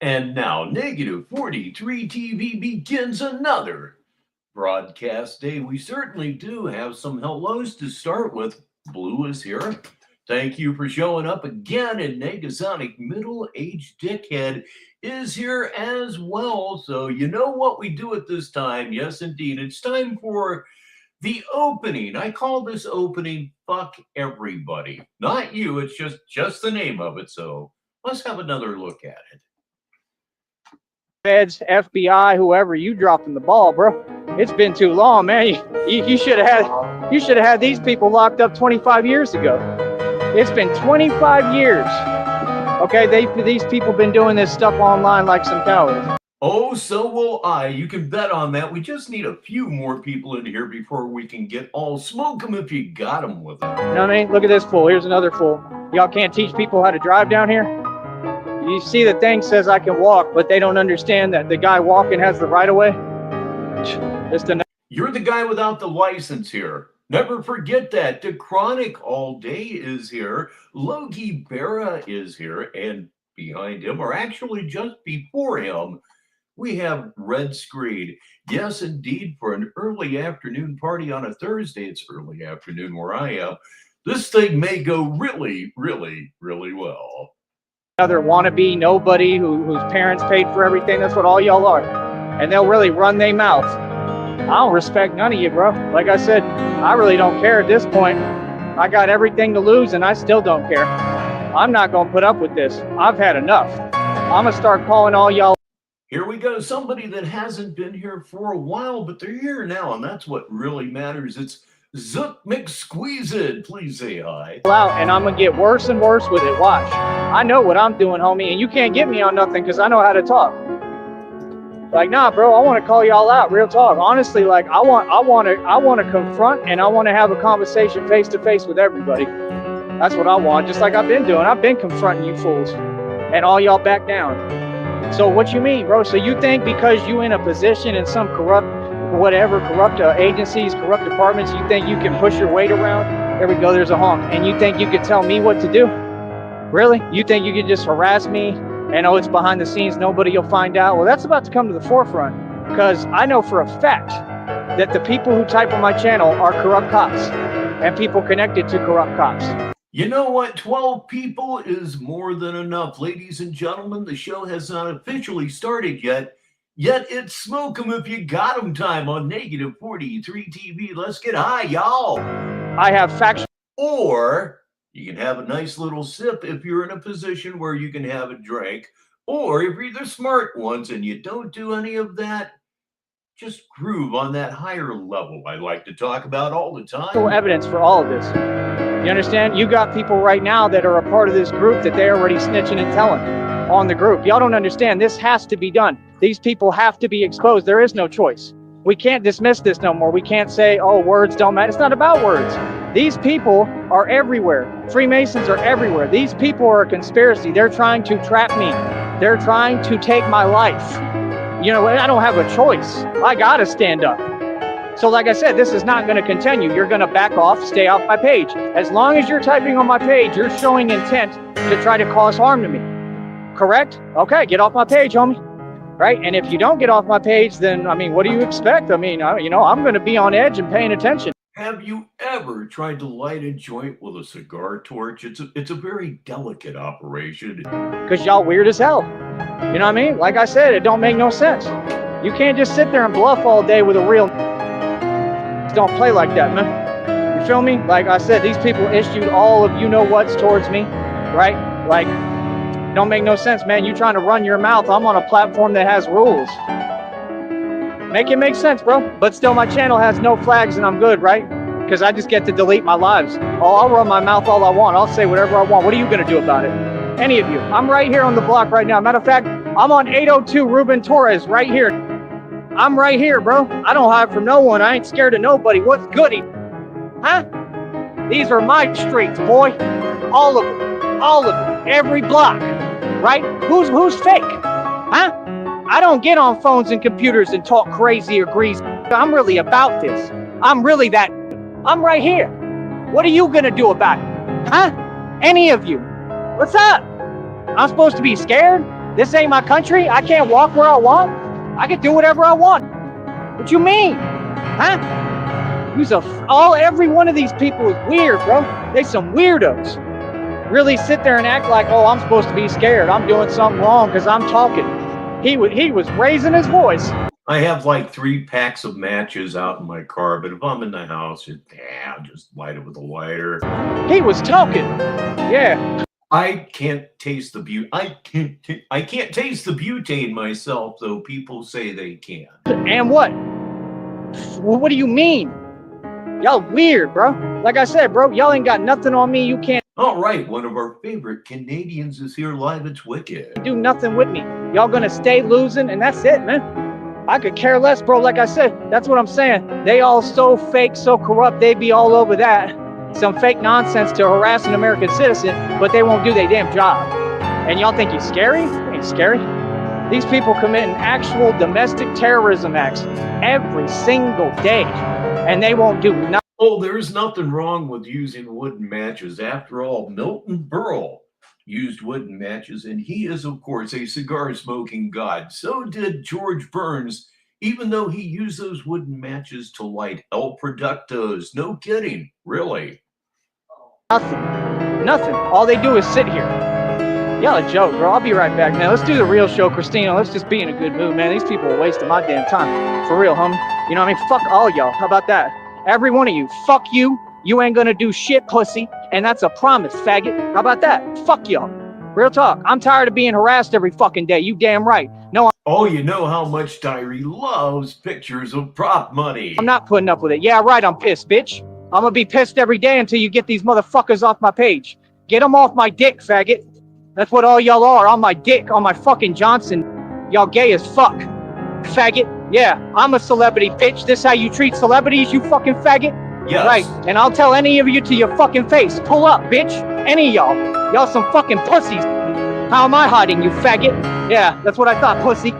And now, Negative 43 TV begins another broadcast day. We certainly do have some hellos to start with. Blue is here. Thank you for showing up again. And Negasonic Middle Aged Dickhead is here as well. So, you know what we do at this time? Yes, indeed. It's time for the opening. I call this opening Fuck Everybody. Not you, it's just the name of it. So, let's have another look at it. Feds, FBI, whoever, you dropping the ball, bro. It's been too long, man. You should have had these people locked up 25 years ago. It's been 25 years. Okay, these people been doing this stuff online like some cowards. Oh, so will I. You can bet on that. We just need a few more people in here before we can get all smoke them if you got them with them. You know what I mean? Look at this fool. Here's another fool. Y'all can't teach people how to drive down here? You see the thing says I can walk, but they don't understand that the guy walking has the right of way. You're the guy without the license here. Never forget that. The Chronic All Day is here. Logie Berra is here. And behind him, or actually just before him, we have Red Screed. Yes, indeed, for an early afternoon party on a Thursday, it's early afternoon where I am. This thing may go really, really, really well. Another wannabe nobody whose parents paid for everything. That's what all y'all are. And they'll really run their mouth. I don't respect none of you, bro. Like I said, I really don't care at this point. I got everything to lose and I still don't care. I'm not going to put up with this. I've had enough. I'm going to start calling all y'all. Here we go. Somebody that hasn't been here for a while, but they're here now, and that's what really matters. It's Zook McSqueezed. Please say hi. And I'm going to get worse and worse with it. Watch. I know what I'm doing, homie, and you can't get me on nothing because I know how to talk. Like, nah, bro, I want to call y'all out. Real talk. Honestly, like, I want to confront and I want to have a conversation face to face with everybody. That's what I want, just like I've been doing. I've been confronting you fools, and all y'all back down. So what you mean, bro? So you think because you in a position in some corrupt agencies, corrupt departments, you think you can push your weight around? There we go, there's a honk. And you think you could tell me what to do? Really? You think you could just harass me and it's behind the scenes, nobody will find out? Well, that's about to come to the forefront, because I know for a fact that the people who type on my channel are corrupt cops and people connected to corrupt cops. You know what? 12 people is more than enough. Ladies and gentlemen, the show has not officially started yet it's smoke 'em if you got 'em time on Negative 43 TV. Let's get high, y'all. I have factual. Or you can have a nice little sip if you're in a position where you can have a drink. Or if you're the smart ones and you don't do any of that, just groove on that higher level I like to talk about all the time. Evidence for all of this. You understand? You got people right now that are a part of this group that they're already snitching and telling on the group. Y'all don't understand. This has to be done. These people have to be exposed. There is no choice. We can't dismiss this no more. We can't say, oh, words don't matter. It's not about words. These people are everywhere. Freemasons are everywhere. These people are a conspiracy. They're trying to trap me. They're trying to take my life. You know, I don't have a choice. I gotta stand up. So like I said, this is not going to continue. You're going to back off, stay off my page. As long as you're typing on my page, you're showing intent to try to cause harm to me. Correct? Okay, get off my page, homie. Right? And if you don't get off my page, then, I mean, what do you expect? I mean, you know, I'm going to be on edge and paying attention. Have you ever tried to light a joint with a cigar torch? It's a very delicate operation. Because y'all weird as hell. You know what I mean? Like I said, it don't make no sense. You can't just sit there and bluff all day with a real... Don't play like that, man. You feel me? Like I said, these people issued all of you-know-whats towards me, right? Like, don't make no sense, man. You trying to run your mouth. I'm on a platform that has rules. Make it make sense, bro. But still, my channel has no flags and I'm good, right? Because I just get to delete my lives. I'll run my mouth all I want. I'll say whatever I want. What are you going to do about it? Any of you. I'm right here on the block right now. Matter of fact, I'm on 802 Ruben Torres right here. I'm right here, bro. I don't hide from no one. I ain't scared of nobody. What's goody? Huh? These are my streets, boy. All of them. All of them. Every block. Right? Who's fake? Huh? I don't get on phones and computers and talk crazy or greasy. I'm really about this. I'm really that. I'm right here. What are you gonna do about it? Huh? Any of you? What's up? I'm supposed to be scared? This ain't my country. I can't walk where I want. I can do whatever I want. What you mean? Huh? Every one of these people is weird, bro. They some weirdos. Really sit there and act like, oh, I'm supposed to be scared. I'm doing something wrong because I'm talking. He was raising his voice. I have like 3 packs of matches out in my car, but if I'm in the house, I'll just light it with a lighter. He was talking. Yeah. I can't taste the I can't taste the butane myself, though people say they can. And what? What do you mean? Y'all weird, bro. Like I said, bro, y'all ain't got nothing on me. You can't. All right, one of our favorite Canadians is here live. It's Wicked. Do nothing with me. Y'all gonna stay losing, and that's it, man. I could care less, bro. Like I said, that's what I'm saying. They all so fake, so corrupt. They be all over that. Some fake nonsense to harass an American citizen, but they won't do their damn job. And y'all think he's scary? He ain't scary. These people committing actual domestic terrorism acts every single day, and they won't do nothing. Oh, there's nothing wrong with using wooden matches. After all, Milton Berle used wooden matches, and he is, of course, a cigar-smoking god. So did George Burns, even though he used those wooden matches to light El Productos. No kidding, really. Nothing. All they do is sit here. Y'all a joke, bro. I'll be right back, man. Let's do the real show, Christina. Let's just be in a good mood, man. These people are wasting my damn time. For real, homie. You know what I mean? Fuck all y'all. How about that? Every one of you. Fuck you. You ain't gonna do shit, pussy. And that's a promise, faggot. How about that? Fuck y'all. Real talk. I'm tired of being harassed every fucking day. You damn right. No. Oh, you know how much Tyree loves pictures of prop money. I'm not putting up with it. Yeah, right. I'm pissed, bitch. I'm gonna be pissed every day until you get these motherfuckers off my page. Get them off my dick, faggot. That's what all y'all are. On my dick. On my fucking Johnson. Y'all gay as fuck. Faggot. Yeah, I'm a celebrity, bitch. This how you treat celebrities, you fucking faggot? Yes. Right. And I'll tell any of you to your fucking face. Pull up, bitch. Any of y'all. Y'all some fucking pussies. How am I hiding, you faggot? Yeah, that's what I thought, pussy.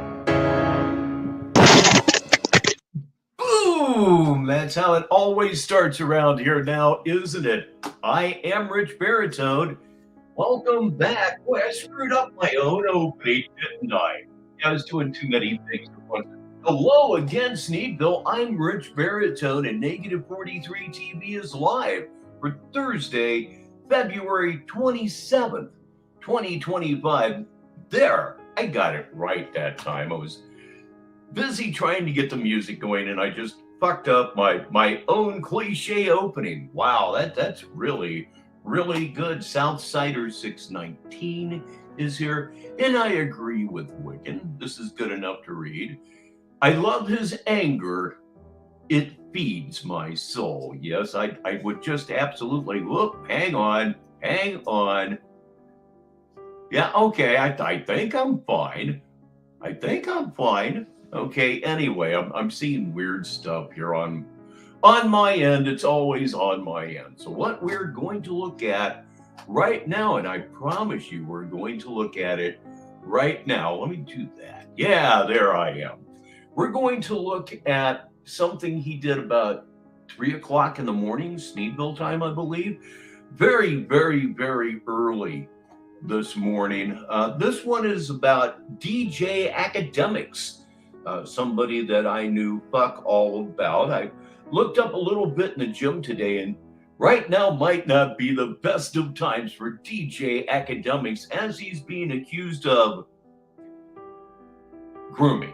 Boom! That's how it always starts around here now, isn't it? I am Rich Baritone. Welcome back. Boy, I screwed up my own opening, didn't I? I was doing too many things at once. Hello again, Sneedville. I'm Rich Baritone, and Negative 43 TV is live for Thursday, February 27th, 2025. There, I got it right that time. I was busy trying to get the music going, and I just fucked up my own cliche opening. Wow, that's really good. Southsider 619 is here, and I agree with Wiccan. This is good enough to read. I love his anger. It feeds my soul. Yes, I would just absolutely, whoop, hang on. Yeah, okay, I think I'm fine. Okay, anyway, I'm seeing weird stuff here on my end. It's always on my end. So what we're going to look at right now, and I promise you we're going to look at it right now. Let me do that. Yeah, there I am. We're going to look at something he did about 3 o'clock in the morning, Sneedville time, I believe. Very, very, very early this morning. This one is about DJ Academics, somebody that I knew fuck all about. I looked up a little bit in the gym today, and right now might not be the best of times for DJ Academics, as he's being accused of grooming.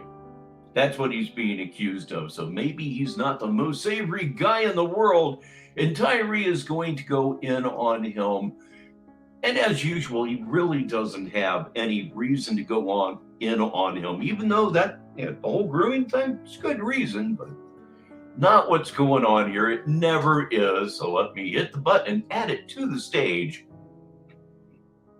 That's what he's being accused of. So maybe he's not the most savory guy in the world, and Tyree is going to go in on him. And as usual, he really doesn't have any reason to go in on him, even though that the whole grooming thing is good reason, but not what's going on here. It never is. So let me hit the button and add it to the stage.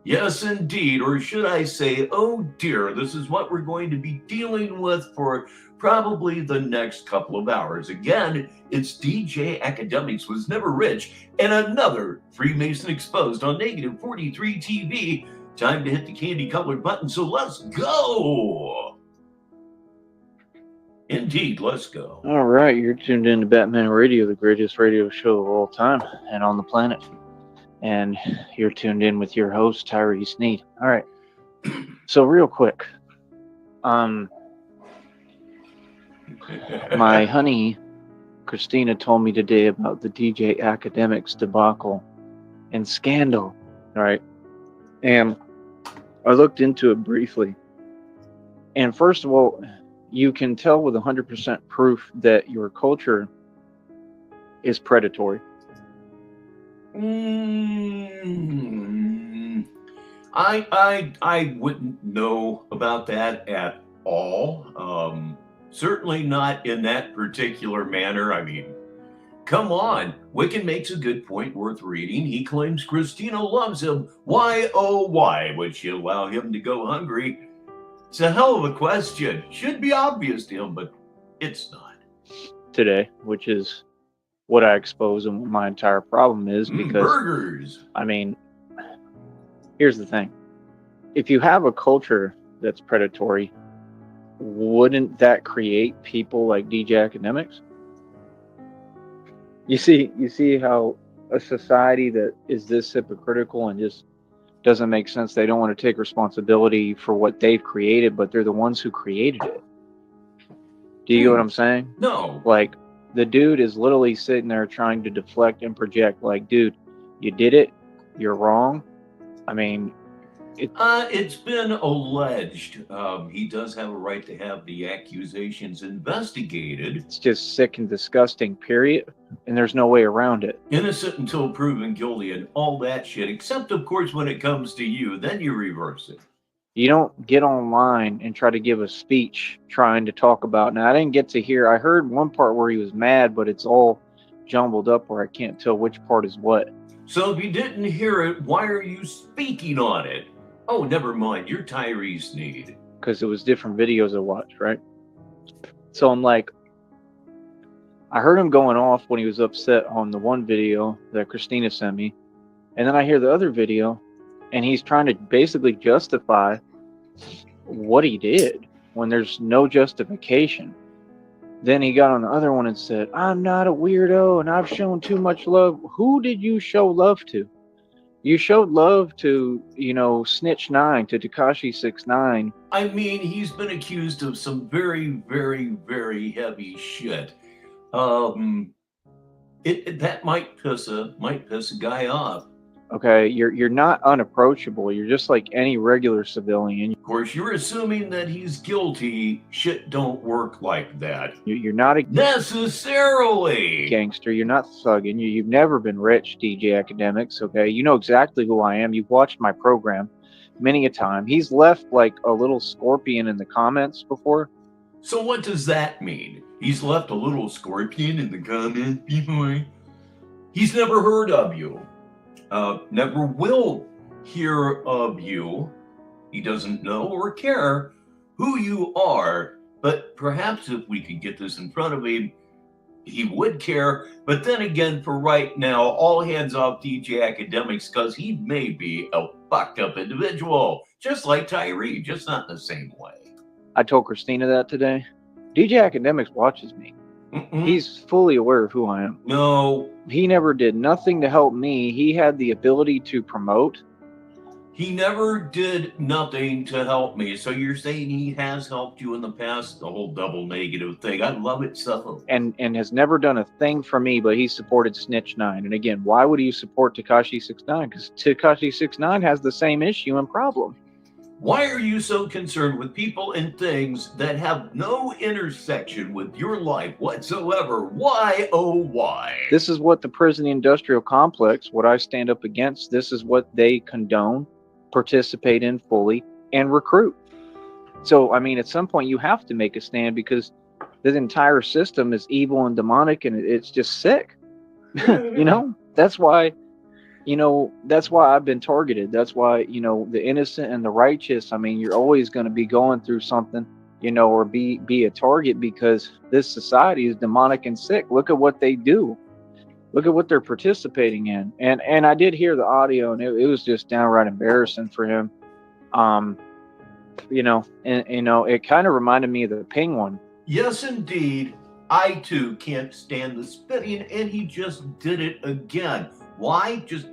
Yes, indeed. Or should I say, oh dear, this is what we're going to be dealing with for probably the next couple of hours. Again, it's DJ Academics Was Never Rich, and another Freemason exposed on Negative 43 TV. Time to hit the candy-colored button, so let's go! Indeed, let's go. All right, you're tuned in to Batman Radio, the greatest radio show of all time and on the planet. And you're tuned in with your host, Tyree Sneed. All right, So real quick, my honey Christina told me today about the DJ Academics debacle and scandal, right? And I looked into it briefly. And first of all, you can tell with 100% proof that your culture is predatory. I wouldn't know about that at all. Certainly not in that particular manner. I mean, come on. Wiccan makes a good point worth reading. He claims Christina loves him. Why, oh, why would she allow him to go hungry? It's a hell of a question. Should be obvious to him, but it's not. Today, which is what I expose and what my entire problem is, because burgers. I mean, here's the thing. If you have a culture that's predatory, wouldn't that create people like DJ Academics? You see how a society that is this hypocritical and just doesn't make sense, they don't want to take responsibility for what they've created, but they're the ones who created it. Do you get what I'm saying? No. Like, the dude is literally sitting there trying to deflect and project, like, dude, you did it, you're wrong. I mean, it's been alleged he does have a right to have the accusations investigated. It's just sick and disgusting, period. And there's no way around it. Innocent until proven guilty and all that shit, except, of course, when it comes to you, then you reverse it. You don't get online and try to give a speech trying to talk about. Now, I didn't get to hear. I heard one part where he was mad, but it's all jumbled up where I can't tell which part is what. So if you didn't hear it, why are you speaking on it? Oh, never mind. You're Tyree Sneed. Because it was different videos I watched, right? So I'm like, I heard him going off when he was upset on the one video that Christina sent me. And then I hear the other video, and he's trying to basically justify what he did when there's no justification. Then he got on the other one and said, I'm not a weirdo and I've shown too much love. Who did you show love to? You showed love to, Snitch 9, to Tekashi 6ix9ine. I mean, he's been accused of some very, very, very heavy shit. That might piss a guy off. Okay, you're not unapproachable. You're just like any regular civilian. Of course, you're assuming that he's guilty. Shit don't work like that. You're not necessarily gangster. You're not thugging. You've never been rich, DJ Academics. Okay, you know exactly who I am. You've watched my program many a time. He's left like a little scorpion in the comments before. So what does that mean? He's left a little scorpion in the comments before? He's never heard of you. Never will hear of you. He doesn't know or care who you are, but perhaps if we could get this in front of him, he would care. But then again, for right now, all hands off DJ Academics, because he may be a fucked up individual, just like Tyree, just not in the same way. I told Christina that today. DJ Academics watches me. He's fully aware of who I am. No. He never did nothing to help me. He had the ability to promote. He never did nothing to help me. So you're saying he has helped you in the past? The whole double negative thing. I love it so. And has never done a thing for me, but he supported Snitch 9. And again, why would you support Tekashi 6ix9ine? Because Tekashi 6ix9ine has the same issue and problem. Why are you so concerned with people and things that have no intersection with your life whatsoever? Why, oh why? This is what the prison industrial complex, what I stand up against, this is what they condone, participate in fully, and recruit. So, I mean, at some point you have to make a stand because the entire system is evil and demonic and it's just sick. That's why... that's why I've been targeted. That's why, the innocent and the righteous, I mean, you're always going to be going through something, or be a target because this society is demonic and sick. Look at what they do. Look at what they're participating in. And I did hear the audio and it was just downright embarrassing for him. It kind of reminded me of the Ping one. Yes, indeed. I too can't stand the spitting and he just did it again. Why? Just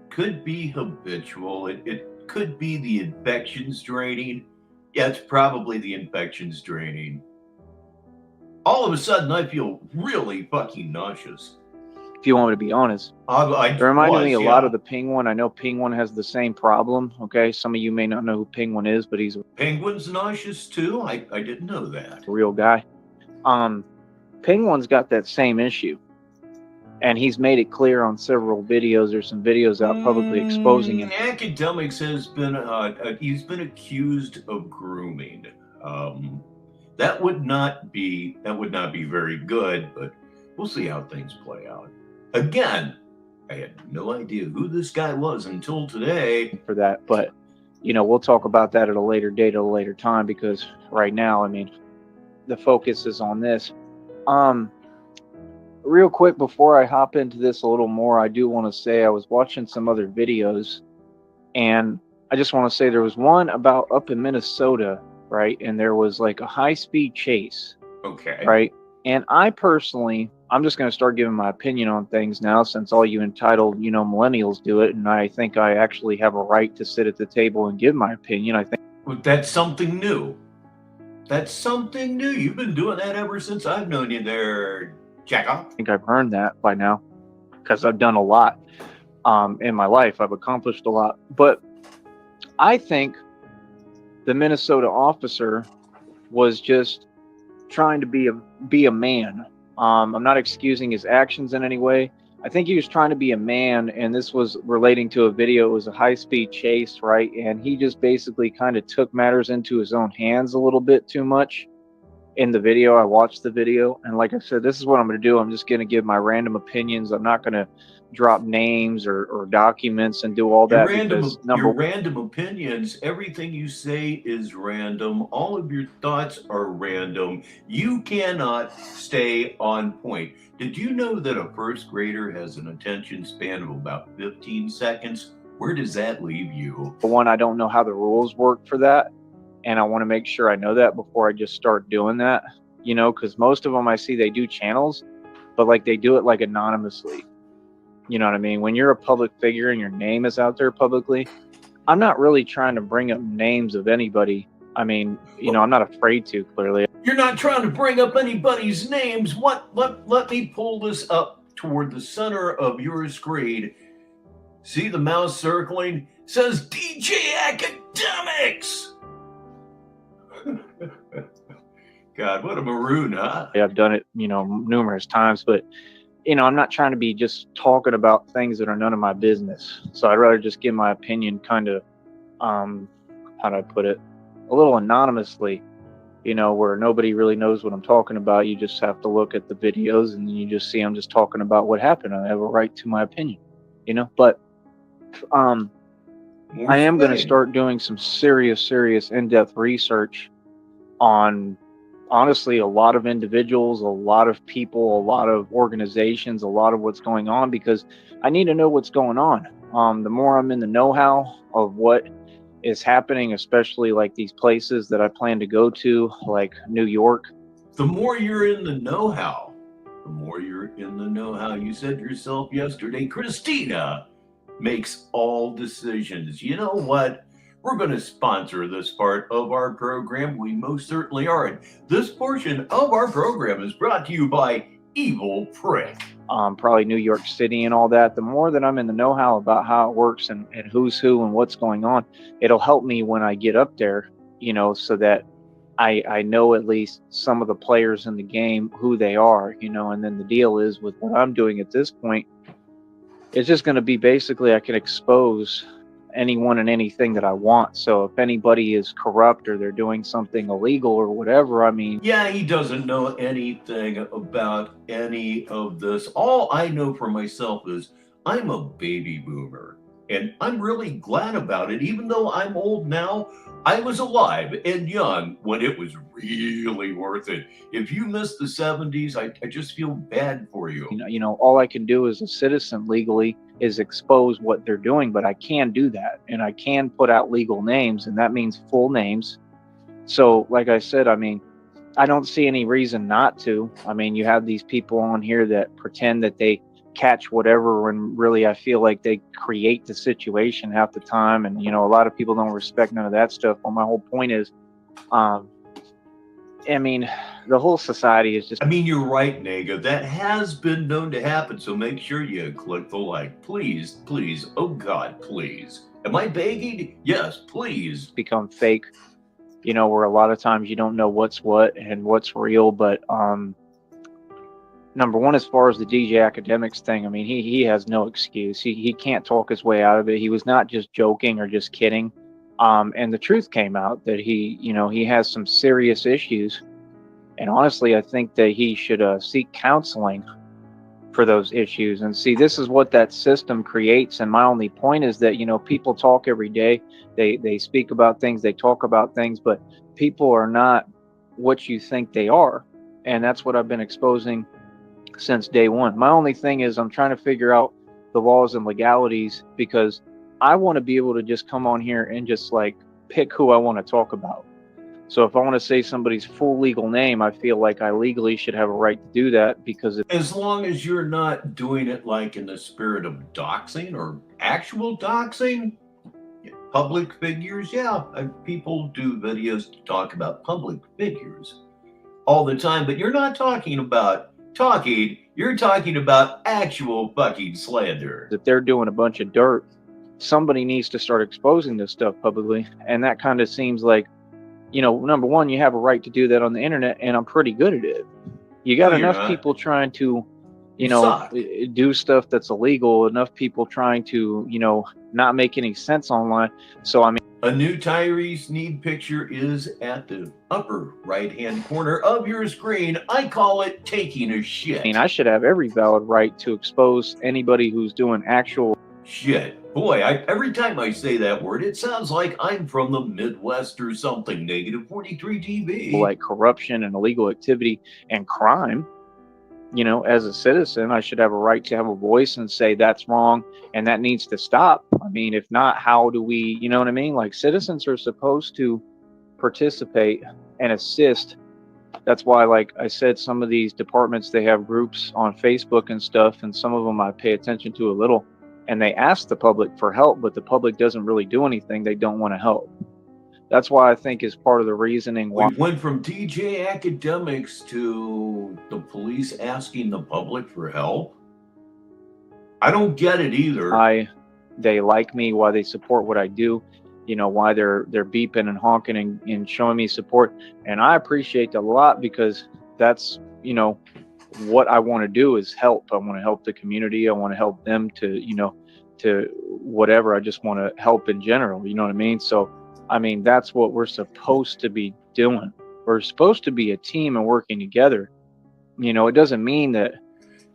could be habitual. could be the infections draining. Yeah, it's probably the infections draining. All of a sudden, I feel really fucking nauseous. If you want me to be honest, I it reminded me a lot yeah. of the Penguin. I know Penguin has the same problem. Okay, some of you may not know who Penguin is, but he's a Penguin's nauseous too? I didn't know that. real guy. Penguin's got that same issue, and he's made it clear on several videos. There's some videos out publicly exposing it. Academics has been he's been accused of grooming. That would not be very good, but we'll see how things play out. Again, I had no idea who this guy was until today. For that, but we'll talk about that at a later date, at a later time, because right now, I mean, the focus is on this. Real quick before I hop into this a little more, I do want to say I was watching some other videos, and I just want to say there was one about up in Minnesota, right? And there was like a high-speed chase. Okay. Right. And I'm just going to start giving my opinion on things now, since all you entitled, millennials do it. And I think I actually have a right to sit at the table and give my opinion. I think that's something new. That's something new. You've been doing that ever since I've known you there, Jack. I think I've earned that by now, because I've done a lot in my life. I've accomplished a lot. But I think the Minnesota officer was just trying to be a man. I'm not excusing his actions in any way. I think he was trying to be a man, and this was relating to a video. It was a high-speed chase, right? And he just basically kind of took matters into his own hands a little bit too much in the video. I watched the video, and like I said, this is what I'm going to do. I'm just going to give my random opinions. I'm not going to drop names or documents and do all that. Your random opinions, everything you say is random. All of your thoughts are random. You cannot stay on point. Did you know that a first grader has an attention span of about 15 seconds? Where does that leave you? For one, I don't know how the rules work for that, and I want to make sure I know that before I just start doing that, because most of them I see, they do channels, but like they do it like anonymously. You know what I mean? When you're a public figure and your name is out there publicly, I'm not really trying to bring up names of anybody. I mean, I'm not afraid to, clearly. You're not trying to bring up anybody's names. Let me pull this up toward the center of your screen. See the mouse circling? It says DJ Academics. God, what a maroon, huh? I've done it, numerous times, but I'm not trying to be just talking about things that are none of my business. So I'd rather just give my opinion kind of, how do I put it, a little anonymously, where nobody really knows what I'm talking about. You just have to look at the videos and you just see I'm just talking about what happened. I have a right to my opinion, but I am going to start doing some serious in-depth research on, honestly, a lot of individuals, a lot of people, a lot of organizations, a lot of what's going on, because I need to know what's going on. The more I'm in the know-how of what is happening, especially like these places that I plan to go to, like New York. The more you're in the know-how, the more you're in the know-how. You said yourself yesterday, Christina makes all decisions. You know what? We're going to sponsor this part of our program. We most certainly are. And this portion of our program is brought to you by Evil Prick. Probably New York City and all that. The more that I'm in the know-how about how it works and who's who and what's going on, it'll help me when I get up there, so that I know at least some of the players in the game, who they are, and then the deal is with what I'm doing at this point, it's just going to be basically I can expose anyone and anything that I want. So if anybody is corrupt or they're doing something illegal or whatever, I mean, yeah, he doesn't know anything about any of this. All I know for myself is I'm a baby boomer, and I'm really glad about it. Even though I'm old now, I was alive and young when it was really worth it. If you missed the 70s, I just feel bad for you. All I can do as a citizen legally is expose what they're doing, but I can do that, and I can put out legal names, and that means full names. So like I said, I mean, I don't see any reason not to. I mean, you have these people on here that pretend that they catch whatever, when really I feel like they create the situation half the time. And, a lot of people don't respect none of that stuff. But my whole point is, I mean, the whole society is just. I mean, you're right, Nega. That has been known to happen, so make sure you click the like. Please, please, oh God, please. Am I begging? Yes, please. Become fake, where a lot of times you don't know what's what and what's real. But number one, as far as the DJ Academics thing, I mean, he has no excuse. He can't talk his way out of it. He was not just joking or just kidding. And the truth came out that he has some serious issues. And honestly, I think that he should seek counseling for those issues. And see, this is what that system creates. And my only point is that, people talk every day. They speak about things, they talk about things, but people are not what you think they are. And that's what I've been exposing since day one. My only thing is I'm trying to figure out the laws and legalities, because I want to be able to just come on here and just like pick who I want to talk about. So if I want to say somebody's full legal name, I feel like I legally should have a right to do that, because as long as you're not doing it like in the spirit of doxing or actual doxing, public figures, people do videos to talk about public figures all the time, but you're not talking about talking, you're talking about actual fucking slander. If they're doing a bunch of dirt, somebody needs to start exposing this stuff publicly. And that kind of seems like, number one, you have a right to do that on the internet, and I'm pretty good at it. You got enough people trying to, do stuff that's illegal, enough people trying to, not make any sense online. So, I mean, a new Tyree Sneed picture is at the upper right-hand corner of your screen. I call it taking a shit. I mean, I should have every valid right to expose anybody who's doing actual shit. Boy, every time I say that word, it sounds like I'm from the Midwest or something. Negative 43 TV. Like corruption and illegal activity and crime. As a citizen, I should have a right to have a voice and say that's wrong and that needs to stop. I mean, if not, how do we, you know what I mean? Like, citizens are supposed to participate and assist. That's why, like I said, some of these departments, they have groups on Facebook and stuff, and some of them I pay attention to a little, and they ask the public for help, but the public doesn't really do anything. They don't want to help. That's why I think is part of the reasoning why we went from DJ Academics to the police asking the public for help. I don't get it either. Why they like me, why they support what I do, why they're beeping and honking and showing me support. And I appreciate that a lot, because that's, what I want to do is help. I want to help the community. I want to help them to, to whatever. I just want to help in general. You know what I mean? So, I mean, that's what we're supposed to be doing. We're supposed to be a team and working together. It doesn't mean that.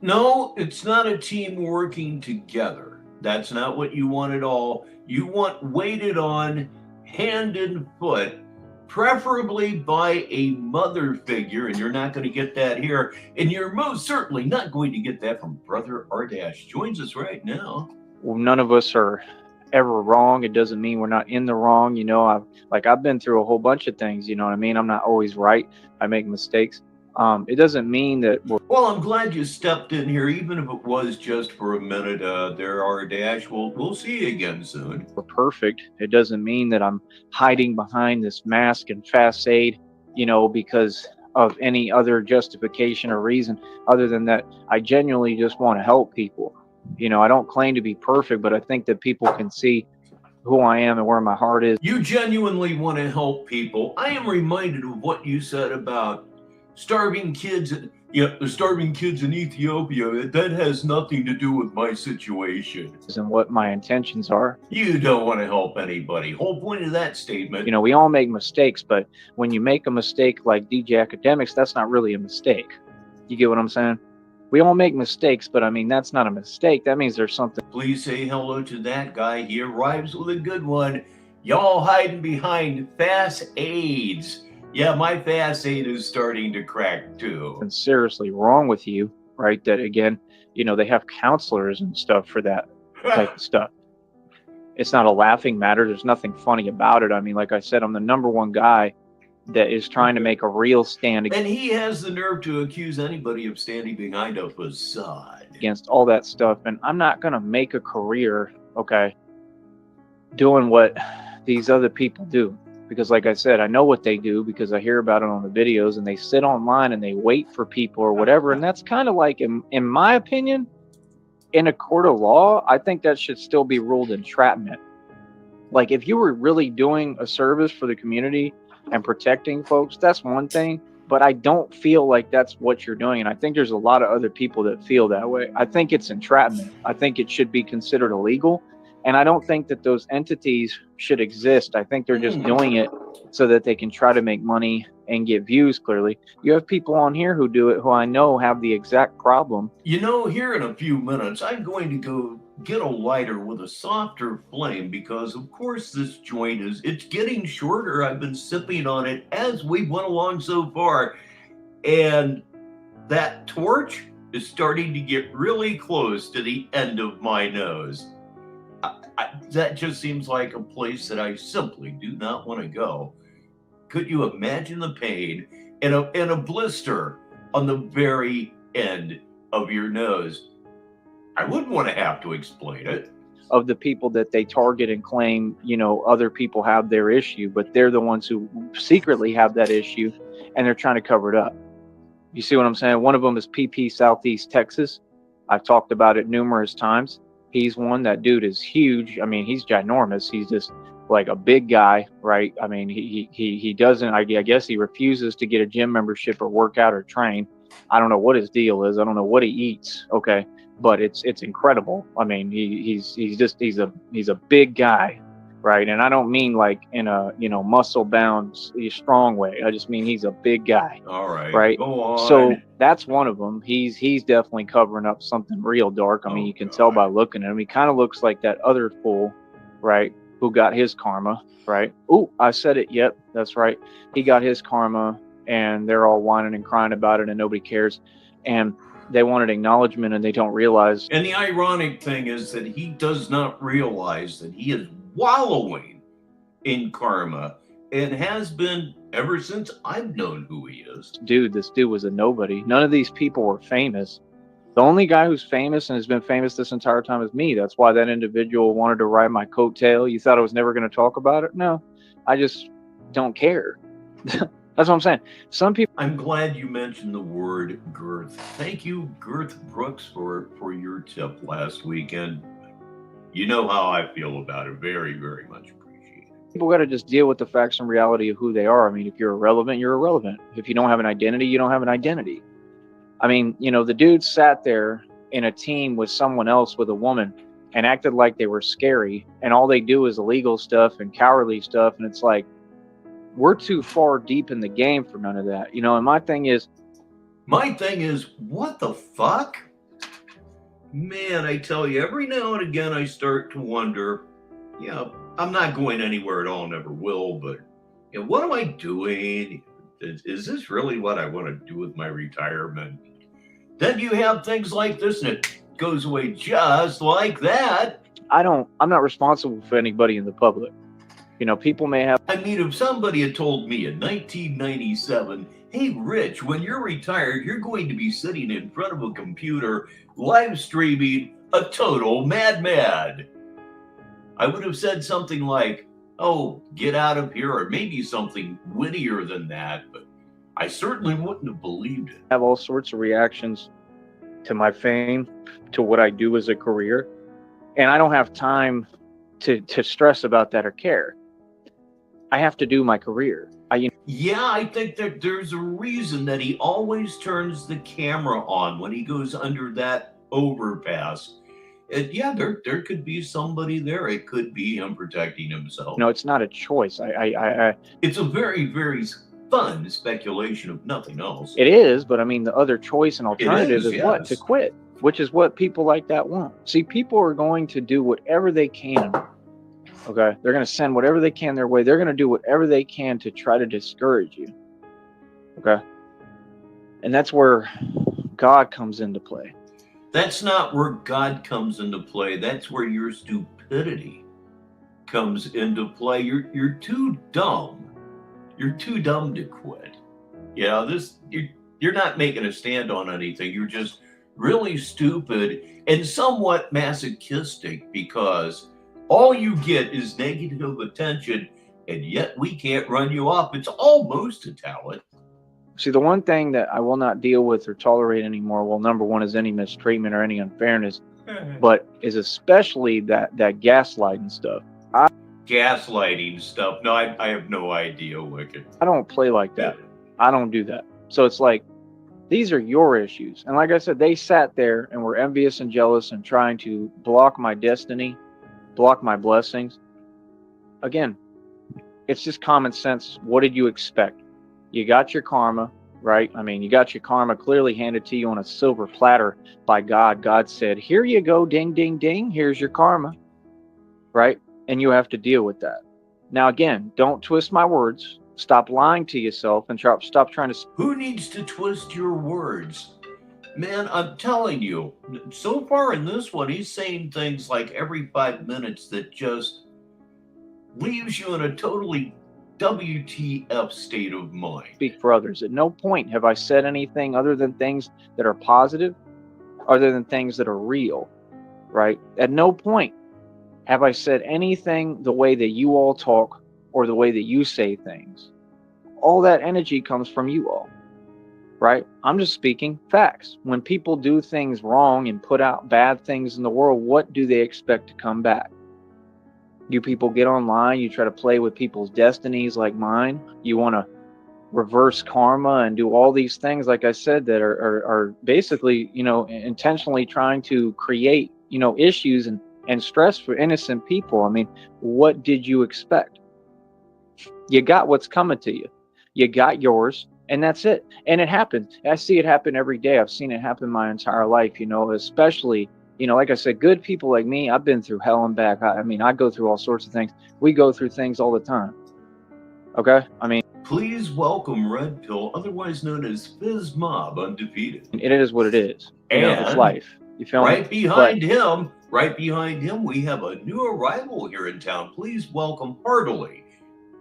No, it's not a team working together. That's not what you want at all. You want weighted on, hand and foot, preferably by a mother figure, and you're not going to get that here. And you're most certainly not going to get that from Brother Ardash. Joins us right now. Well, none of us are ever wrong. It doesn't mean we're not in the wrong. I've been through a whole bunch of things. You know what I mean? I'm not always right. I make mistakes. It doesn't mean that well, I'm glad you stepped in here, even if it was just for a minute. There are Dash. We'll see you again soon. We're perfect. It doesn't mean that I'm hiding behind this mask and facade, because of any other justification or reason other than that I genuinely just want to help people. I don't claim to be perfect, but I think that people can see who I am and where my heart is. You genuinely want to help people. I am reminded of what you said about starving kids. The starving kids in Ethiopia. That has nothing to do with my situation. And what my intentions are. You don't want to help anybody. Whole point of that statement. We all make mistakes, but when you make a mistake like DJ Academics, that's not really a mistake. You get what I'm saying? We all make mistakes, but I mean, that's not a mistake. That means there's something. Please say hello to that guy. He arrives with a good one. Y'all hiding behind fast aids. Yeah, my fast aid is starting to crack too. And seriously wrong with you, right? That again, they have counselors and stuff for that type of stuff. It's not a laughing matter. There's nothing funny about it. I mean, like I said, I'm the number one guy that is trying to make a real stand. And he has the nerve to accuse anybody of standing behind a facade. against all that stuff. And I'm not going to make a career, okay, doing what these other people do. Because like I said, I know what they do because I hear about it on the videos, and they sit online and they wait for people or whatever. And that's kind of like, in my opinion, in a court of law, I think that should still be ruled entrapment. Like, if you were really doing a service for the community and protecting folks, that's one thing. But I don't feel like that's what you're doing. And I think there's a lot of other people that feel that way. I think it's entrapment. I think it should be considered illegal. And I don't think that those entities should exist. I think they're just doing it so that they can try to make money and get views, clearly. You have people on here who do it who I know have the exact problem. You know, here in a few minutes, I'm going to go get a lighter with a softer flame because, of course, this joint it's getting shorter. I've been sipping on it as we went along so far. And that torch is starting to get really close to the end of my nose. That just seems like a place that I simply do not want to go. Could you imagine the pain and a blister on the very end of your nose? I wouldn't want to have to explain it. Of the people that they target and claim, other people have their issue, but they're the ones who secretly have that issue, and they're trying to cover it up. You see what I'm saying? One of them is PP Southeast Texas. I've talked about it numerous times. He's one. That dude is huge. I mean, he's ginormous. He's just like a big guy, right? I mean, he doesn't, I guess he refuses to get a gym membership or work out or train. I don't know what his deal is. I don't know what he eats. Okay. But it's incredible. I mean, he's a big guy, right? And I don't mean like in a, muscle bound, strong way. I just mean he's a big guy. All right. Right. Go on. So that's one of them. He's definitely covering up something real dark. I mean, you can tell by looking at him. He kind of looks like that other fool, right? Who got his karma, right? Oh, I said it. Yep, that's right. He got his karma, and they're all whining and crying about it, and nobody cares. And they wanted acknowledgement, and they don't realize. And the ironic thing is that he does not realize that he is wallowing in karma and has been ever since I've known who he is. This dude was a nobody. None of these people were famous. The only guy who's famous and has been famous this entire time is me. That's why that individual wanted to ride my coattail. You thought I was never going to talk about it? No, I just don't care. That's what I'm saying. Some people. I'm glad you mentioned the word girth. Thank you, Girth Brooks, for your tip last weekend. You know how I feel about it. Very, very much appreciated. People got to just deal with the facts and reality of who they are. I mean, if you're irrelevant, you're irrelevant. If you don't have an identity, you don't have an identity. I mean, the dude sat there in a team with someone else, with a woman, and acted like they were scary. And all they do is illegal stuff and cowardly stuff. And it's like, we're too far deep in the game for none of that. And my thing is, what the fuck? Man, I tell you, every now and again, I start to wonder, I'm not going anywhere at all, never will, but what am I doing? Is this really what I want to do with my retirement? Then you have things like this, and it goes away just like that. I'm not responsible for anybody in the public. People may have. I mean, if somebody had told me in 1997, hey, Rich, when you're retired, you're going to be sitting in front of a computer live streaming a total mad, I would have said something like, oh, get out of here, or maybe something wittier than that, but I certainly wouldn't have believed it. I have all sorts of reactions to my fame, to what I do as a career, and I don't have time to stress about that or care. I have to do my career. I think that there's a reason that he always turns the camera on when he goes under that overpass. And there could be somebody there. It could be him protecting himself. No, it's not a choice. It's a very, very fun speculation of nothing else. It is, but I mean, the other choice and alternative is what? To quit, which is what people like that want. See, people are going to do whatever they can. Okay, they're going to send whatever they can their way. They're going to do whatever they can to try to discourage you. Okay, and that's where God comes into play. That's not where God comes into play. That's where your stupidity comes into play. You're too dumb. You're too dumb to quit. You're not making a stand on anything. You're just really stupid and somewhat masochistic because all you get is negative attention, and yet we can't run you off. It's almost a talent. See, the one thing that I will not deal with or tolerate anymore, well, number one is any mistreatment or any unfairness, but is especially that gaslighting stuff. Gaslighting stuff. No, I have no idea, Wicked. I don't play like that. I don't do that. So it's like, these are your issues. And like I said, they sat there and were envious and jealous and trying to block my destiny, block my blessings. Again, it's just common sense. What did you expect? You got your karma, right? I mean, you got your karma clearly handed to you on a silver platter by God. God said, here you go, ding, ding, ding. Here's your karma, right? And you have to deal with that. Now, again, don't twist my words. Stop lying to yourself and stop trying to. Who needs to twist your words? Man, I'm telling you, so far in this one, he's saying things like every 5 minutes that just leaves you in a totally WTF state of mind. Speak for others. At no point have I said anything other than things that are positive, other than things that are real, right? At no point have I said anything the way that you all talk or the way that you say things. All that energy comes from you all, right? I'm just speaking facts. When people do things wrong and put out bad things in the world, what do they expect to come back? You people get online, you try to play with people's destinies like mine. You want to reverse karma and do all these things, like I said, that are basically, intentionally trying to create, issues and stress for innocent people. I mean, what did you expect? You got what's coming to you. You got yours, and that's it. And it happens. I see it happen every day. I've seen it happen my entire life, especially, like I said, good people like me, I've been through hell and back. I mean, I go through all sorts of things. We go through things all the time. Okay? I mean, please welcome Red Pill, otherwise known as Fizz Mob Undefeated. It is what it is. It's life. You feel me? Right behind him, we have a new arrival here in town. Please welcome heartily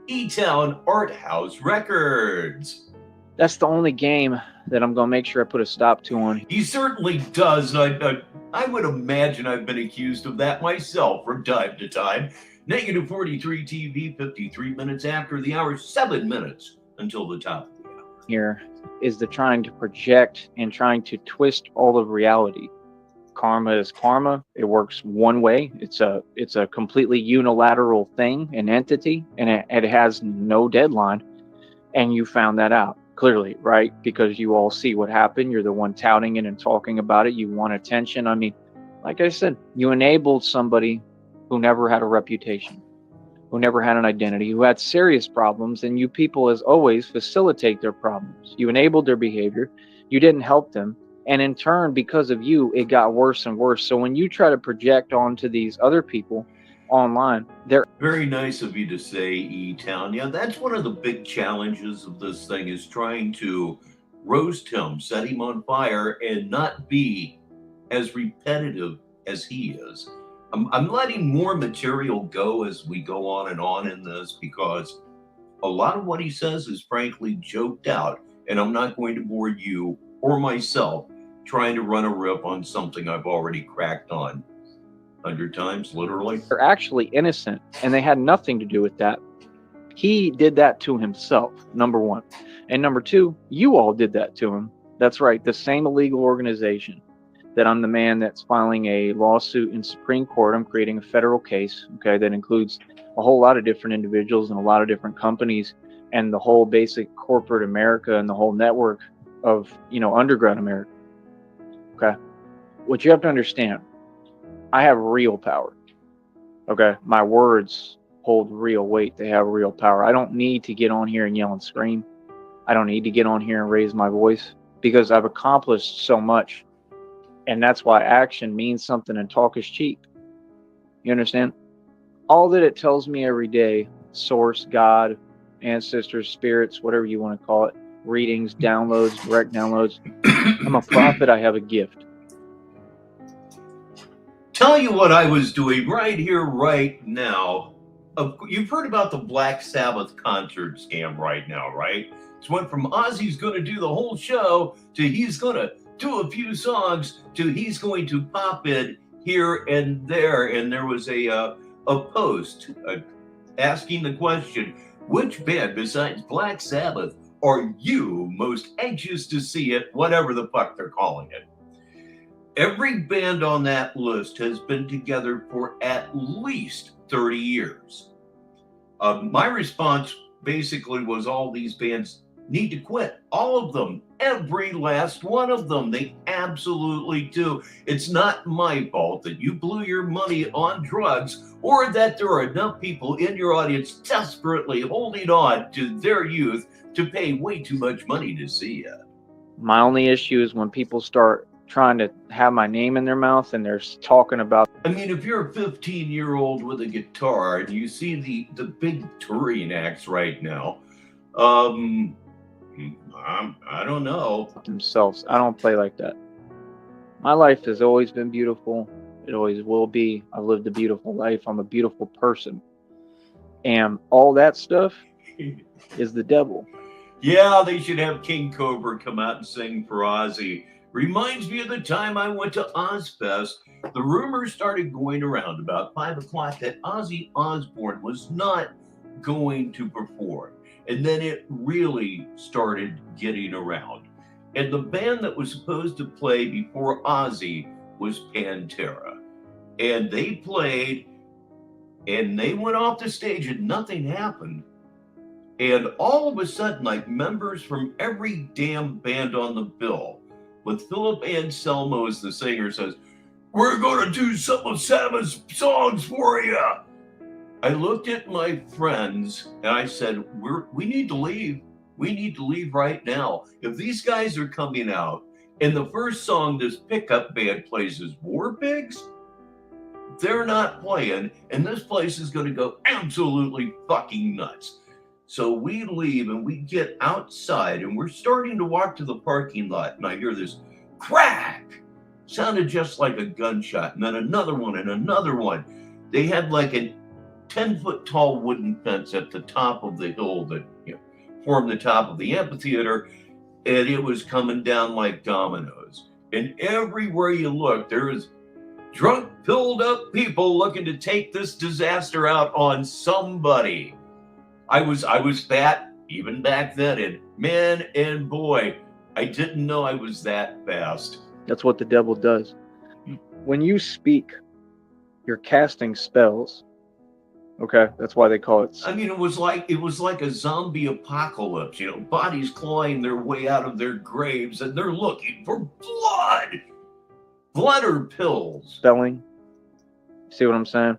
E-Town Art House Records. That's the only game that I'm going to make sure I put a stop to on. He certainly does. And I would imagine I've been accused of that myself from time to time. Negative 43 TV, 53 minutes after the hour, 7 minutes until the top of the hour. Here is the trying to project and trying to twist all of reality. Karma is karma. It works one way. It's a completely unilateral thing, an entity, and it has no deadline. And you found that out clearly, right? Because you all see what happened. You're the one touting it and talking about it. You want attention. I mean, like I said, you enabled somebody who never had a reputation, who never had an identity, who had serious problems, and you people, as always, facilitate their problems. You enabled their behavior. You didn't help them. And in turn, because of you, it got worse and worse. So when you try to project onto these other people online, they're very nice of you to say, E-Town. Yeah, that's one of the big challenges of this thing, is trying to roast him, set him on fire, and not be as repetitive as he is. I'm letting more material go as we go on in this, because a lot of what he says is frankly joked out, and I'm not going to bore you or myself trying to run a rip on something I've already cracked on 100 times, literally. They're actually innocent, and they had nothing to do with that. He did that to himself, number one. And number two, you all did that to him. That's right, the same illegal organization that I'm the man that's filing a lawsuit in Supreme Court. I'm creating a federal case, okay, that includes a whole lot of different individuals and a lot of different companies and the whole basic corporate America and the whole network of, underground America. Okay. What you have to understand, I have real power. Okay. My words hold real weight. They have real power. I don't need to get on here and yell and scream. I don't need to get on here and raise my voice, because I've accomplished so much. And that's why action means something and talk is cheap. You understand? All that it tells me every day, source, God, ancestors, spirits, whatever you want to call it, readings, downloads, direct downloads. I'm a prophet. I have a gift. Tell you what I was doing right here, right now. You've heard about the Black Sabbath concert scam right now, right? It's went from Ozzy's going to do the whole show to he's going to to a few songs to he's going to pop in here and there. And there was a post asking the question, which band besides Black Sabbath are you most anxious to see at whatever the fuck they're calling it? Every band on that list has been together for at least 30 years. My response basically was all these bands need to quit. All of them. Every last one of them. They absolutely do. It's not my fault that you blew your money on drugs or that there are enough people in your audience desperately holding on to their youth to pay way too much money to see you. My only issue is when people start trying to have my name in their mouth and they're talking about. I mean, if you're a 15-year-old with a guitar and you see the big touring acts right now, I don't know. Themselves. I don't play like that. My life has always been beautiful. It always will be. I've lived a beautiful life. I'm a beautiful person. And all that stuff is the devil. Yeah, they should have King Cobra come out and sing for Ozzy. Reminds me of the time I went to Ozfest. The rumors started going around about 5 o'clock that Ozzy Osbourne was not going to perform. And then it really started getting around. And the band that was supposed to play before Ozzy was Pantera. And they played, and they went off the stage and nothing happened. And all of a sudden, like members from every damn band on the bill, with Philip Anselmo as the singer, says, "We're going to do some of Sabbath's songs for you." I looked at my friends and I said, we need to leave. We need to leave right now. If these guys are coming out and the first song this pickup band plays is War Pigs, they're not playing, and this place is going to go absolutely fucking nuts. So we leave and we get outside and we're starting to walk to the parking lot, and I hear this crack. Sounded just like a gunshot, and then another one and another one. They had like a 10-foot tall wooden fence at the top of the hill that formed the top of the amphitheater, and it was coming down like dominoes. And everywhere you look, there is drunk, filled up people looking to take this disaster out on somebody. I was fat even back then, and man and boy, I didn't know I was that fast. That's what the devil does. When you speak, you're casting spells. Okay, that's why they call it. I mean, it was like a zombie apocalypse. Bodies clawing their way out of their graves, and they're looking for blood or pills. Spelling. See what I'm saying?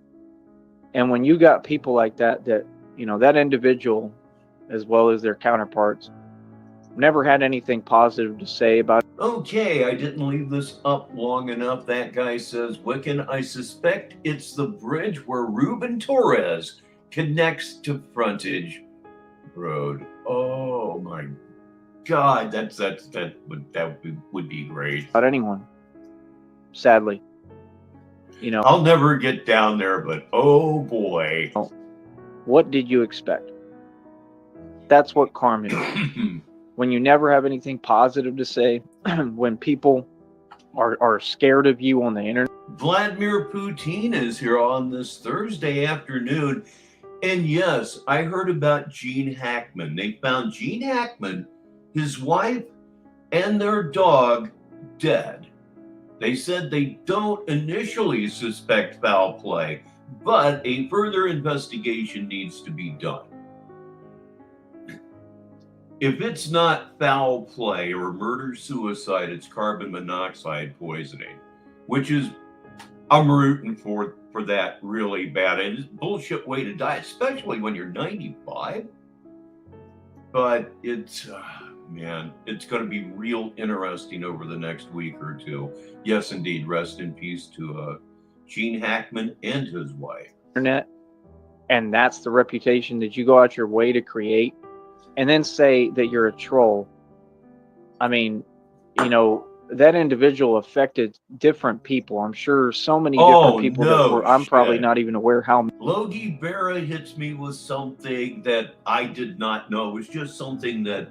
And when you got people like that, that individual, as well as their counterparts, never had anything positive to say about it. Okay, I didn't leave this up long enough. That guy says, Wiccan, I suspect it's the bridge where Ruben Torres connects to Frontage Road. Oh my God, that would be great. About anyone, sadly. I'll never get down there, but oh boy. What did you expect? That's what karma is. When you never have anything positive to say, when people are scared of you on the internet. Vladimir Putin is here on this Thursday afternoon. And yes, I heard about Gene Hackman. They found Gene Hackman, his wife, and their dog dead. They said they don't initially suspect foul play, but a further investigation needs to be done. If it's not foul play or murder-suicide, it's carbon monoxide poisoning, which is, I'm rooting for that really bad. And it's a bullshit way to die, especially when you're 95. But it's, man, it's going to be real interesting over the next week or two. Yes, indeed. Rest in peace to Gene Hackman and his wife. Internet, and that's the reputation that you go out your way to create, and then say that you're a troll. I mean, that individual affected different people. I'm sure so many different people that I'm probably not even aware how. Logie Berra hits me with something that I did not know. It was just something that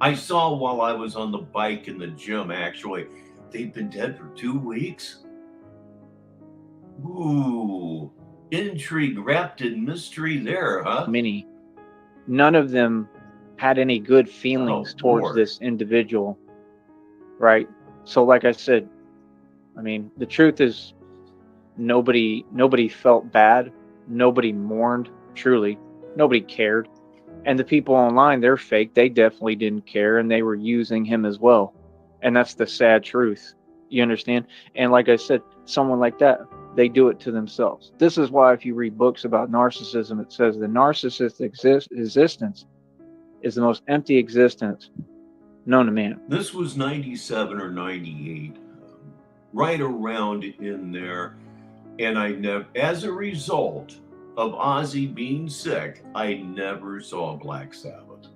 I saw while I was on the bike in the gym, actually, they've been dead for 2 weeks. Ooh, intrigue wrapped in mystery there, huh? Many, none of them had any good feelings Oh, towards Lord. this individual, right? So, like I said, I mean, the truth is, nobody felt bad, nobody mourned, truly, nobody cared. And the people online, they're fake. They definitely didn't care, and they were using him as well. And that's the sad truth. You understand? And like I said, someone like that, they do it to themselves. This is why, if you read books about narcissism, it says the narcissist existence is the most empty existence known to man. This was 97 or 98, right around in there. And I never, as a result of Ozzy being sick, I never saw Black Sabbath.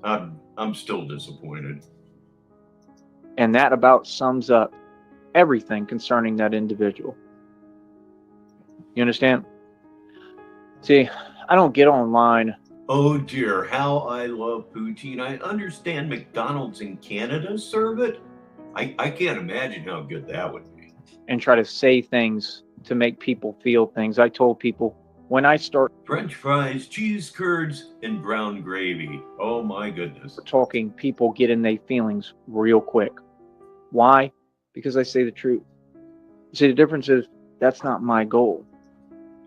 I'm still disappointed. And that about sums up everything concerning that individual. You understand? See, I don't get online. Oh dear, how I love poutine. I understand McDonald's in Canada serve it. I can't imagine how good that would be. And try to say things to make people feel things. I told people when I start French fries, cheese curds, and brown gravy. Oh my goodness. talking, people get in their feelings real quick. Why? Because I say the truth. See, the difference is that's not my goal.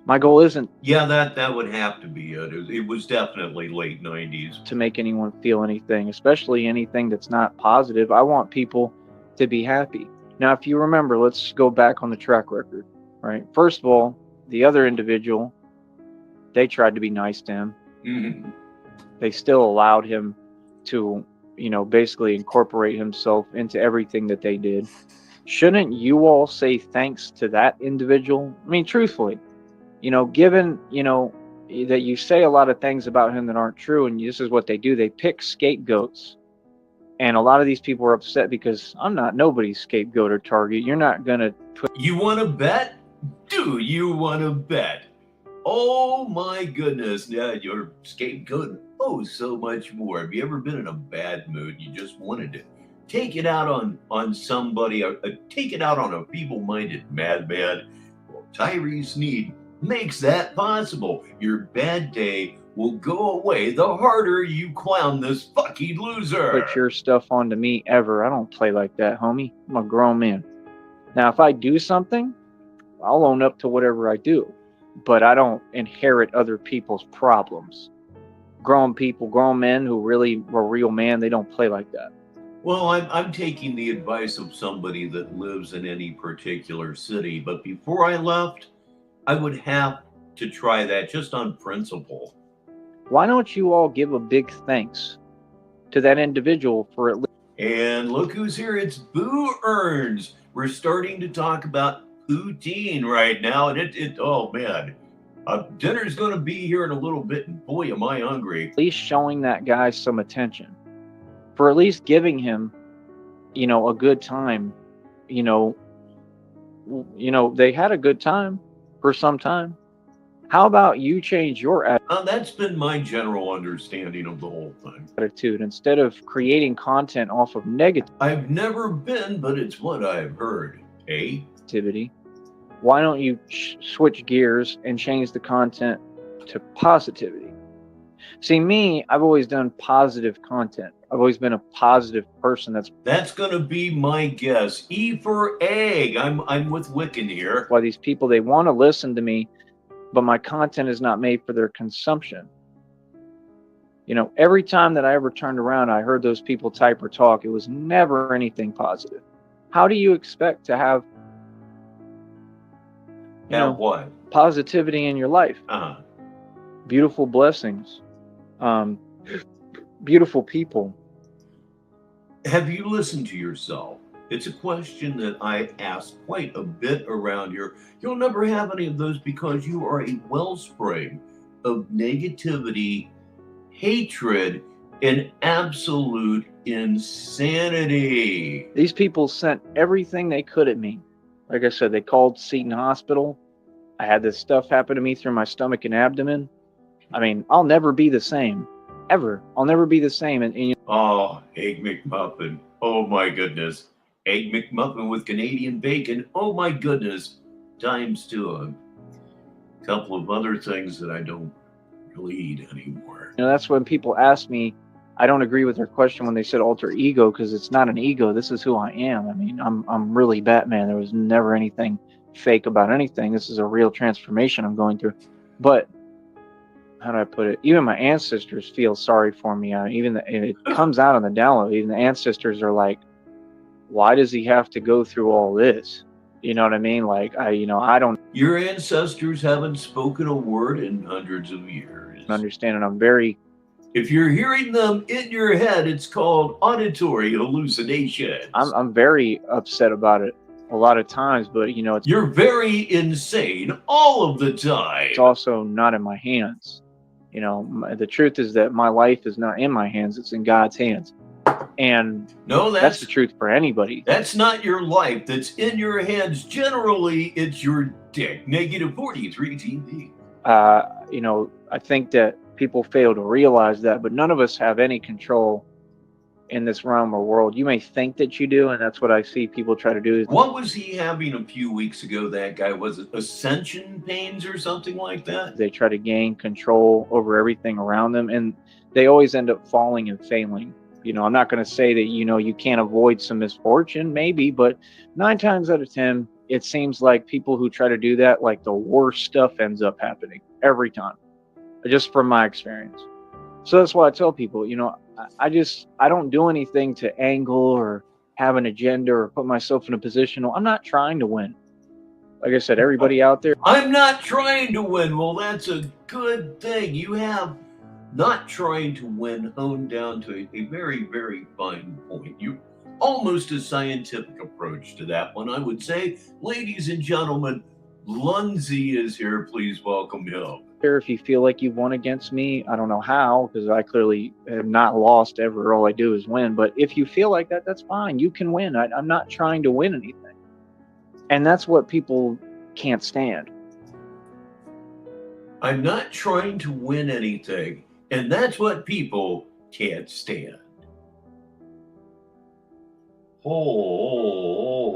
My goal isn't Yeah, that would have to be it. It was definitely late 90s. to make anyone feel anything, especially anything that's not positive. I want people to be happy. Now, if you remember, let's go back on the track record, right? First of all, the other individual, they tried to be nice to him. Mm-hmm. They still allowed him to, basically incorporate himself into everything that they did. Shouldn't you all say thanks to that individual? I mean, truthfully, given, that you say a lot of things about him that aren't true, and this is what they do. They pick scapegoats. And a lot of these people are upset because I'm not nobody's scapegoat or target. You're not going to put. You want to bet? Do you want to bet? Oh my goodness. Yeah, you're scapegoat. Oh, so much more. Have you ever been in a bad mood? You just wanted to take it out on somebody, take it out on a feeble-minded madman. Well, Tyree Sneed makes that possible. Your bad day will go away the harder you clown this fucking loser. Put your stuff onto me ever. I don't play like that, homie. I'm a grown man. Now, if I do something, I'll own up to whatever I do, but I don't inherit other people's problems. Grown people, grown men who really were real man, they don't play like that. Well, I'm taking the advice of somebody that lives in any particular city, but before I left, I would have to try that just on principle. Why don't you all give a big thanks to that individual for at least. And look who's here. It's Boo Earns. We're starting to talk about poutine right now. And oh man, dinner's going to be here in a little bit. And boy, am I hungry. At least showing that guy some attention. For at least giving him, a good time. They had a good time for some time. How about you change your That's been my general understanding of the whole thing. attitude instead of creating content off of I've never been, but it's what I've heard. Hey? negativity? Why don't you switch gears and change the content to positivity? See, me, I've always done positive content. I've always been a positive person. That's going to be my guess. E for egg. I'm with Wiccan here. Why these people, they want to listen to me, but my content is not made for their consumption. Every time that I ever turned around, I heard those people type or talk. It was never anything positive. How do you expect to have, What? positivity in your life? Uh-huh. Beautiful blessings, beautiful people. Have you listened to yourself? It's a question that I ask quite a bit around here. You'll never have any of those because you are a wellspring of negativity, hatred, and absolute insanity. These people sent everything they could at me. Like I said, they called Seton Hospital. I had this stuff happen to me through my stomach and abdomen. I mean, I'll never be the same. ever. I'll never be the same. And Oh, Egg McMuffin. Oh my goodness. Egg McMuffin with Canadian bacon. Oh my goodness. Times two. A couple of other things that I don't really eat anymore. that's when people ask me, I don't agree with their question when they said alter ego, because it's not an ego. This is who I am. I mean, I'm really Batman. There was never anything fake about anything. This is a real transformation I'm going through. But how do I put it? Even my ancestors feel sorry for me. It comes out on the download. Even the ancestors are like, why does he have to go through all this? You know what I mean? Like, I don't Your ancestors haven't spoken a word in hundreds of years. understand, and I'm very. If you're hearing them in your head, it's called auditory hallucinations. I'm very upset about it a lot of times, but You're very insane all of the time. it's also not in my hands. The truth is that my life is not in my hands; it's in God's hands. And no, that's the truth for anybody. That's not your life. That's in your hands. Generally, it's your dick. -43 TV. I think that people fail to realize that, but none of us have any control in this realm or world. You may think that you do, and that's what I see people try to do. What was he having a few weeks ago? That guy, was it ascension pains or something like that? They try to gain control over everything around them, and they always end up falling and failing. I'm not going to say that you can't avoid some misfortune, maybe, but 9 times out of 10, it seems like people who try to do that, like the worst stuff ends up happening every time, just from my experience. So that's why I tell people, I don't do anything to angle or have an agenda or put myself in a position. I'm not trying to win. Like I said, everybody out there, I'm not trying to win. Well, that's a good thing. You have not trying to win honed down to a very, very fine point. You almost a scientific approach to that one, I would say. Ladies and gentlemen, Lunzi is here. Please welcome him. If you feel like you've won against me, I don't know how, because I clearly have not lost ever. All I do is win. But if you feel like that, that's fine. You can win. I'm not trying to win anything. And that's what people can't stand. I'm not trying to win anything. And that's what people can't stand. Holy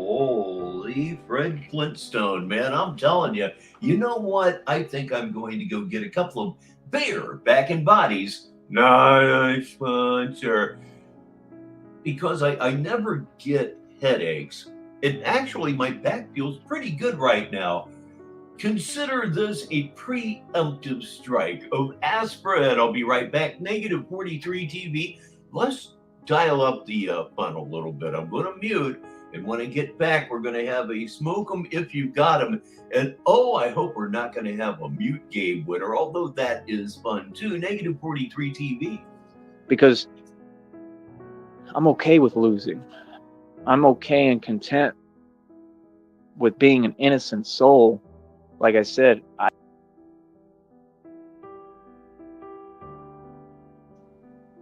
Fred Flintstone, man. I'm telling you. You know what? I think I'm going to go get a couple of bareback bodies. Nice sponsor. Because I never get headaches. And actually, my back feels pretty good right now. Consider this a preemptive strike of aspirin. I'll be right back. -43 TV. Let's dial up the fun a little bit. I'm going to mute. And when I get back, we're going to have a smoke 'em if you got 'em. And I hope we're not going to have a mute game winner, although that is fun too. -43 TV. Because I'm okay with losing. I'm okay and content with being an innocent soul. Like I said,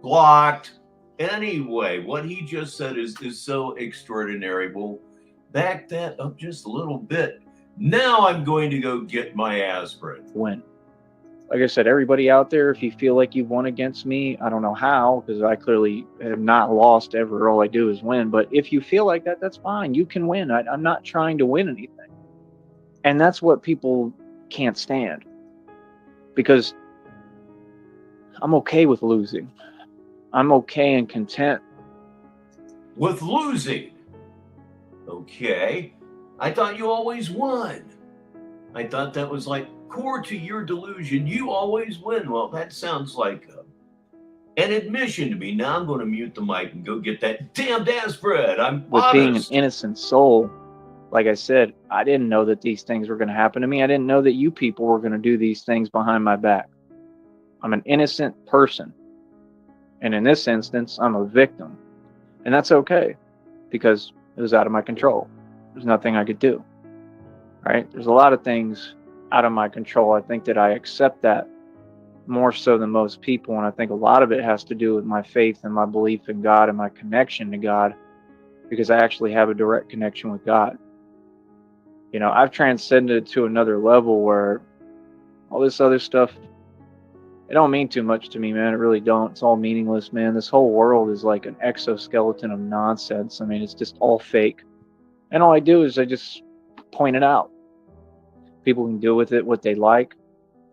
Blocked. Anyway, what he just said is so extraordinary. We'll back that up just a little bit. Now I'm going to go get my aspirin. Win. Like I said, everybody out there, if you feel like you've won against me, I don't know how, because I clearly have not lost ever. All I do is win. But if you feel like that, that's fine. You can win. I'm not trying to win anything. And that's what people can't stand. Because I'm okay with losing. I'm okay and content with losing. Okay. I thought you always won. I thought that was like core to your delusion. You always win. Well, that sounds like an admission to me. Now I'm going to mute the mic and go get that damned aspirin. I'm with honest. Being an innocent soul. Like I said, I didn't know that these things were going to happen to me. I didn't know that you people were going to do these things behind my back. I'm an innocent person. And in this instance, I'm a victim. And that's okay, because it was out of my control. There's nothing I could do. Right? There's a lot of things out of my control. I think that I accept that more so than most people. And I think a lot of it has to do with my faith and my belief in God and my connection to God, because I actually have a direct connection with God. I've transcended to another level where all this other stuff It don't mean too much to me, man. It really don't. It's all meaningless, man. This whole world is like an exoskeleton of nonsense. I mean, it's just all fake. And all I do is I just point it out. People can do with it what they like.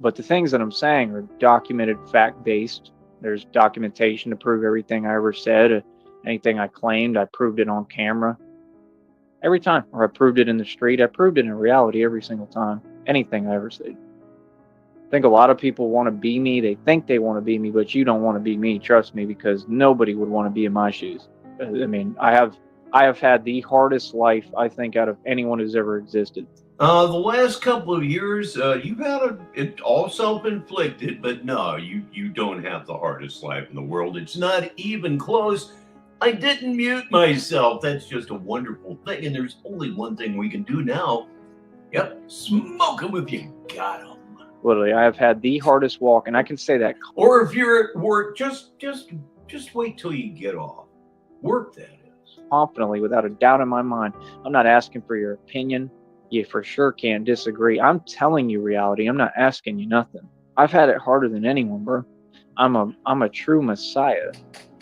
But the things that I'm saying are documented, fact-based. There's documentation to prove everything I ever said. Anything I claimed, I proved it on camera. Every time. Or I proved it in the street. I proved it in reality every single time. Anything I ever said. I think a lot of people want to be me. They think they want to be me, but you don't want to be me. Trust me, because nobody would want to be in my shoes. I mean, I have had the hardest life, I think, out of anyone who's ever existed. The last couple of years, you've had it all self-inflicted, but no, you don't have the hardest life in the world. It's not even close. I didn't mute myself. That's just a wonderful thing. And there's only one thing we can do now. Yep, smoke 'em if you got 'em. Literally, I have had the hardest walk, and I can say that. Or if you're at work, just wait till you get off. Work, that is. Confidently, without a doubt in my mind. I'm not asking for your opinion. You for sure can't disagree. I'm telling you reality. I'm not asking you nothing. I've had it harder than anyone, bro. I'm a true messiah.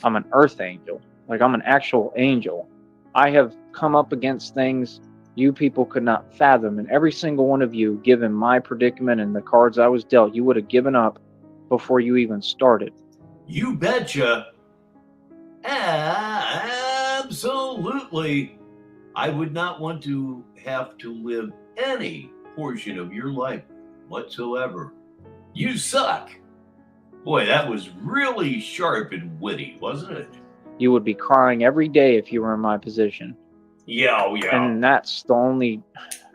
I'm an earth angel. Like, I'm an actual angel. I have come up against things you people could not fathom, and every single one of you, given my predicament and the cards I was dealt, you would have given up before you even started. You betcha. Absolutely. I would not want to have to live any portion of your life whatsoever. You suck. Boy, that was really sharp and witty, wasn't it? You would be crying every day if you were in my position. Yeah, oh yeah. And that's the only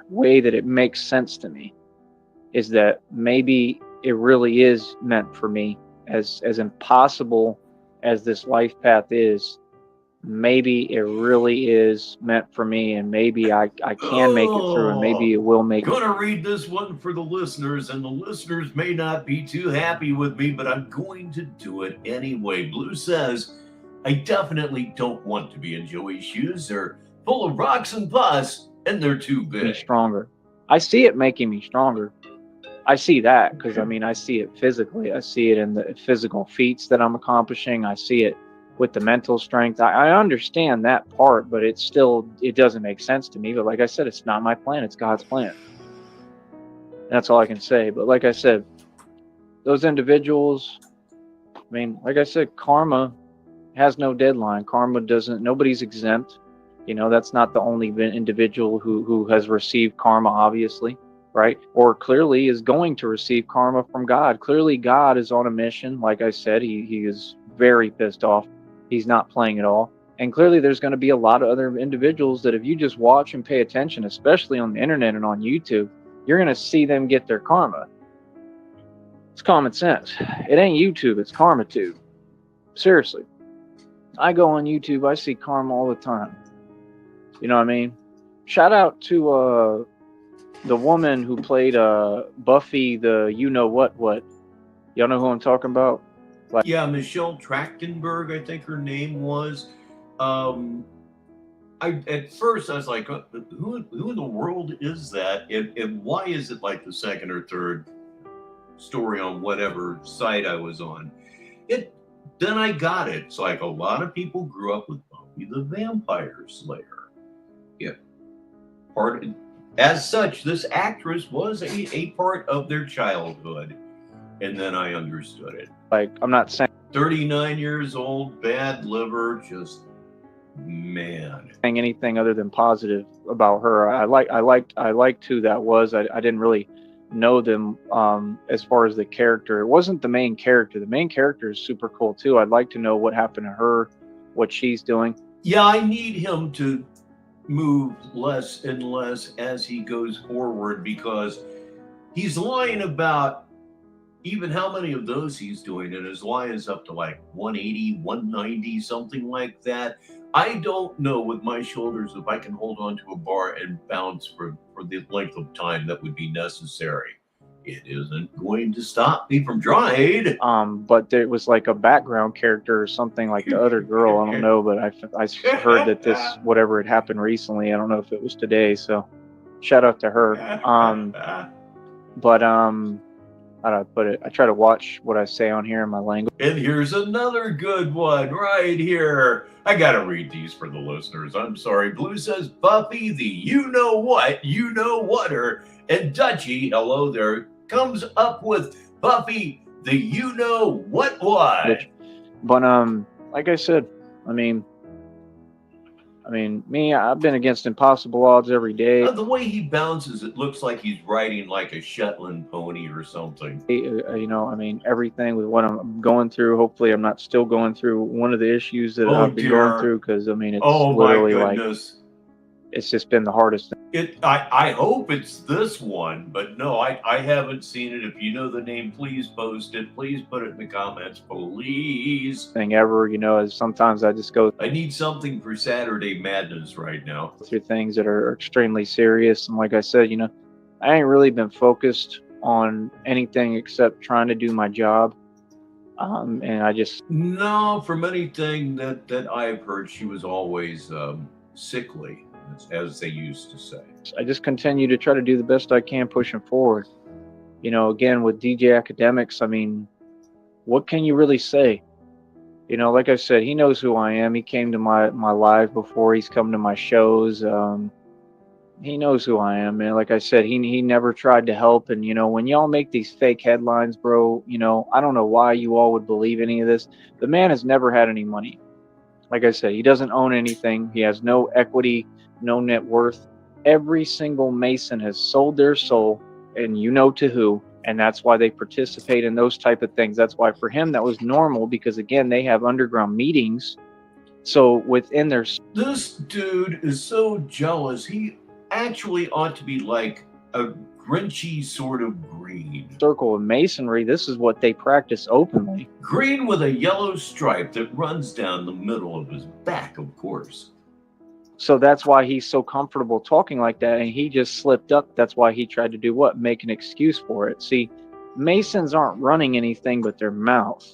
way that it makes sense to me, is that maybe it really is meant for me. As impossible as this life path is, maybe it really is meant for me, and maybe I can make it through, and maybe it will make it. I'm gonna read this one for the listeners, and the listeners may not be too happy with me, but I'm going to do it anyway. Blue says, I definitely don't want to be in Joey's shoes. They're full of rocks and pus, and they're too Me big. stronger. I see it making me stronger. I see that because, I mean, I see it physically. I see it in the physical feats that I'm accomplishing. I see it with the mental strength. I understand that part, but it doesn't make sense to me. But like I said, it's not my plan. It's God's plan. That's all I can say. But like I said, those individuals, I mean, like I said, karma has no deadline. Karma doesn't, nobody's exempt. You know, that's not the only individual who has received karma, obviously, right? Or clearly is going to receive karma from God. Clearly, God is on a mission. Like I said, he is very pissed off. He's not playing at all. And clearly, there's going to be a lot of other individuals that if you just watch and pay attention, especially on the internet and on YouTube, you're going to see them get their karma. It's common sense. It ain't YouTube, it's KarmaTube. Seriously. I go on YouTube, I see karma all the time. You know what I mean? Shout out to the woman who played Buffy, the you-know-what. Y'all know who I'm talking about? Like, yeah, Michelle Trachtenberg, I think her name was. At first I was like, who in the world is that? And why is it like the second or third story on whatever site I was on? Then I got it. It's like a lot of people grew up with Buffy the Vampire Slayer. Yeah. As such, this actress was a part of their childhood. And then I understood it. Like, I'm not saying 39 years old, bad liver, just man. Saying anything other than positive about her. I liked who that was. I didn't really know them as far as the character. It wasn't the main character. The main character is super cool too. I'd like to know what happened to her, what she's doing. Yeah, I need him to move less and less as he goes forward, because he's lying about even how many of those he's doing, and his lie is up to like 180, 190, something like that. I don't know with my shoulders if I can hold on to a bar and bounce for the length of time that would be necessary. It isn't going to stop me from trying. But there was like a background character or something, like the other girl. I don't know, but I heard that this, whatever had happened recently, I don't know if it was today, so shout out to her. But how do I put it? I try to watch what I say on here in my language. And here's another good one right here. I gotta read these for the listeners. I'm sorry. Blue says Buffy, the you know whater, and Dutchie, hello there, comes up with Buffy, the you know what. But like I said, I mean, me, I've been against impossible odds every day. The way he bounces, it looks like he's riding like a Shetland pony or something. You know, I mean, everything with what I'm going through. Hopefully, I'm not still going through one of the issues that I've been going through, because I mean, it's literally like it's just been the hardest thing. I hope it's this one, but no, I haven't seen it. If you know the name, please post it. Please put it in the comments, please. Thing ever, you know, is sometimes I just go. I need something for Saturday Madness right now. Through things that are extremely serious, and like I said, you know, I ain't really been focused on anything except trying to do my job. And I just no, from anything that I've heard, she was always sickly, as they used to say. I just continue to try to do the best I can pushing forward. You know, again, with DJ Academics, I mean, what can you really say? You know, like I said, he knows who I am. He came to my live before. He's come to my shows. He knows who I am, man. Like I said, he never tried to help. And, you know, when y'all make these fake headlines, bro, you know, I don't know why you all would believe any of this. The man has never had any money. Like I said, he doesn't own anything. He has no equity, no net worth. Every single Mason has sold their soul, and you know to who, and that's why they participate in those type of things. That's why for him that was normal, because again, they have underground meetings. So within their... This dude is so jealous. He actually ought to be like a Grinchy sort of green. Circle of Masonry, this is what they practice openly. Green with a yellow stripe that runs down the middle of his back, of course. So that's why he's so comfortable talking like that, and he just slipped up. That's why he tried to do what? Make an excuse for it. See, Masons aren't running anything but their mouth.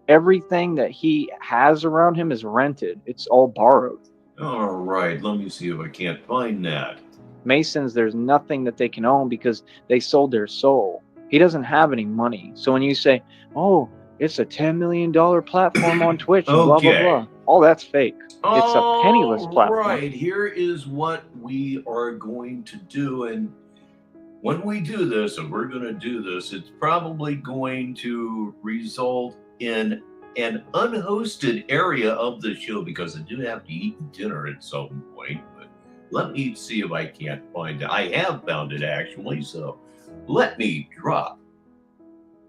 Everything that he has around him is rented. It's all borrowed. All right, let me see if I can't find that. Masons, there's nothing that they can own because they sold their soul. He doesn't have any money. So when you say, oh, it's a $10 million platform on Twitch and blah, blah, blah, all that's fake. It's a penniless platform. Right, here is what we are going to do. And when we do this, and we're going to do this, it's probably going to result in an unhosted area of the show, because I do have to eat dinner at some point. But let me see if I can't find it. I have found it, actually. So let me drop,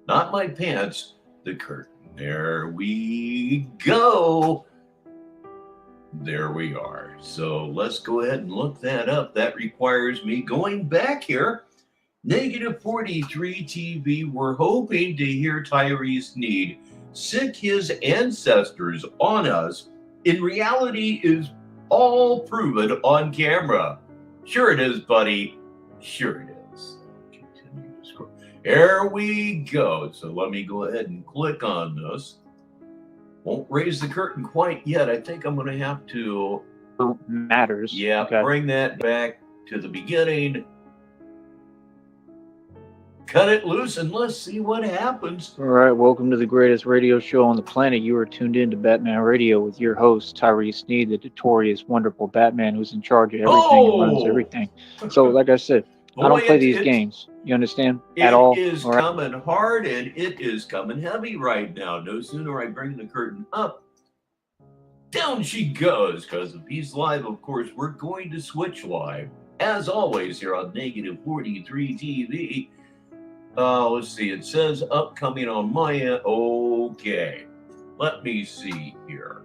not my pants, the curtain. There we go. There we are. So let's go ahead and look that up. That requires me going back here. Negative 43 TV. We're hoping to hear Tyrese Need sick his ancestors on us. In reality, is all proven on camera. Sure it is, buddy. Sure it is. Continue to scroll. There we go. So let me go ahead and click on this. Won't raise the curtain quite yet. I think I'm going to have to... Matters. Yeah, okay. Bring that back to the beginning. Cut it loose and let's see what happens. All right, welcome to the greatest radio show on the planet. You are tuned in to Batman Radio with your host, Tyrese Need, the notorious, wonderful Batman who's in charge of everything and runs everything. So, like I said, I don't play these games. You understand? At all. It is coming hard and it is coming heavy right now. No sooner I bring the curtain up, down she goes. Because if he's live, of course, we're going to switch live. As always, here on Negative 43 TV. Let's see. It says upcoming on my end. Okay. Let me see here.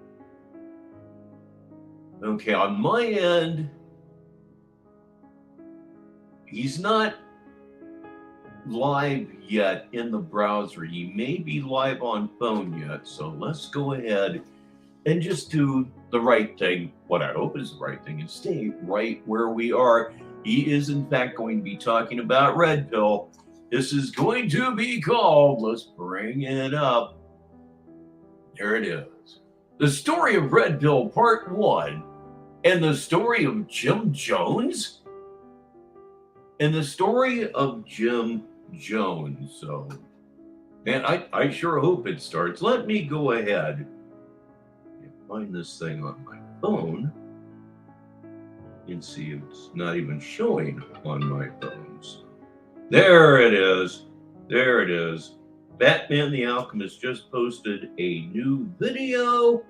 Okay, on my end, he's not live yet in the browser. He may be live on phone yet. So let's go ahead and just do the right thing. What I hope is the right thing, and stay right where we are. He is, in fact, going to be talking about Red Pill. This is going to be called, let's bring it up. There it is. The story of Red Pill Part 1. And the story of Jim Jones? And the story of Jim Jones. So And I sure hope it starts. Let me go ahead and find this thing on my phone and see if it's not even showing on my phones. There it is. There it is. Batman the Alchemist just posted a new video.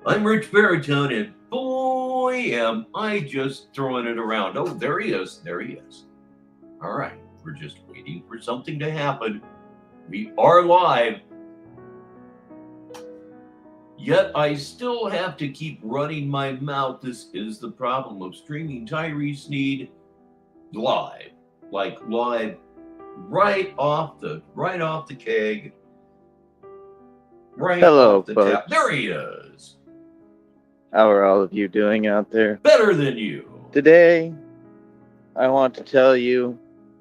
I'm Rich Baritone, and boy, am I just throwing it around. Oh, there he is. There he is. All right. We're just waiting for something to happen. We are live. Yet I still have to keep running my mouth. This is the problem of streaming Tyrese Sneed live. Like live right off the keg. Right Hello, off the folks. tap. There he is. How are all of you doing out there? Better than you. Today, I want to tell you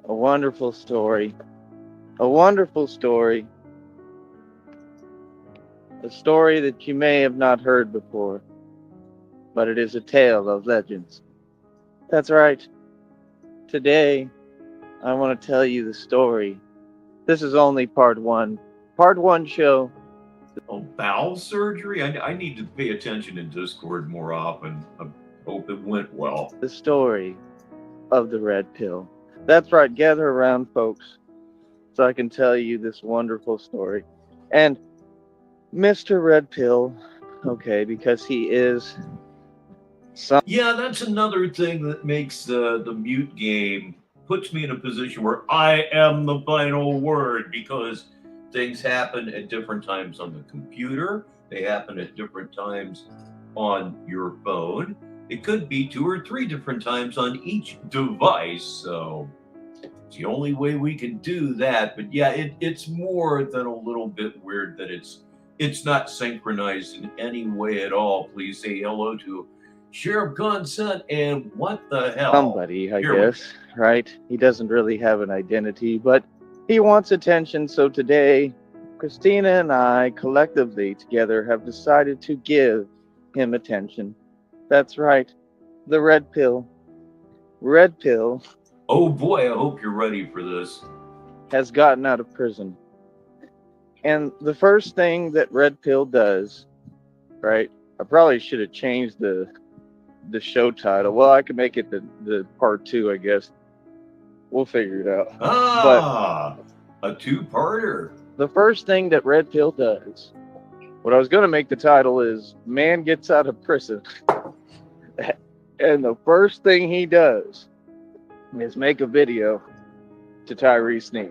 a wonderful story. A wonderful story. A story that you may have not heard before, but it is a tale of legends. That's right. Today, I want to tell you the story. This is only part one. Part one show. Oh, bowel surgery? I need to pay attention in Discord more often. I hope it went well. The story of the red pill. That's right. Gather around, folks, so I can tell you this wonderful story. And Mr. Red Pill, okay, because he is Yeah, that's another thing that makes the mute game, puts me in a position where I am the final word, because things happen at different times on the computer. They happen at different times on your phone. It could be 2 or 3 different times on each device. So it's the only way we can do that. But yeah, it's more than a little bit weird that it's not synchronized in any way at all. Please say hello to Sheriff Consent and what the hell? somebody, I guess, right? He doesn't really have an identity, but he wants attention. So today, Christina and I collectively together have decided to give him attention. That's right. The red pill. Red Pill Oh boy, I hope you're ready for this. has gotten out of prison. And the first thing that Red Pill does, right? I probably should have changed the show title. Well, I could make it the part 2, I guess. We'll figure it out. Ah, a 2-parter. The first thing that Red Pill does, what I was going to make the title is Man Gets Out of Prison. And the first thing he does is make a video to Tyrese Sneed.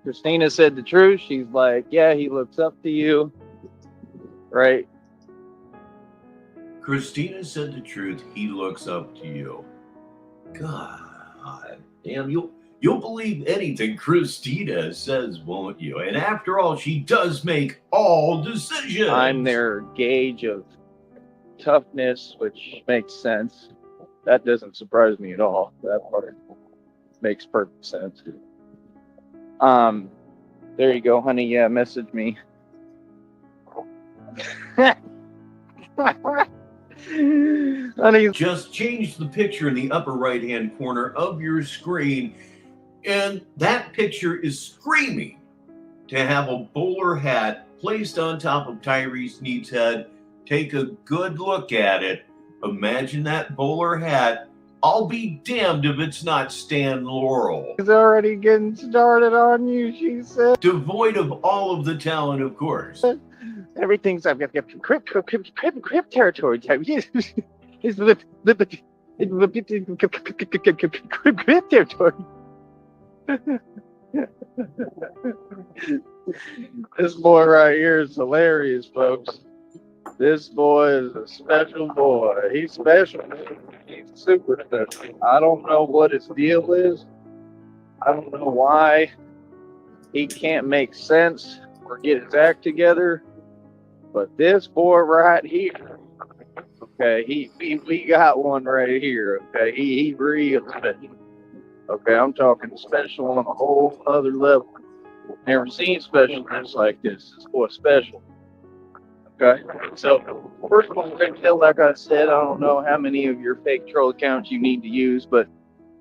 Christina said the truth. She's like, yeah, he looks up to you, right? Christina said the truth. He looks up to you. God damn, you'll believe anything Christina says, won't you? And after all, she does make all decisions. I'm their gauge of toughness, which makes sense. That doesn't surprise me at all. That part makes perfect sense. There you go, honey. Yeah, message me. Honey, just change the picture in the upper right-hand corner of your screen, and that picture is screaming to have a bowler hat placed on top of Tyrese Sneed's head. Take a good look at it. Imagine that bowler hat. I'll be damned if it's not Stan Laurel. He's already getting started on you, she said. Devoid of all of the talent, of course. Everything's crip territory type. It's crip territory. This boy right here is hilarious, folks. This boy is a special boy. He's special. He's super special. I don't know what his deal is. I don't know why he can't make sense or get his act together. But this boy right here, okay, we got one right here. Okay, he real special. Okay, I'm talking special on a whole other level. Never seen specialness like this. This boy's special. Okay, so first of all, Red Pill, like I said, I don't know how many of your fake troll accounts you need to use, but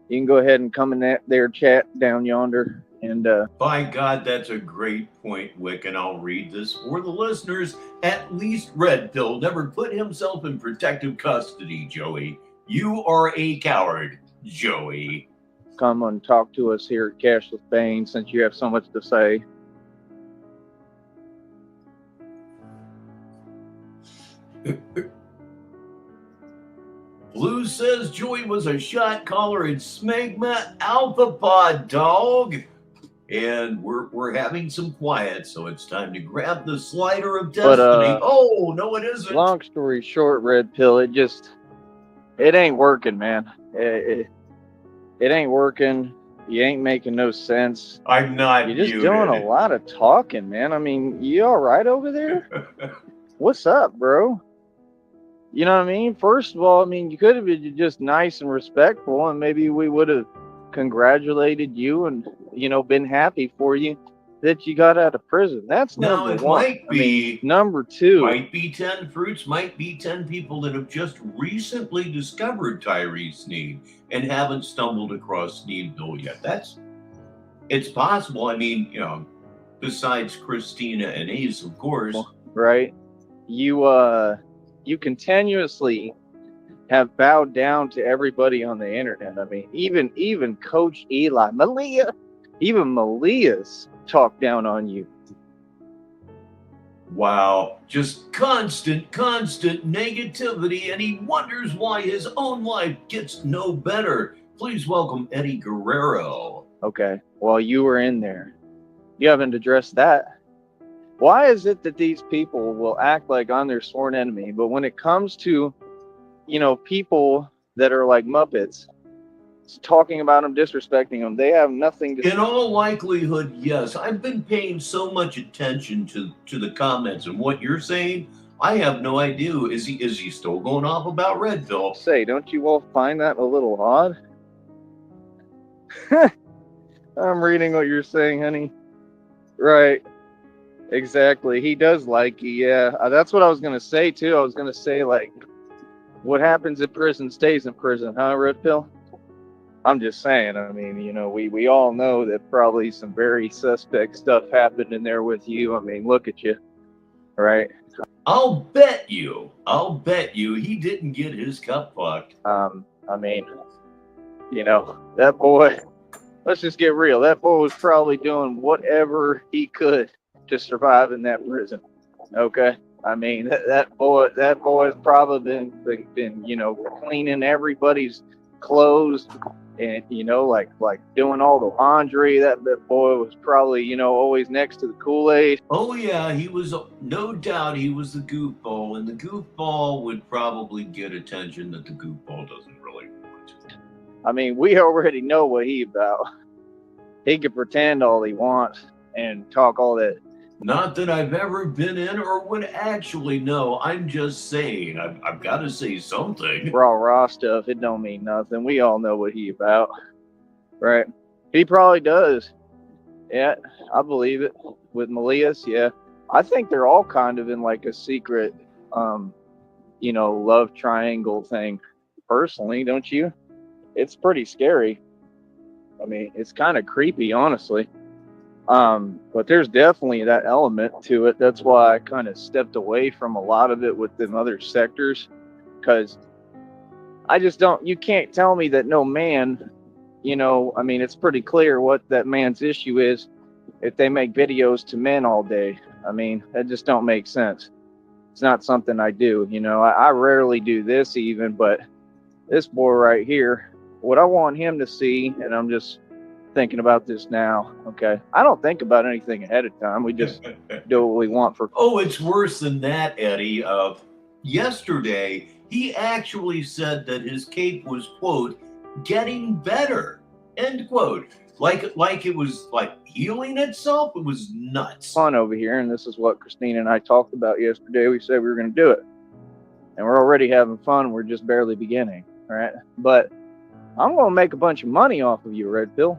you can go ahead and come in that there chat down yonder And by God, that's a great point, Wick, and I'll read this for the listeners. At least Red Pill never put himself in protective custody, Joey. You are a coward, Joey. come and talk to us here at Cashless Bane since you have so much to say. Blue says Joey was a shot caller in Smegma Alpha Pod, dog. And we're having some quiet, so it's time to grab the slider of destiny. Oh, no, it isn't. Long story short, Red Pill, it ain't working, man. It ain't working. You ain't making no sense. I'm not. You're just doing a lot of talking, man. I mean, you all right over there? What's up, bro? You know what I mean? First of all, I mean, you could have been just nice and respectful, and maybe we would have congratulated you and, you know, been happy for you that you got out of prison. That's number one. Might be, number two. Might be 10 fruits, might be 10 people that have just recently discovered Tyree Sneed and haven't stumbled across Sneedville yet. It's possible. I mean, you know, besides Christina and Ace, of course. Right. You continuously have bowed down to everybody on the internet. I mean, even Coach Eli, Malia's talked down on you. Wow, just constant negativity, and he wonders why his own life gets no better. Please welcome Eddie Guerrero. Okay, well, you were in there. You haven't addressed that. Why is it that these people will act like I'm their sworn enemy, but when it comes to, you know, people that are like Muppets, talking about them, disrespecting them, they have nothing to say? In all likelihood, yes. I've been paying so much attention to the comments and what you're saying. I have no idea. Is he still going off about Red Pill? Say, don't you all find that a little odd? I'm reading what you're saying, honey. Right. Exactly. He does like you. Yeah. That's what I was going to say, too. I was going to say, like, what happens in prison stays in prison, huh, Red Pill? I'm just saying. I mean, you know, we all know that probably some very suspect stuff happened in there with you. I mean, look at you. Right? I'll bet you he didn't get his cup fucked. I mean, you know, that boy, let's just get real. That boy was probably doing whatever he could to survive in that prison. Okay? I mean, that boy's probably been, you know, cleaning everybody's clothes and, you know, like doing all the laundry. That boy was probably, you know, always next to the Kool-Aid. Oh yeah, he was, no doubt he was the goofball, and the goofball would probably get attention that the goofball doesn't really want. I mean, we already know what he about. He can pretend all he wants and talk all that. Not that I've ever been in or would actually know. I'm just saying. I've got to say something. Raw stuff. It don't mean nothing. We all know what he about. Right? He probably does. Yeah, I believe it. With Malias, yeah. I think they're all kind of in like a secret, you know, love triangle thing. Personally, don't you? It's pretty scary. I mean, it's kind of creepy, honestly. But there's definitely that element to it. That's why I kind of stepped away from a lot of it with them other sectors, because I just don't, you can't tell me that no man, you know, I mean, it's pretty clear what that man's issue is if they make videos to men all day. I mean, that just don't make sense. It's not something I do, you know. I rarely do this even, but this boy right here, what I want him to see, and I'm just thinking about this now, okay? I don't think about anything ahead of time. We just do what we want for. Oh, it's worse than that, Eddie. Yesterday, he actually said that his cape was, quote, getting better, end quote. Like it was like healing itself. It was nuts. Fun over here, and this is what Christina and I talked about yesterday. We said we were going to do it, and we're already having fun. We're just barely beginning, right? But I'm going to make a bunch of money off of you, Red Pill.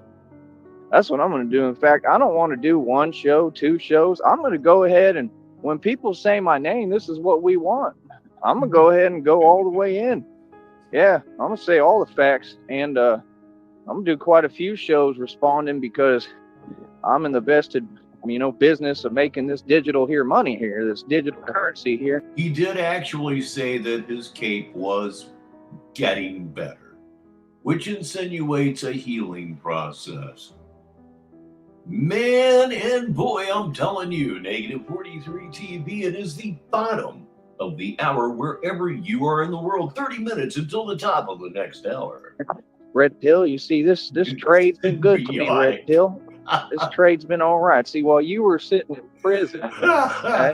That's what I'm going to do. In fact, I don't want to do one show, two shows. I'm going to go ahead and when people say my name, this is what we want. I'm going to go ahead and go all the way in. Yeah, I'm going to say all the facts. And I'm going to do quite a few shows responding because I'm in the vested, business of making this digital money here, this digital currency here. He did actually say that his cape was getting better, which insinuates a healing process. Man and boy, I'm telling you, Negative 43 TV, it is the bottom of the hour wherever you are in the world. 30 minutes until the top of the next hour. Red Pill, you see, this trade's been good to me, Red Pill. This trade's been all right. See, while you were sitting in prison, okay,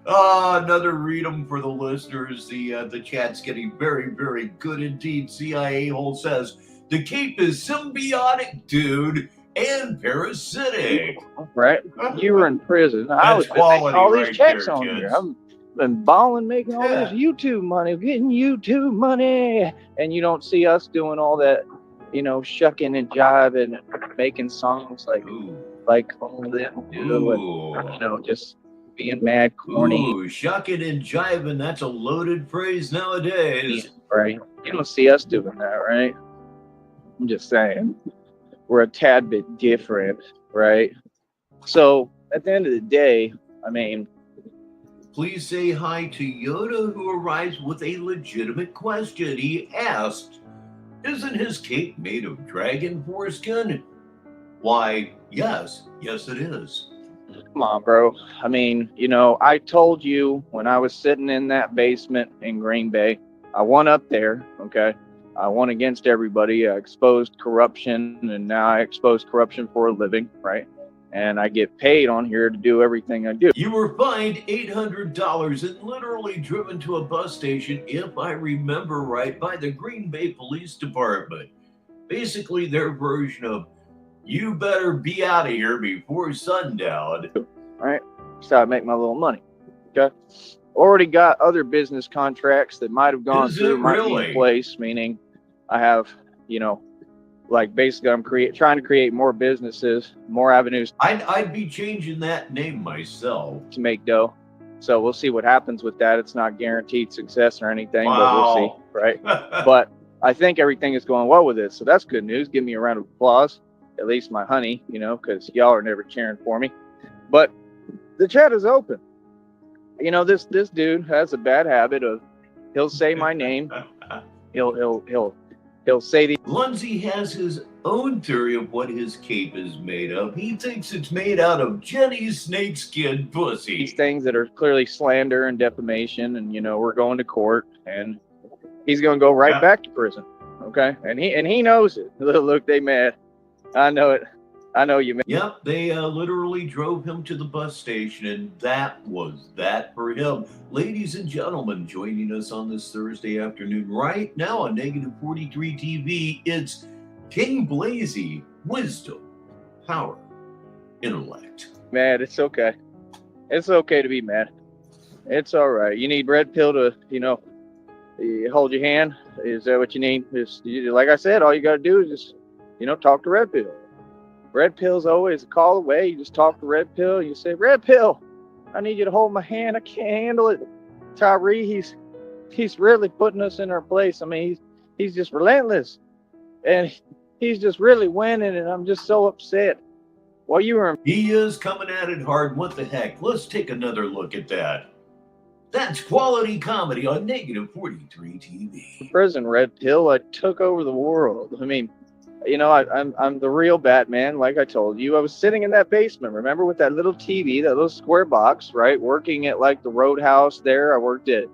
another read them for the listeners. The chat's getting very, very good indeed. CIA Hole says, the cape is symbiotic, dude, and parasitic. Right? You were in prison. I was making all these checks on here. I've been balling, making all this YouTube money, getting YouTube money. And you don't see us doing all that, shucking and jiving and making songs like all that, just being mad, corny. Ooh, shucking and jiving, that's a loaded phrase nowadays. Right? You don't see us doing that, right? I'm just saying. We're a tad bit different, right? So at the end of the day, please say hi to Yoda, who arrives with a legitimate question. He asked, isn't his cape made of dragon foreskin? Why, yes it is. Come on, bro. I told you when I was sitting in that basement in Green Bay, I won up there, okay? I won against everybody. I exposed corruption, and now I expose corruption for a living, right? And I get paid on here to do everything I do. You were fined $800 and literally driven to a bus station, if I remember right, by the Green Bay Police Department. Basically their version of, you better be out of here before sundown. All right? That's how I make my little money, okay? Already got other business contracts that might have gone through, might be in place, meaning I have, basically I'm trying to create more businesses, more avenues. I'd be changing that name myself. To make dough. So we'll see what happens with that. It's not guaranteed success or anything, but we'll see, right? But I think everything is going well with it. So that's good news. Give me a round of applause. At least my honey, because y'all are never cheering for me. But the chat is open. This dude has a bad habit of, he'll say my name. He'll say the. Lindsay has his own theory of what his cape is made of. He thinks it's made out of Jenny's snakeskin pussy. These things that are clearly slander and defamation, and we're going to court, and he's going to go right back to prison. Okay, and he knows it. Look, they mad. I know it. I know you. Yep, they literally drove him to the bus station, and that was that for him. Ladies and gentlemen, joining us on this Thursday afternoon right now on Negative 43 TV, it's King Blazy, wisdom, power, intellect. Mad, it's okay. It's okay to be mad. It's all right. You need Red Pill to, hold your hand. Is that what you need? Like I said, all you got to do is just, talk to Red Pill. Red Pill's always a call away. You just talk to Red Pill. You say, Red Pill, I need you to hold my hand. I can't handle it. Tyree, he's really putting us in our place. He's just relentless. And he's just really winning, and I'm just so upset. Well, he is coming at it hard. What the heck? Let's take another look at that. That's quality comedy on Negative 43 TV. Prison, Red Pill, I took over the world. I'm the real Batman, like I told you. I was sitting in that basement, remember, with that little TV, that little square box, right? Working at the Roadhouse there. I worked at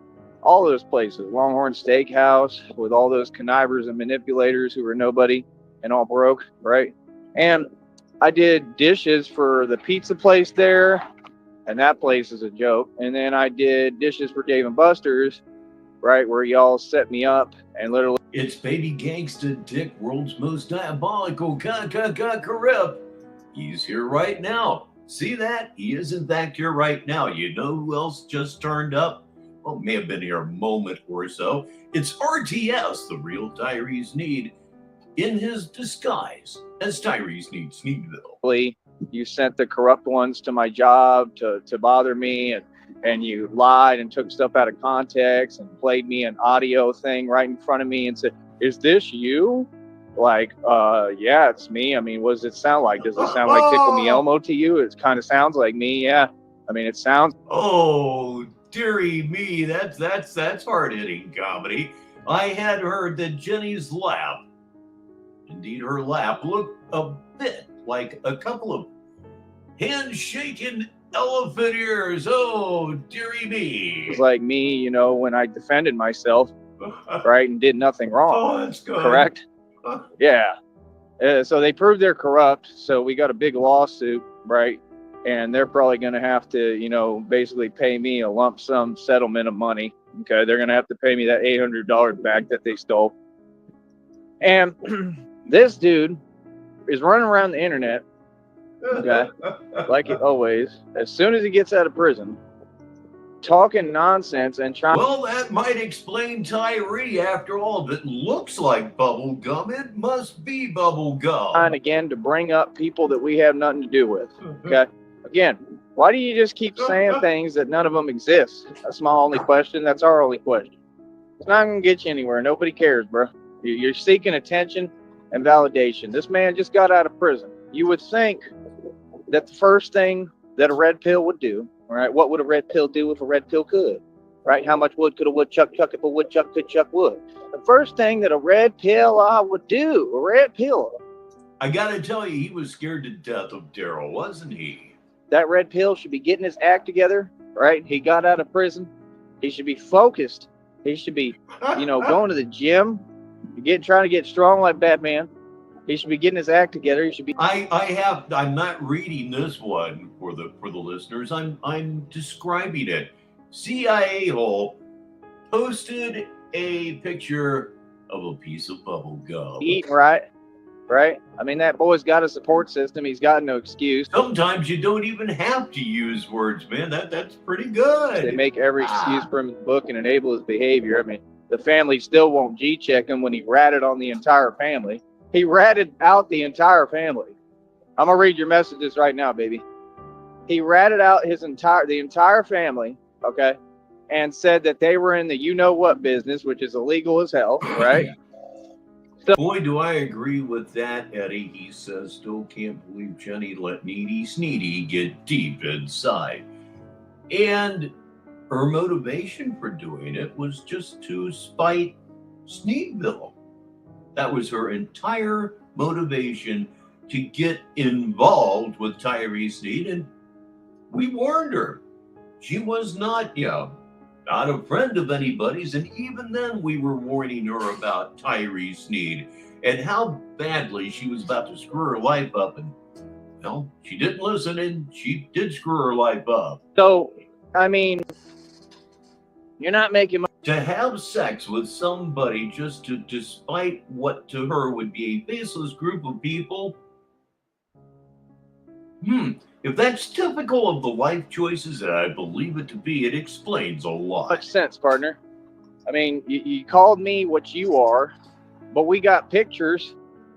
all those places, Longhorn Steakhouse, with all those connivers and manipulators who were nobody and all broke, right? And I did dishes for the pizza place there, and that place is a joke. And then I did dishes for Dave & Buster's, right, where y'all set me up and literally. It's Baby Gangsta Dick, world's most diabolical corrupt. He's here right now. See that? He is in fact here right now. You know who else just turned up? Well, may have been here a moment or so. It's RTS, the real Tyrese Need, in his disguise as Tyrese Need Sneedville. You sent the corrupt ones to my job to bother me, and you lied and took stuff out of context and played me an audio thing right in front of me and said, is this you? Like, yeah, it's me. I mean, what does it sound like? Does it sound like Tickle Me Elmo to you? It kind of sounds like me, yeah. I mean, it sounds. Oh, dearie me, that's hard-hitting comedy. I had heard that Jenny's lap, indeed her lap, looked a bit like a couple of handshaking elephant ears. Oh, dearie me. It's like me, you know, when I defended myself, right, and did nothing wrong. Oh, that's good. Correct? Yeah. So they proved they're corrupt. So we got a big lawsuit, right? And they're probably going to have to, you know, basically pay me a lump sum settlement of money. Okay. They're going to have to pay me that $800 back that they stole. And this dude is running around the internet, okay, like always, as soon as he gets out of prison, talking nonsense and trying. Well, that might explain Tyree. After all, if it looks like bubble gum, it must be bubble gum. Again, to bring up people that we have nothing to do with. Okay. Again, why do you just keep saying things that none of them exist? That's my only question. That's our only question. It's not going to get you anywhere. Nobody cares, bro. You're seeking attention and validation. This man just got out of prison. You would think that the first thing that a red pill would do, all right, what would a red pill do if a red pill could? Right? How much wood could a woodchuck chuck if a woodchuck could chuck wood? The first thing that a red pill would do, a red pill. I got to tell you, he was scared to death of Daryl, wasn't he? That red pill should be getting his act together, right? He got out of prison. He should be focused. He should be, you know, going to the gym, trying to get strong like Batman. He should be getting his act together. He should be. I'm not reading this one for the listeners. I'm describing it. CIA hole posted a picture of a piece of bubble gum. Eating right. I mean, that boy's got a support system. He's got no excuse. Sometimes you don't even have to use words, man. That's pretty good. They make every excuse for him in the book and enable his behavior. I mean, the family still won't G-check him when he ratted on the entire family. He ratted out the entire family. I'm gonna read your messages right now, baby. He ratted out the entire family, okay, and said that they were in the you-know-what business, which is illegal as hell, right? Boy, do I agree with that, Eddie. He says, still can't believe Jenny let Needy Sneedy get deep inside. And her motivation for doing it was just to spite Sneedville. That was her entire motivation to get involved with Tyree Sneed. And we warned her. She was not, not a friend of anybody's, and even then we were warning her about Tyree Sneed and how badly she was about to screw her life up, and well, she didn't listen, and she did screw her life up. So, I mean, you're not making money. To have sex with somebody just to, despite what to her would be a faceless group of people, if that's typical of the life choices that I believe it to be, it explains a lot. Much sense, partner. I mean, you called me what you are, but we got pictures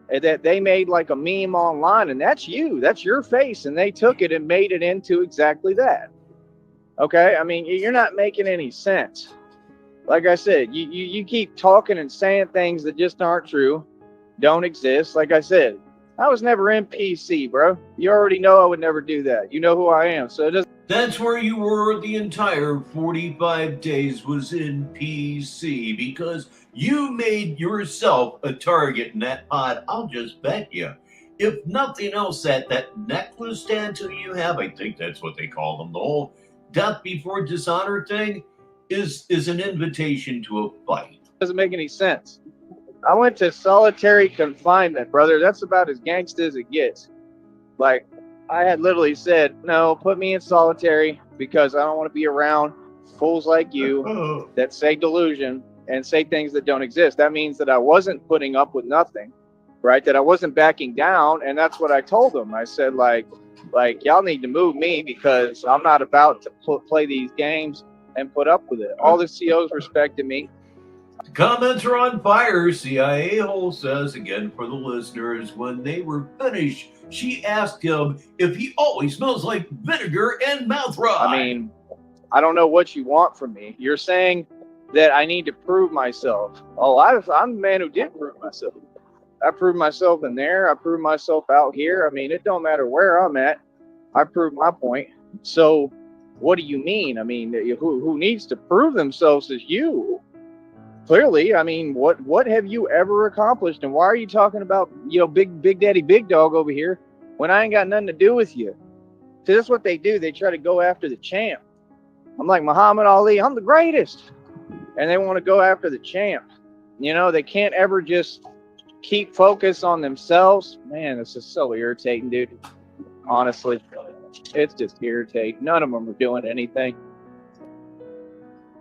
that they made like a meme online, and that's you. That's your face, and they took it and made it into exactly that. Okay? I mean, you're not making any sense. Like I said, you keep talking and saying things that just aren't true, don't exist. Like I said, I was never in PC, bro. You already know I would never do that. You know who I am, so it doesn't. That's where you were the entire 45 days was in PC, because you made yourself a target in that pod. I'll just bet you. If nothing else, that necklace tattoo you have, I think that's what they call them, the whole death before dishonor thing, is an invitation to a fight. Doesn't make any sense. I went to solitary confinement, brother. That's about as gangsta as it gets. Like, I had literally said, no, put me in solitary because I don't want to be around fools like you that say delusion and say things that don't exist. That means that I wasn't putting up with nothing, right? That I wasn't backing down. And that's what I told them. I said, like y'all need to move me because I'm not about to play these games and put up with it. All the COs respected me. The comments are on fire. CIA hole says, again for the listeners, when they were finished, she asked him if he always smells like vinegar and mouth rot. I mean, I don't know what you want from me. You're saying that I need to prove myself. Oh, I'm the man who did prove myself. I proved myself in there. I proved myself out here. I mean, it don't matter where I'm at. I proved my point. So what do you mean? I mean, who needs to prove themselves is you. Clearly, I mean, what have you ever accomplished? And why are you talking about, big daddy, big dog over here when I ain't got nothing to do with you? So that's what they do. They try to go after the champ. I'm like Muhammad Ali. I'm the greatest. And they want to go after the champ. They can't ever just keep focus on themselves. Man, this is so irritating, dude. Honestly, it's just irritating. None of them are doing anything.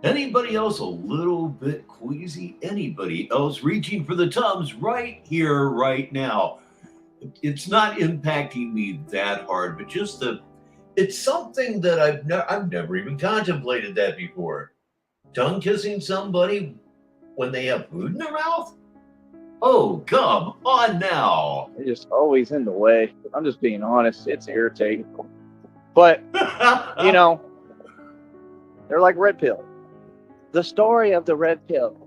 Anybody else a little bit queasy? Anybody else reaching for the Tums right here, right now? It's not impacting me that hard, but just it's something that I've never even contemplated that before. Tongue kissing somebody when they have food in their mouth? Oh, come on now. They're just always in the way. I'm just being honest. It's irritating. But, they're like red pill. The story of the red pill.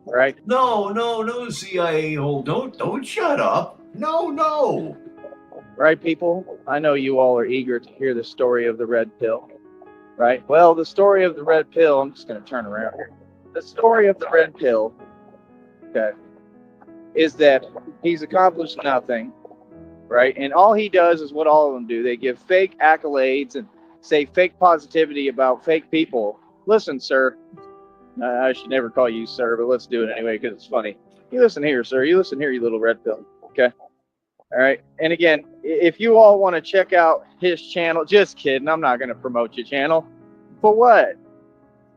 Right? No, CIA hole. Don't shut up. No. Right, people? I know you all are eager to hear the story of the red pill. Right? Well, the story of the red pill, I'm just going to turn around here. The story of the red pill, okay, is that he's accomplished nothing, right? And all he does is what all of them do. They give fake accolades and say fake positivity about fake people. Listen, sir, I should never call you sir, but let's do it anyway because it's funny. You listen here, sir. You listen here, you little red pill. Okay? All right? And again, if you all want to check out his channel, just kidding. I'm not going to promote your channel. For what?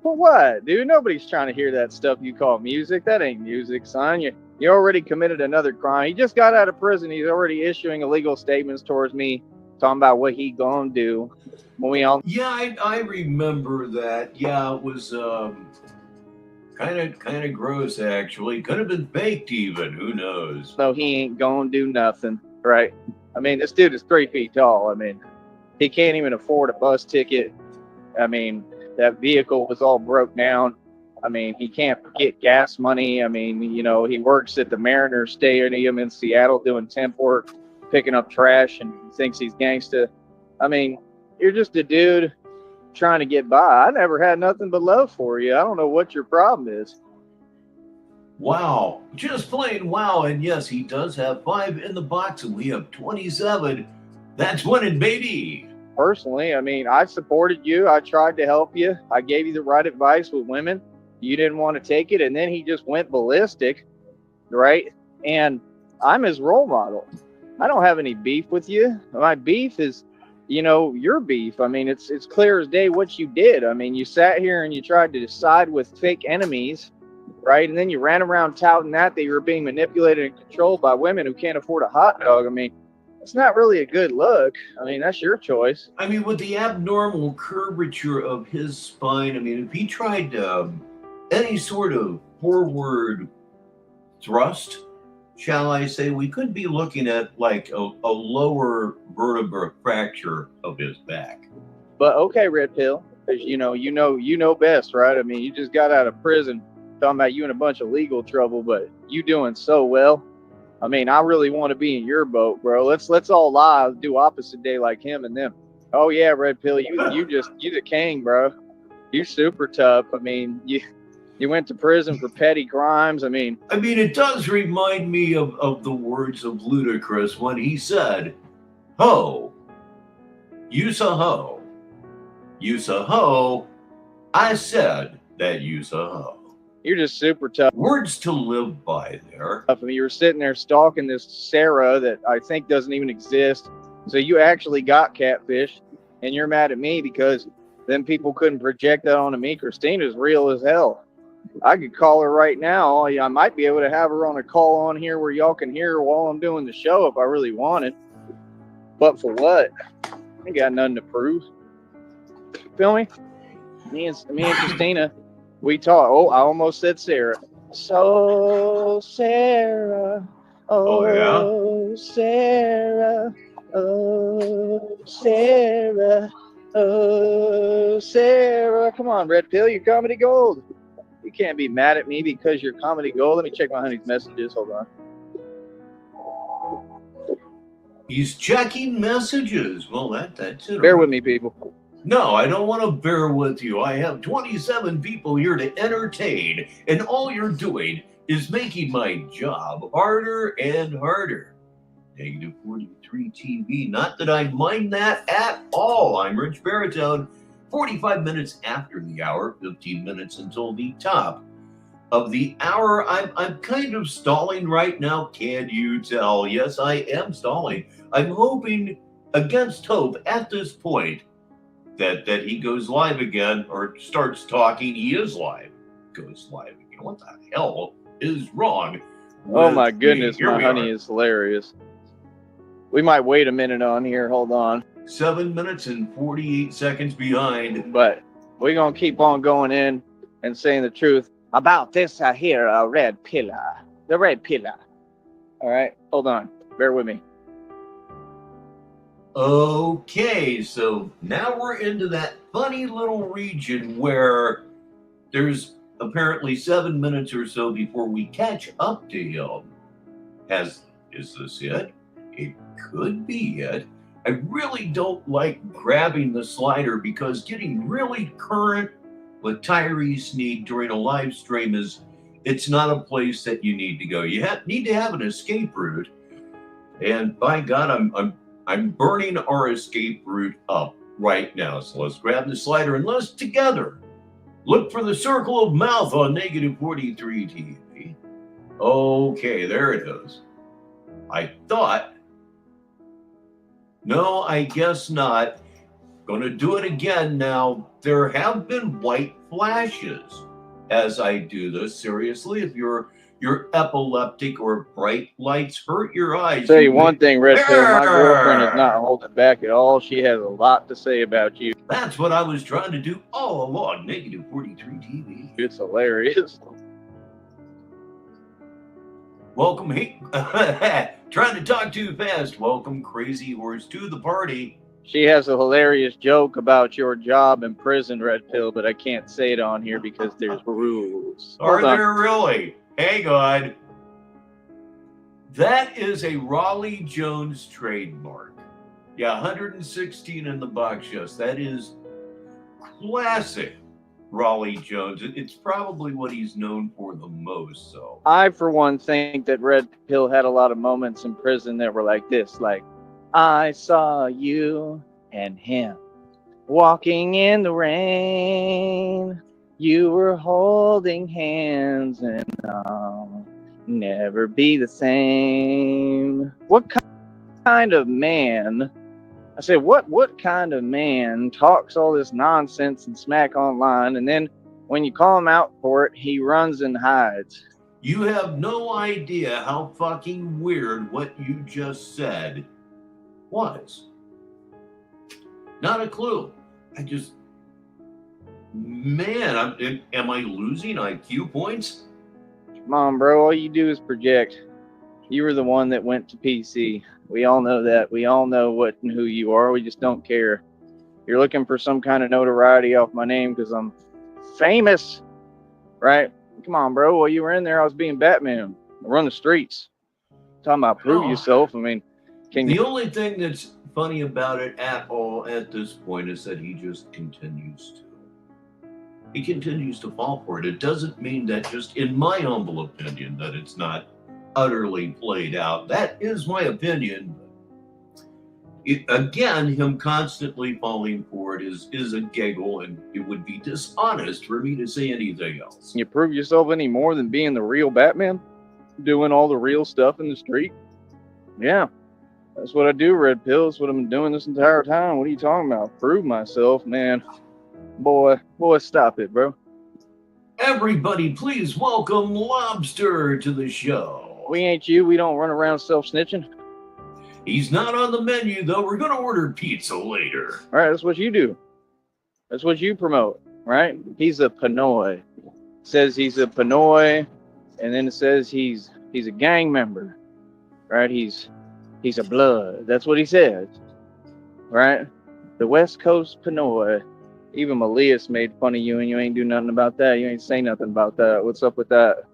For what, dude? Nobody's trying to hear that stuff you call music. That ain't music, son. You already committed another crime. He just got out of prison. He's already issuing illegal statements towards me, talking about what he gonna do. When we all... Yeah, I remember that. Yeah, it was kind of gross, actually. Could have been faked, even. Who knows? So he ain't gonna do nothing, right? I mean, this dude is 3 feet tall. I mean, he can't even afford a bus ticket. I mean, that vehicle was all broke down. I mean, he can't get gas money. I mean, he works at the Mariners Stadium in Seattle doing temp work, picking up trash, and he thinks he's gangsta. I mean, you're just a dude trying to get by. I never had nothing but love for you. I don't know what your problem is. Wow. Just plain wow. And yes, he does have 5 in the box, and we have 27. That's winning, baby. Personally, I mean, I supported you. I tried to help you. I gave you the right advice with women. You didn't want to take it, and then he just went ballistic, right? And I'm his role model. I don't have any beef with you. My beef is, your beef. I mean, it's clear as day what you did. I mean, you sat here and you tried to side with fake enemies, right? And then you ran around touting that you were being manipulated and controlled by women who can't afford a hot dog. I mean, it's not really a good look. I mean, that's your choice. I mean, with the abnormal curvature of his spine, I mean, if he tried any sort of forward thrust, shall I say, we could be looking at like a lower vertebra fracture of his back. But okay, red pill, because you know best, right? I mean, you just got out of prison, talking about you in a bunch of legal trouble, but you doing so well. I mean, I really want to be in your boat, bro. Let's all lie, do opposite day like him and them. Oh yeah, red pill, you the king, bro. You super tough. I mean, you went to prison for petty crimes. I mean, it does remind me of the words of Ludacris when he said, "Ho, you's a hoe. You's a hoe. I said that you's a hoe." You're just super tough. Words to live by there. I mean, you were sitting there stalking this Sarah that I think doesn't even exist. So you actually got catfish, and you're mad at me because then people couldn't project that onto me. Christina's real as hell. I could call her right now. I might be able to have her on a call on here where y'all can hear her while I'm doing the show if I really wanted. But for what? I ain't got nothing to prove. Feel me? Me and Christina, we talk. Oh, I almost said Sarah. So Sarah, oh yeah? Sarah, oh Sarah, oh Sarah. Come on, red pill, you're comedy gold. You can't be mad at me because you're comedy gold. Let me check my honey's messages. Hold on. He's checking messages. Well, that's it. Bear with me, people. No, I don't want to bear with you. I have 27 people here to entertain, and all you're doing is making my job harder and harder. Negative 43 TV. Not that I mind that at all. I'm Rich Baritone. 45 minutes after the hour, 15 minutes until the top of the hour. I'm kind of stalling right now. Can you tell? Yes, I am stalling. I'm hoping against hope at this point that he goes live again or starts talking. He is live. Goes live again. What the hell is wrong? Oh my goodness, Here my we honey are. is hilarious. We might wait a minute on here. Hold on. 7 minutes and 48 seconds behind. But we're going to keep on going in and saying the truth about this here red pillar. The red pillar. All right. Hold on. Bear with me. Okay, so now we're into that funny little region where there's apparently 7 minutes or so before we catch up to him. Is this it? It could be it. I really don't like grabbing the slider because getting really current with Tyree Sneed during a live stream it's not a place that you need to go. You need to have an escape route. And by God, I'm burning our escape route up right now. So let's grab the slider and let's together look for the circle of mouth on negative 43 TV. Okay, there it is. I thought. No, I guess not. Gonna do it again now. There have been white flashes as I do this. Seriously, if you're epileptic or bright lights hurt your eyes. Tell you one thing, Red Pill, my girlfriend is not holding back at all. She has a lot to say about you. That's what I was trying to do all along. Negative 43 TV. It's hilarious. Welcome, trying to talk too fast. Welcome, Crazy Horse, to the party. She has a hilarious joke about your job in prison, Red Pill, but I can't say it on here because there's rules. Are there really? Hang on. That is a Raleigh Jones trademark. Yeah, 116 in the box. Yes, that is classic Raleigh Jones. It's probably what he's known for the most. So I, for one, think that Red Pill had a lot of moments in prison that were like this, like, I saw you and him walking in the rain. You were holding hands and I'll never be the same. What kind of man? I said, what kind of man talks all this nonsense and smack online, and then when you call him out for it, he runs and hides? You have no idea how fucking weird what you just said was. Not a clue. Man, am I losing IQ points? Come on, bro. All you do is project. You were the one that went to PC. We all know that. We all know what and who you are. We just don't care. You're looking for some kind of notoriety off my name because I'm famous, right? Come on, bro. While you were in there, I was being Batman. I run the streets. Talking about prove yourself. I mean, the only thing that's funny about it at all at this point is that he just continues to fall for it. It doesn't mean that, just in my humble opinion, that it's not utterly played out. That is my opinion. Again, him constantly falling for it is a giggle, and it would be dishonest for me to say anything else. Can you prove yourself any more than being the real Batman? Doing all the real stuff in the street? Yeah. That's what I do, Red Pill. That's what I've been doing this entire time. What are you talking about? Prove myself, man. Boy, stop it, bro. Everybody, please welcome Lobster to the show. We ain't you. We don't run around self-snitching. He's not on the menu, though. We're going to order pizza later. All right, that's what you do. That's what you promote, right? He's a Pinoy. Says he's a Pinoy, and then it says he's a gang member, right? He's a blood. That's what he says, right? The West Coast Pinoy. Even Malias made fun of you, and you ain't do nothing about that. You ain't say nothing about that. What's up with that?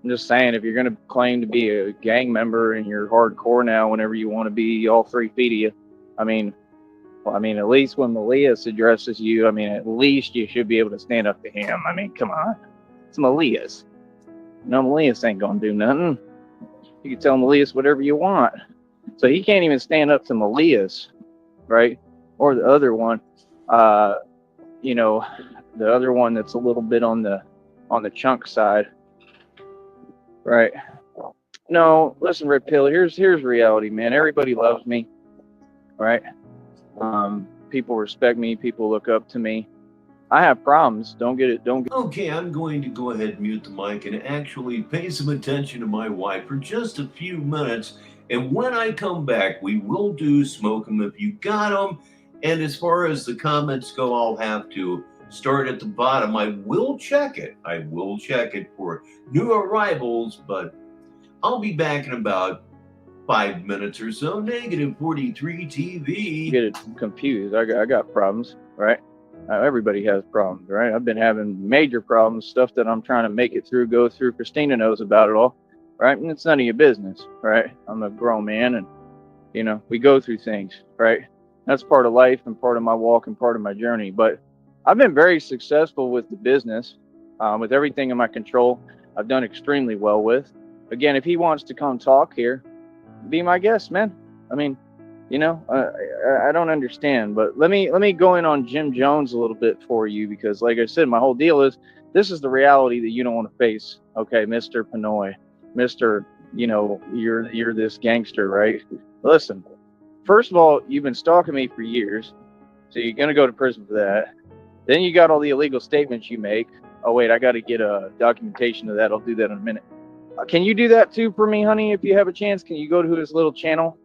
I'm just saying, if you're going to claim to be a gang member and you're hardcore now, whenever you want to be all 3 feet of you, I mean, at least when Melias addresses you, I mean, at least you should be able to stand up to him. I mean, come on. It's Melias. No, Melias ain't going to do nothing. You can tell Melias whatever you want. So he can't even stand up to Melias, right? Or the other one, you know, the other one that's a little bit on the chunk side, right? No, listen, Red Pill. Here's reality, man. Everybody loves me, right? People respect me. People look up to me. I have problems. Don't get it. Okay, I'm going to go ahead and mute the mic and actually pay some attention to my wife for just a few minutes. And when I come back, we will do Smoke 'em If You Got 'em. And as far as the comments go, I'll have to start at the bottom. I will check it. For new arrivals, but I'll be back in about 5 minutes or so. Negative 43 TV. Get it confused. I got problems, right? Everybody has problems, right? I've been having major problems, stuff that I'm trying to make it through, go through. Christina knows about it all, right? And it's none of your business, right? I'm a grown man, and you know, we go through things, right? That's part of life and part of my walk and part of my journey. But I've been very successful with the business, with everything in my control. I've done extremely well with. Again, if he wants to come talk here, be my guest, man. I mean, you know, I don't understand, but let me go in on Jim Jones a little bit for you, because like I said, my whole deal is this is the reality that you don't want to face. Okay, Mr. Pinoy, Mr. You know, you're this gangster, right? Listen, first of all, you've been stalking me for years, so you're gonna go to prison for that. Then you got all the illegal statements you make. Oh wait, I got to get a documentation of that. I'll do that in a minute. Can you do that too for me, honey? If you have a chance, can you go to his little channel?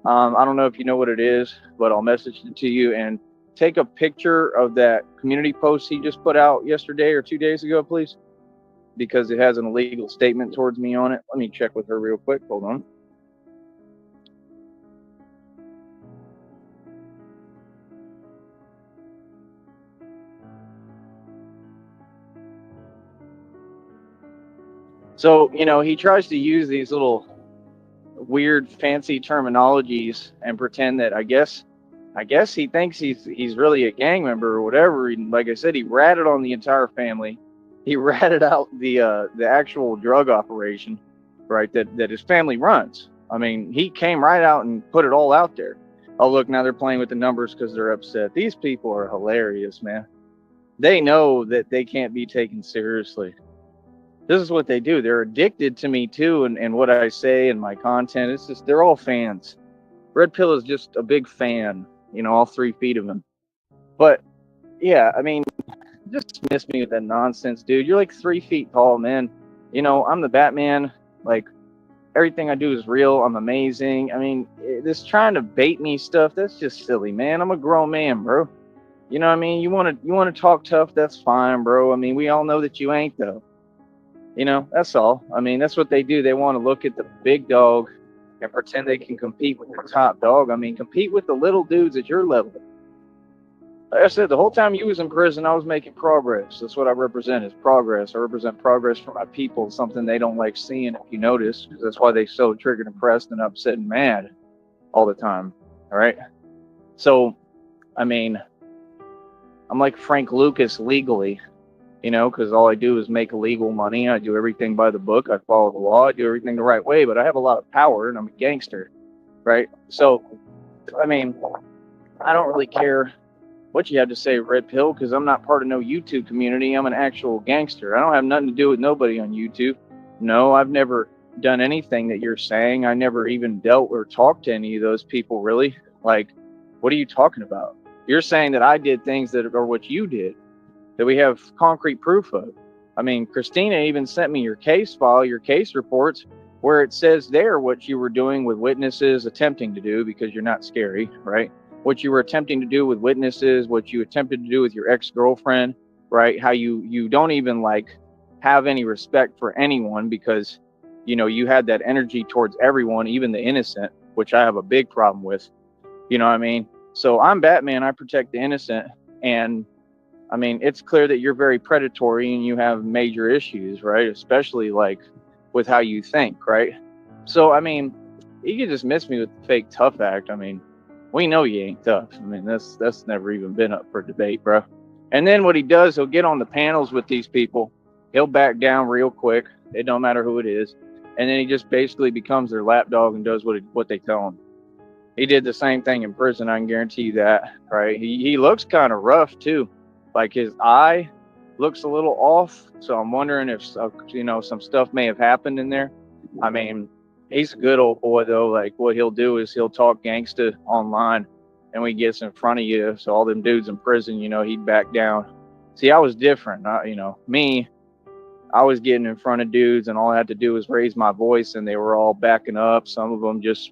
I don't know if you know what it is, but I'll message it to you, and take a picture of that community post he just put out yesterday or 2 days ago, please, because it has an illegal statement towards me on it. Let me check with her real quick. Hold on. So, you know, he tries to use these little weird fancy terminologies and pretend that I guess he thinks he's really a gang member or whatever. And like I said, he ratted on the entire family. He ratted out the actual drug operation, right, that his family runs. I mean, he came right out and put it all out there. Oh, look, now they're playing with the numbers because they're upset. These people are hilarious, man. They know that they can't be taken seriously. This is what they do. They're addicted to me too, and what I say and my content. It's just, they're all fans. Red Pill is just a big fan, you know, all 3 feet of him. But yeah, I mean, just dismiss me with that nonsense, dude. You're like 3 feet tall, man. You know, I'm the Batman. Like, everything I do is real. I'm amazing. I mean, this trying to bait me stuff, that's just silly, man. I'm a grown man, bro. You know what I mean? You want to talk tough, that's fine, bro. I mean, we all know that you ain't, though. You know, that's all. I mean, that's what they do. They want to look at the big dog and pretend they can compete with the top dog. I mean, compete with the little dudes at your level. Like I said, the whole time you was in prison, I was making progress. That's what I represent, is progress. I represent progress for my people, something they don't like seeing, if you notice. That's why they so triggered and pressed and upset and mad all the time. All right? So, I mean, I'm like Frank Lucas legally. You know, because all I do is make legal money. I do everything by the book. I follow the law. I do everything the right way, but I have a lot of power and I'm a gangster, right? So, I mean, I don't really care what you have to say, Red Pill, because I'm not part of no YouTube community. I'm an actual gangster. I don't have nothing to do with nobody on YouTube. No, I've never done anything that you're saying. I never even dealt or talked to any of those people, really. Like, what are you talking about? You're saying that I did things that are what you did, that we have concrete proof of. I mean, Christina even sent me your case file, your case reports, where it says there what you were doing with witnesses, attempting to do, because you're not scary, right? What you were attempting to do with witnesses, what you attempted to do with your ex-girlfriend, right? How you don't even like have any respect for anyone, because, you know, you had that energy towards everyone, even the innocent, which I have a big problem with. You know what I mean? So I'm Batman. I protect the innocent. And I mean, it's clear that you're very predatory and you have major issues, right? Especially like with how you think, right? So, I mean, you can just miss me with the fake tough act. I mean, we know you ain't tough. I mean, that's never even been up for debate, bro. And then what he does, he'll get on the panels with these people. He'll back down real quick. It don't matter who it is. And then he just basically becomes their lapdog and does what they tell him. He did the same thing in prison. I can guarantee you that, right? He looks kind of rough too. Like his eye looks a little off. So I'm wondering if, some stuff may have happened in there. I mean, he's a good old boy though. Like what he'll do is he'll talk gangsta online, and when he gets in front of you, so all them dudes in prison, he'd back down. See, I was different. Me, I was getting in front of dudes, and all I had to do was raise my voice, and they were all backing up. Some of them just,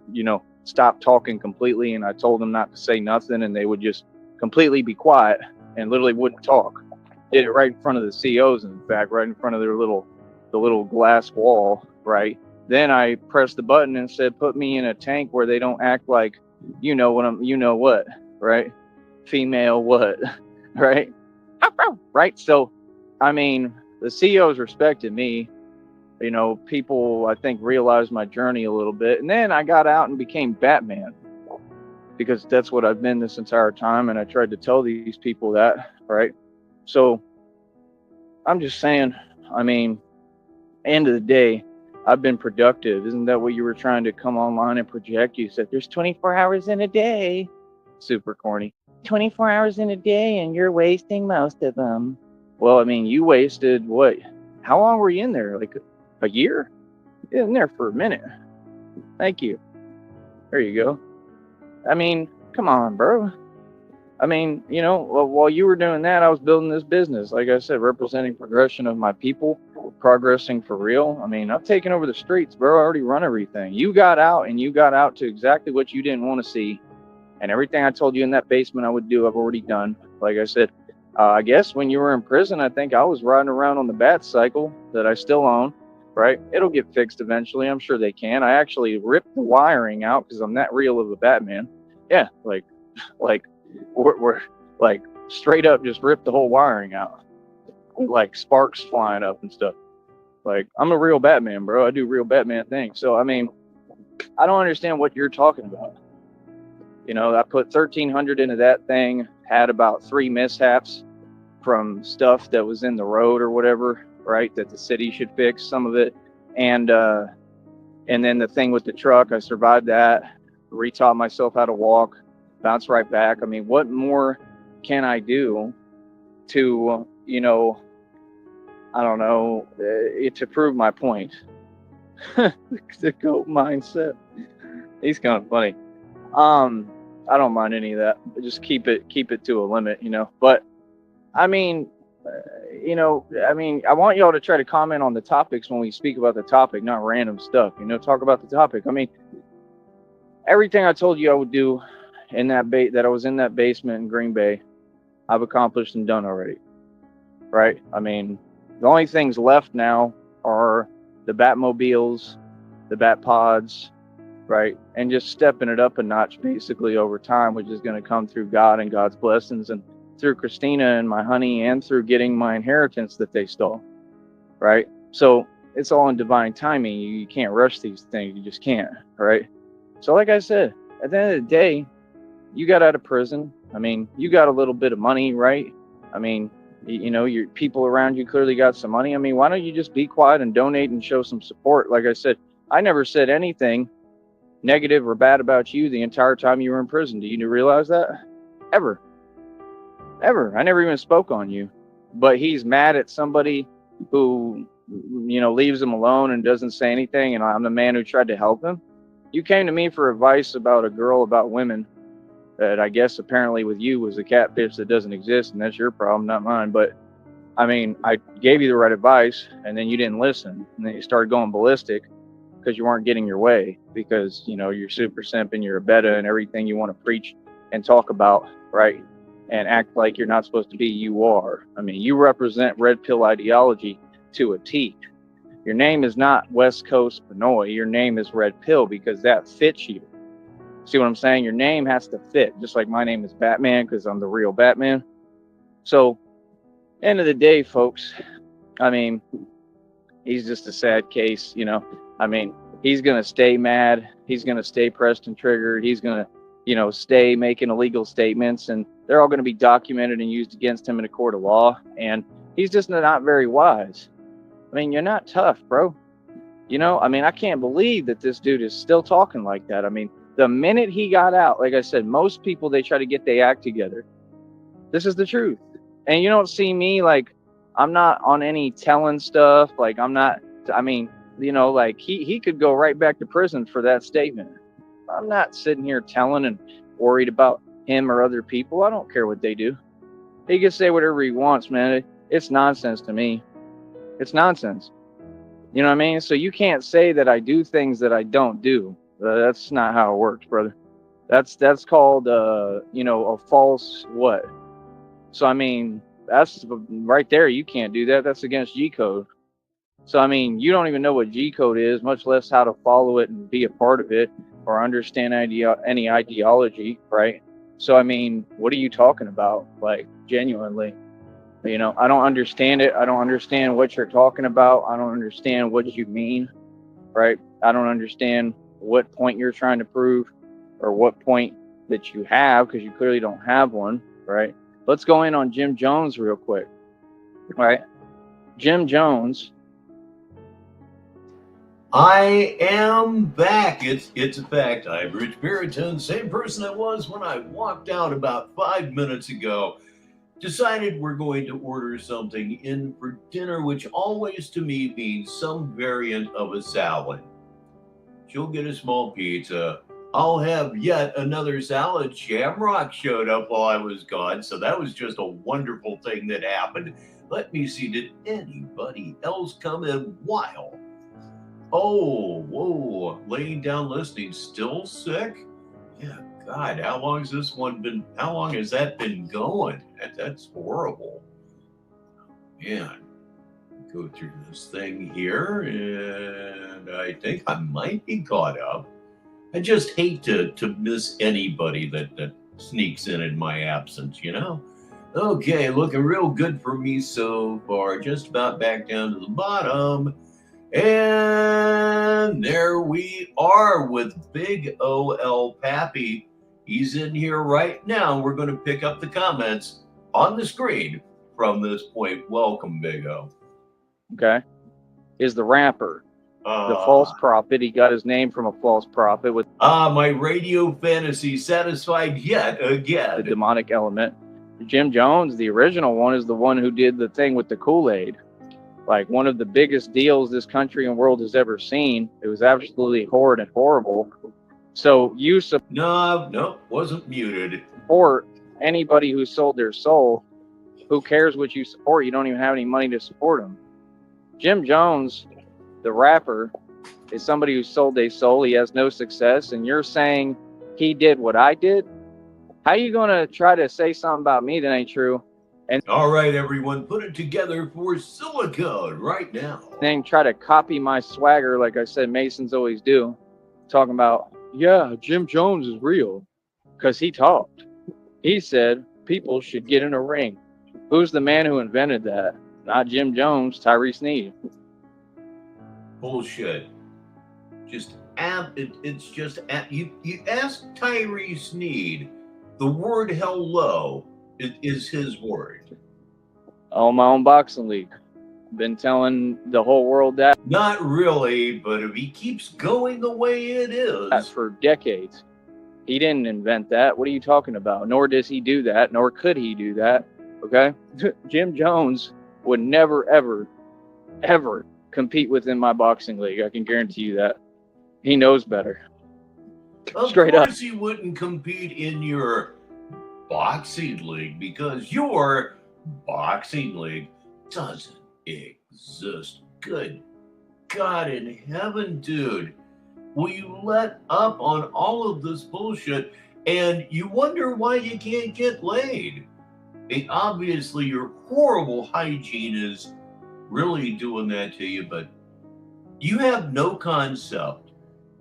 stopped talking completely, and I told them not to say nothing, and they would just completely be quiet and literally wouldn't talk. Did it right in front of the COs, in fact, right in front of the little glass wall, right? Then I pressed the button and said, put me in a tank where they don't act like, what, right? Female what, right? Right? So, I mean, the COs respected me. People, I think, realized my journey a little bit. And then I got out and became Batman, because that's what I've been this entire time. And I tried to tell these people that, right? So I'm just saying, I mean, end of the day, I've been productive. Isn't that what you were trying to come online and project? You said there's 24 hours in a day. Super corny. 24 hours in a day, and you're wasting most of them. Well, I mean, you wasted what? How long were you in there? Like a year? You're in there for a minute. Thank you. There you go. I mean, come on, bro. I mean, while you were doing that, I was building this business. Like I said, representing progression of my people, progressing for real. I mean, I've taken over the streets, bro. I already run everything. You got out, and you got out to exactly what you didn't want to see. And everything I told you in that basement I would do, I've already done. Like I said, I guess when you were in prison, I think I was riding around on the bat cycle that I still own, right? It'll get fixed eventually. I'm sure they can. I actually ripped the wiring out because I'm that real of a Batman. Yeah, like we're like straight up just ripped the whole wiring out. Like sparks flying up and stuff. Like, I'm a real Batman, bro. I do real Batman things. So, I mean, I don't understand what you're talking about. I put 1,300 into that thing, had about 3 mishaps from stuff that was in the road or whatever, right, that the city should fix some of it. And then the thing with the truck, I survived that, retaught myself how to walk, bounced right back. I mean, what more can I do to, I don't know, to prove my point? The goat mindset. He's kind of funny. I don't mind any of that. Just keep it to a limit, But I mean, I want y'all to try to comment on the topics when we speak about the topic, not random stuff. Talk about the topic. I mean, everything I told you I would do in that I was in that basement in Green Bay, I've accomplished and done already. Right? I mean, the only things left now are the Batmobiles, the Bat Pods, right? And just stepping it up a notch basically over time, which is going to come through God and God's blessings and through Christina and my honey and through getting my inheritance that they stole, right? So it's all in divine timing. You can't rush these things. You just can't, right? So like I said, at the end of the day, you got out of prison. I mean, you got a little bit of money, right? I mean, your people around you clearly got some money. I mean, why don't you just be quiet and donate and show some support? Like I said, I never said anything negative or bad about you the entire time you were in prison. Do you realize that? Ever. I never even spoke on you. But he's mad at somebody who, leaves him alone and doesn't say anything, and I'm the man who tried to help him. You came to me for advice about a girl, about women, that I guess apparently with you was a catfish that doesn't exist, and that's your problem, not mine. But I mean, I gave you the right advice, and then you didn't listen, and then you started going ballistic because you weren't getting your way, because you're super simp and you're a beta and everything you want to preach and talk about, right, and act like you're not supposed to be. You are. I mean, you represent red pill ideology to a T. Your name is not West Coast Pinoy. Your name is Red Pill because that fits you. See what I'm saying? Your name has to fit, just like my name is Batman because I'm the real Batman. So End of the day, folks, I mean, he's just a sad case, you know. I mean, he's going to stay mad. He's going to stay pressed and triggered. He's going to, you know, stay making illegal statements, and they're all going to be documented and used against him in a court of law. And he's just not very wise. I mean, you're not tough, bro. You know, I mean, I can't believe that this dude is still talking like that. I mean, the minute he got out, like I said, most people, they try to get their act together. This is the truth. And you don't see me like, I'm not on any telling stuff. Like, I'm not, I mean, you know, like he could go right back to prison for that statement. I'm not sitting here telling and worried about him or other people. I don't care what they do. He can say whatever he wants, man. It's nonsense to me. It's nonsense. You know what I mean? So you can't say that I do things that I don't do. That's not how it works, brother. That's called, you know, a false what? So, I mean, that's right there. You can't do that. That's against G code. So, I mean, you don't even know what G code is, much less how to follow it and be a part of it or understand any ideology, right? So, I mean, what are you talking about? Like, genuinely, you know, I don't understand it. I don't understand what you're talking about. I don't understand what you mean, right? I don't understand what point you're trying to prove or what point that you have, because you clearly don't have one, right? Let's go in on Jim Jones real quick, right? Jim Jones. I am back. It's a fact. I'm Rich Baritone, same person I was when I walked out about 5 minutes ago. Decided we're going to order something in for dinner, which always to me means some variant of a salad. She'll get a small pizza. I'll have yet another salad. Shamrock showed up while I was gone, so that was just a wonderful thing that happened. Let me see, did anybody else come in while? Oh, whoa, laying down listening, still sick? Yeah, God, how long has that been going? That's horrible. Man, go through this thing here, and I think I might be caught up. I just hate to miss anybody that sneaks in my absence, you know? Okay, looking real good for me so far. Just about back down to the bottom. And there we are with Big O.L. Pappy. He's in here right now. We're going to pick up the comments on the screen from this point. Welcome, Big O. Okay. Is the rapper. The false prophet. He got his name from a false prophet with my radio fantasy satisfied yet again. the demonic element. Jim Jones, the original one, is the one who did the thing with the Kool-Aid. Like one of the biggest deals this country and world has ever seen. It was absolutely horrid and horrible. So you No, wasn't muted. support anybody who sold their soul. Who cares what you support? You don't even have any money to support them. Jim Jones, the rapper, is somebody who sold their soul. He has no success, and you're saying he did what I did? How you gonna try to say something about me that ain't true? And all right, everyone, put it together for Silicone right now. then try to copy my swagger, like I said, Masons always do, talking about, yeah, Jim Jones is real, because he talked. He said people should get in a ring. Who's the man who invented that? Not Jim Jones, Tyree Sneed. Bullshit. It's just you ask Tyree Sneed. The word hello is his word. Oh, my own boxing league. Been telling the whole world that. Not really, but if he keeps going the way it is. For decades. He didn't invent that. What are you talking about? Nor does he do that, nor could he do that. Okay? Jim Jones would never, ever, ever compete within my boxing league. I can guarantee you that. He knows better. Straight up. Of course he wouldn't compete in your boxing league because your boxing league doesn't exist. Good God in heaven, dude. Will you let up on all of this bullshit and you wonder why you can't get laid? Obviously, your horrible hygiene is really doing that to you, but you have no concept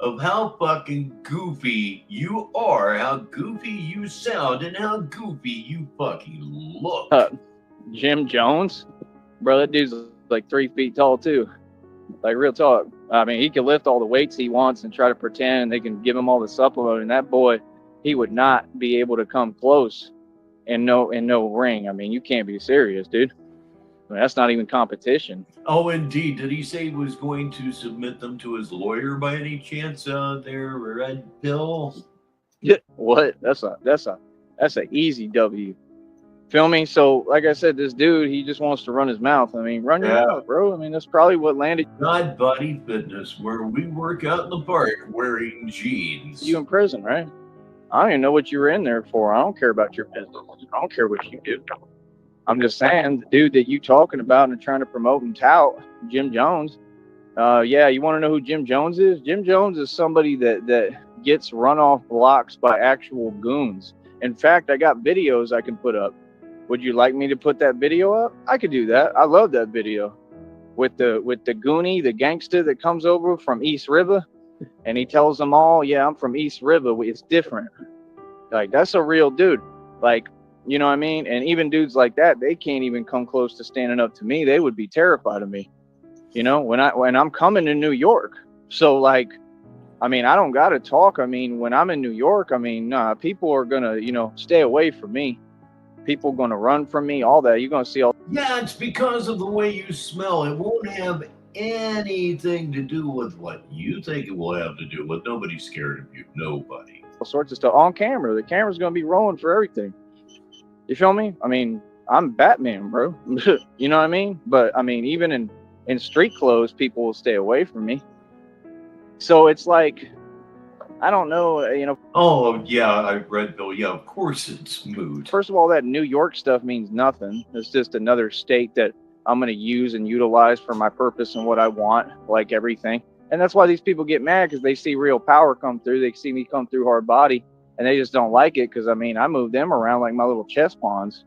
of how fucking goofy you are, how goofy you sound, and how goofy you fucking look. Jim Jones, bro, that dude's like 3 feet tall too. Like real talk. I mean, he can lift all the weights he wants and try to pretend they can give him all the supplement. And that boy, he would not be able to come close in no ring. I mean, you can't be serious, dude. I mean, that's not even competition. Oh, indeed. Did he say he was going to submit them to his lawyer by any chance? There, Red Pill. What? That's a easy W. Feel me? So, like I said, this dude, he just wants to run his mouth. I mean, run your mouth, bro. I mean, that's probably what landed God Body Fitness, where we work out in the park wearing jeans. you in prison, right? I don't even know what you were in there for. I don't care about your business. I don't care what you do. I'm just saying, the dude that you talking about and trying to promote and tout, Jim Jones. Yeah, you want to know who Jim Jones is? Jim Jones is somebody that gets run off blocks by actual goons. In fact, I got videos I can put up. Would you like me to put that video up? I could do that. I love that video with the goonie, the gangster that comes over from East River, and he tells them all, "Yeah, I'm from East River. It's different." Like, that's a real dude. Like, you know what I mean? And even dudes like that, they can't even come close to standing up to me. They would be terrified of me. You know, when I'm coming to New York. So, like, I mean, I don't gotta talk. I mean, when I'm in New York, I mean, nah, people are gonna, stay away from me. People gonna run from me, all that. You're gonna see all. Yeah, it's because of the way you smell. It won't have anything to do with what you think it will have to do with. Nobody's scared of you. Nobody. All sorts of stuff on camera. The camera's gonna be rolling for everything. You feel me? I mean, I'm Batman, bro. You know what I mean? But I mean, even in street clothes, people will stay away from me. So it's like, I don't know, Oh, yeah, I read Bill. Yeah, of course it's moot. First of all, that New York stuff means nothing. It's just another state that I'm going to use and utilize for my purpose and what I want, like everything. And that's why these people get mad, because they see real power come through. They see me come through hard body, and they just don't like it because, I mean, I move them around like my little chess pawns.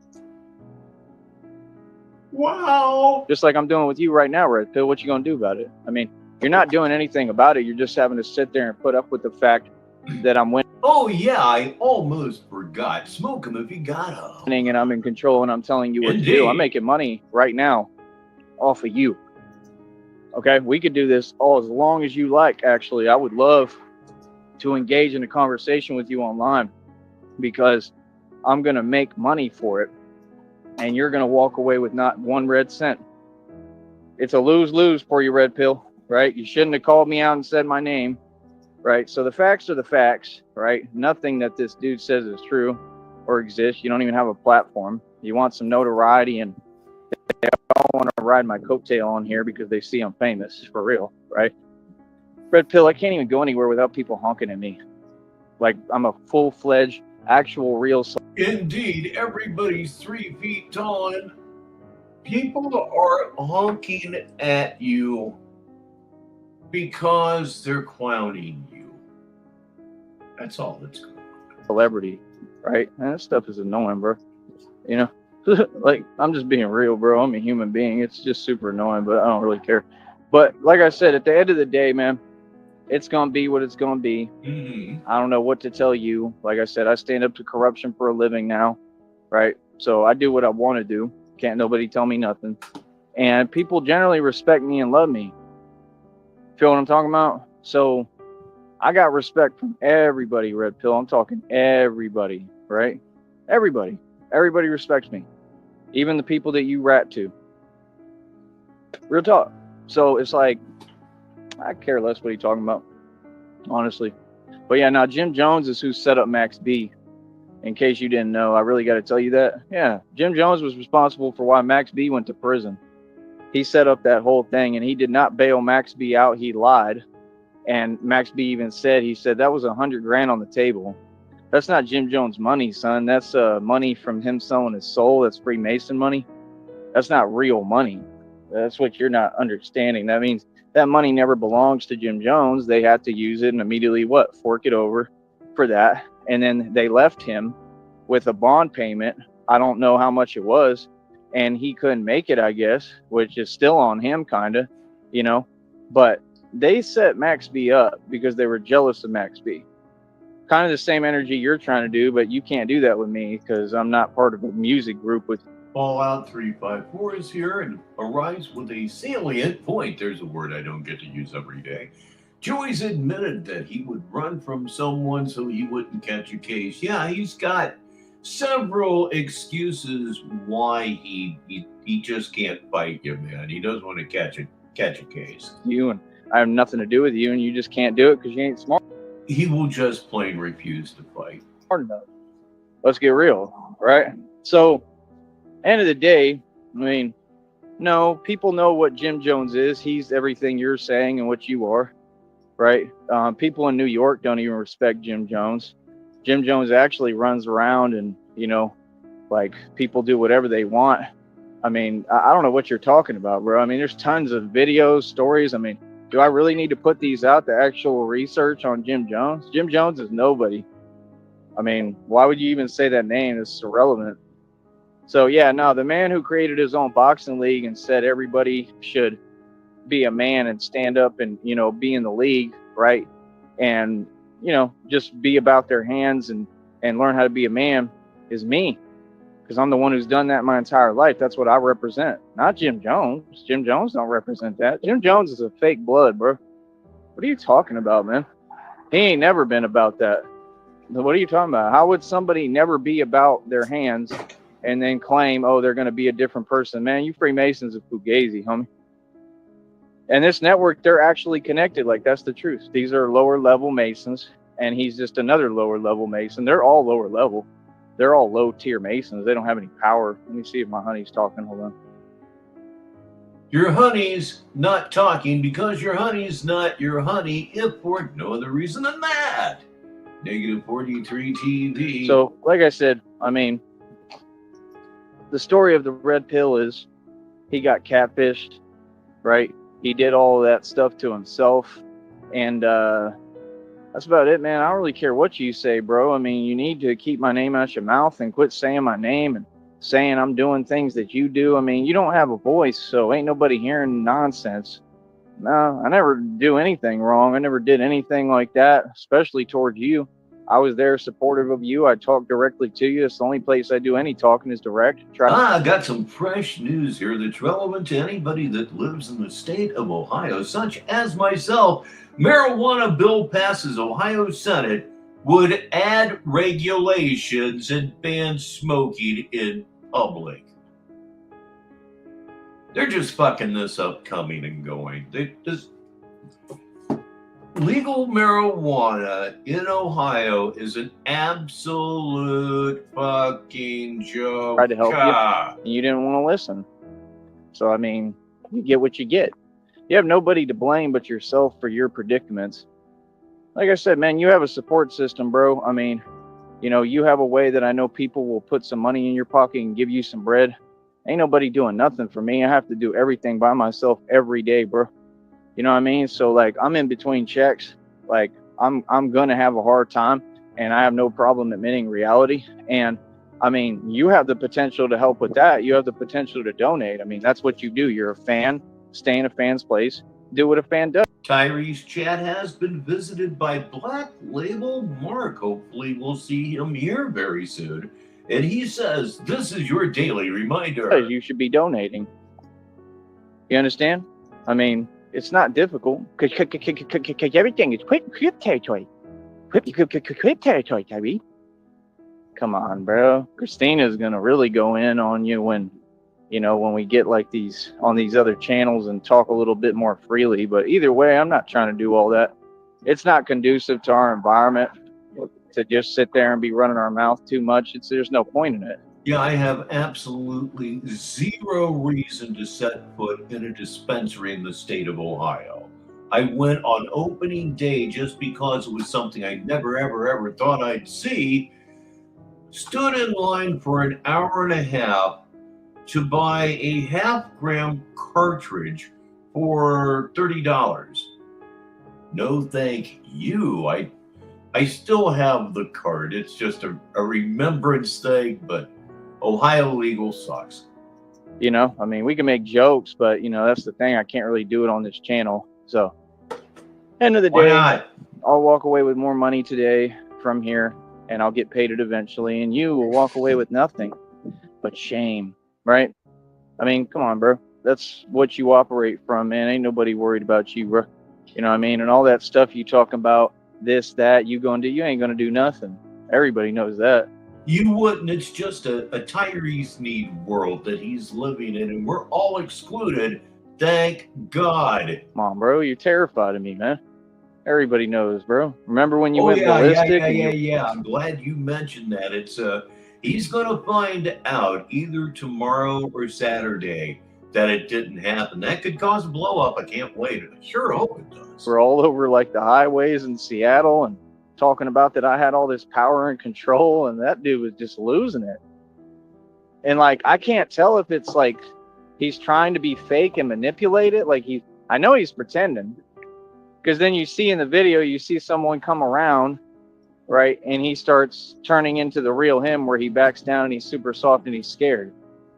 Wow. Just like I'm doing with you right now, Red Pill. What you going to do about it? I mean, you're not doing anything about it. You're just having to sit there and put up with the fact that I'm winning. Oh, yeah, I almost forgot. Smoke them if you got them. And I'm in control, and I'm telling you what to do. I'm making money right now off of you. Okay, we could do this all as long as you like. Actually, I would love to engage in a conversation with you online, because I'm going to make money for it, and you're going to walk away with not one red cent. It's a lose-lose for you, Red Pill, right? You shouldn't have called me out and said my name, right? So the facts are the facts, right? Nothing that this dude says is true or exists. You don't even have a platform. You want some notoriety, and they all want to ride my coattail on here because they see I'm famous, for real, right? Red Pill, I can't even go anywhere without people honking at me. Like I'm a full-fledged, actual, real. Indeed, everybody's 3 feet tall, and people are honking at you because they're clowning you. That's all that's going on. Celebrity, right? And that stuff is annoying, bro. You know, like, I'm just being real, bro. I'm a human being. It's just super annoying, but I don't really care. But like I said, at the end of the day, man, it's going to be what it's going to be. Mm-hmm. I don't know what to tell you. Like I said, I stand up to corruption for a living now, right? So I do what I want to do. Can't nobody tell me nothing. And people generally respect me and love me. Feel what I'm talking about? So I got respect from everybody, Red Pill. I'm talking everybody, right? Everybody. Everybody respects me. Even the people that you rat to. Real talk. So it's like, I care less what he's talking about, honestly. But yeah, now Jim Jones is who set up Max B. In case you didn't know, I really got to tell you that. Yeah, Jim Jones was responsible for why Max B went to prison. He set up that whole thing, and he did not bail Max B out. He lied. And Max B even said, that was $100,000 on the table. That's not Jim Jones money, son. That's money from him selling his soul. That's Freemason money. That's not real money. That's what you're not understanding. That means that money never belongs to Jim Jones. They had to use it and immediately fork it over for that. And then they left him with a bond payment. I don't know how much it was. And he couldn't make it, I guess, which is still on him, kind of, you know. But they set Max B up because they were jealous of Max B. Kind of the same energy you're trying to do, but you can't do that with me because I'm not part of a music group with Fallout 354 is here and arrives with a salient point. There's a word I don't get to use every day. Joey's admitted that he would run from someone so he wouldn't catch a case. Yeah, he's got several excuses why he just can't fight you, man. He doesn't want to catch a case. You and I have nothing to do with you, and you just can't do it because you ain't smart He will just plain refuse to fight. enough. Let's get real, right? So, end of the day, I mean, no, people know what Jim Jones is. He's everything you're saying and what you are, right? People in New York don't even respect Jim Jones. Jim Jones actually runs around and, like people do whatever they want. I mean, I don't know what you're talking about, bro. I mean, there's tons of videos, stories. I mean, do I really need to put these out, the actual research on Jim Jones? Jim Jones is nobody. I mean, why would you even say that name? It's irrelevant. So, yeah, no, the man who created his own boxing league and said everybody should be a man and stand up and, be in the league, right? And, just be about their hands and learn how to be a man is me. Because I'm the one who's done that my entire life. That's what I represent. Not Jim Jones. Jim Jones don't represent that. Jim Jones is a fake blood, bro. What are you talking about, man? He ain't never been about that. What are you talking about? How would somebody never be about their hands and then claim, oh, they're going to be a different person? Man, you Freemasons are fugazi, homie. And this network, they're actually connected. Like, that's the truth. These are lower level Masons, and he's just another lower level Mason. They're all lower level. They're all low tier Masons. They don't have any power. Let me see if my honey's talking. Hold on. Your honey's not talking because your honey's not your honey, if for no other reason than that. Negative 43 TV. So, like I said, I mean, the story of the red pill is he got catfished, right? He did all of that stuff to himself. And that's about it, man. I don't really care what you say, bro. I mean, you need to keep my name out your mouth and quit saying my name and saying I'm doing things that you do. I mean, you don't have a voice, so ain't nobody hearing nonsense. No, I never do anything wrong. I never did anything like that, especially towards you. I was there supportive of you. I talk directly to you. It's the only place I do any talking is direct. I got some fresh news here that's relevant to anybody that lives in the state of Ohio, such as myself. Marijuana bill passes Ohio Senate would add regulations and ban smoking in public. They're just fucking this up coming and going. They just legal marijuana in Ohio is an absolute fucking joke. Tried to help you, and you didn't want to listen. So, I mean, you get what you get. You have nobody to blame but yourself for your predicaments. Like I said, man, you have a support system, bro. I mean, you have a way that I know people will put some money in your pocket and give you some bread. Ain't nobody doing nothing for me. I have to do everything by myself every day, bro. You know what I mean? So, like, I'm in between checks. Like, I'm gonna have a hard time, and I have no problem admitting reality. And I mean, you have the potential to help with that. You have the potential to donate. I mean, that's what you do. You're a fan. Stay in a fan's place. Do what a fan does. Tyree's chat has been visited by Black Label Mark. Hopefully, we'll see him here very soon. And he says, this is your daily reminder. You should be donating. You understand? I mean, it's not difficult. Everything is quick territory. Quick territory, Tyree. Come on, bro. Christina's going to really go in on you when we get like these on these other channels and talk a little bit more freely. But either way, I'm not trying to do all that. It's not conducive to our environment to just sit there and be running our mouth too much. There's no point in it. Yeah, I have absolutely zero reason to set foot in a dispensary in the state of Ohio. I went on opening day just because it was something I never, ever thought I'd see. Stood in line for an hour and a half to buy a half-gram cartridge for $30. No, thank you. I still have the card. It's just a remembrance thing, but Ohio legal sucks. I mean, we can make jokes, but that's the thing. I can't really do it on this channel. So, end of the Why day, not? I'll walk away with more money today from here, and I'll get paid it eventually. And you will walk away with nothing but shame. right? I mean, come on, bro. That's what you operate from, man. Ain't nobody worried about you, bro. You know what I mean? And all that stuff you talking about, this, that, you ain't gonna do nothing. Everybody knows that. You wouldn't. It's just a Tyree Sneed world that he's living in, and we're all excluded. Thank God. Come on, bro. You're terrified of me, man. Everybody knows, bro. Remember when you Oh went yeah, yeah, ballistic yeah, and yeah, you yeah. I'm glad you mentioned that. It's he's gonna find out either tomorrow or Saturday that it didn't happen. That could cause a blow up. I can't wait. I sure hope it does. were all over like the highways in Seattle and talking about that I had all this power and control, and that dude was just losing it. And like, I can't tell if it's like he's trying to be fake and manipulate it. Like I know he's pretending, because then you see in the video, you see someone come around, right, and he starts turning into the real him, where he backs down and he's super soft and he's scared.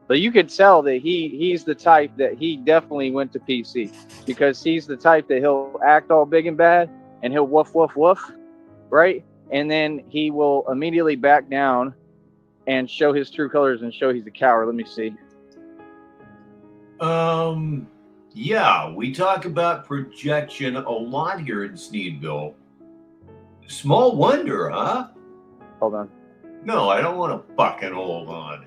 But you could tell that he's the type that he definitely went to PC, because he's the type that he'll act all big and bad and he'll woof woof woof, right, and then he will immediately back down and show his true colors and show he's a coward. Let me see. Yeah, we talk about projection a lot here in Sneedville. Small wonder, huh? Hold on. No, I don't want to fucking hold on.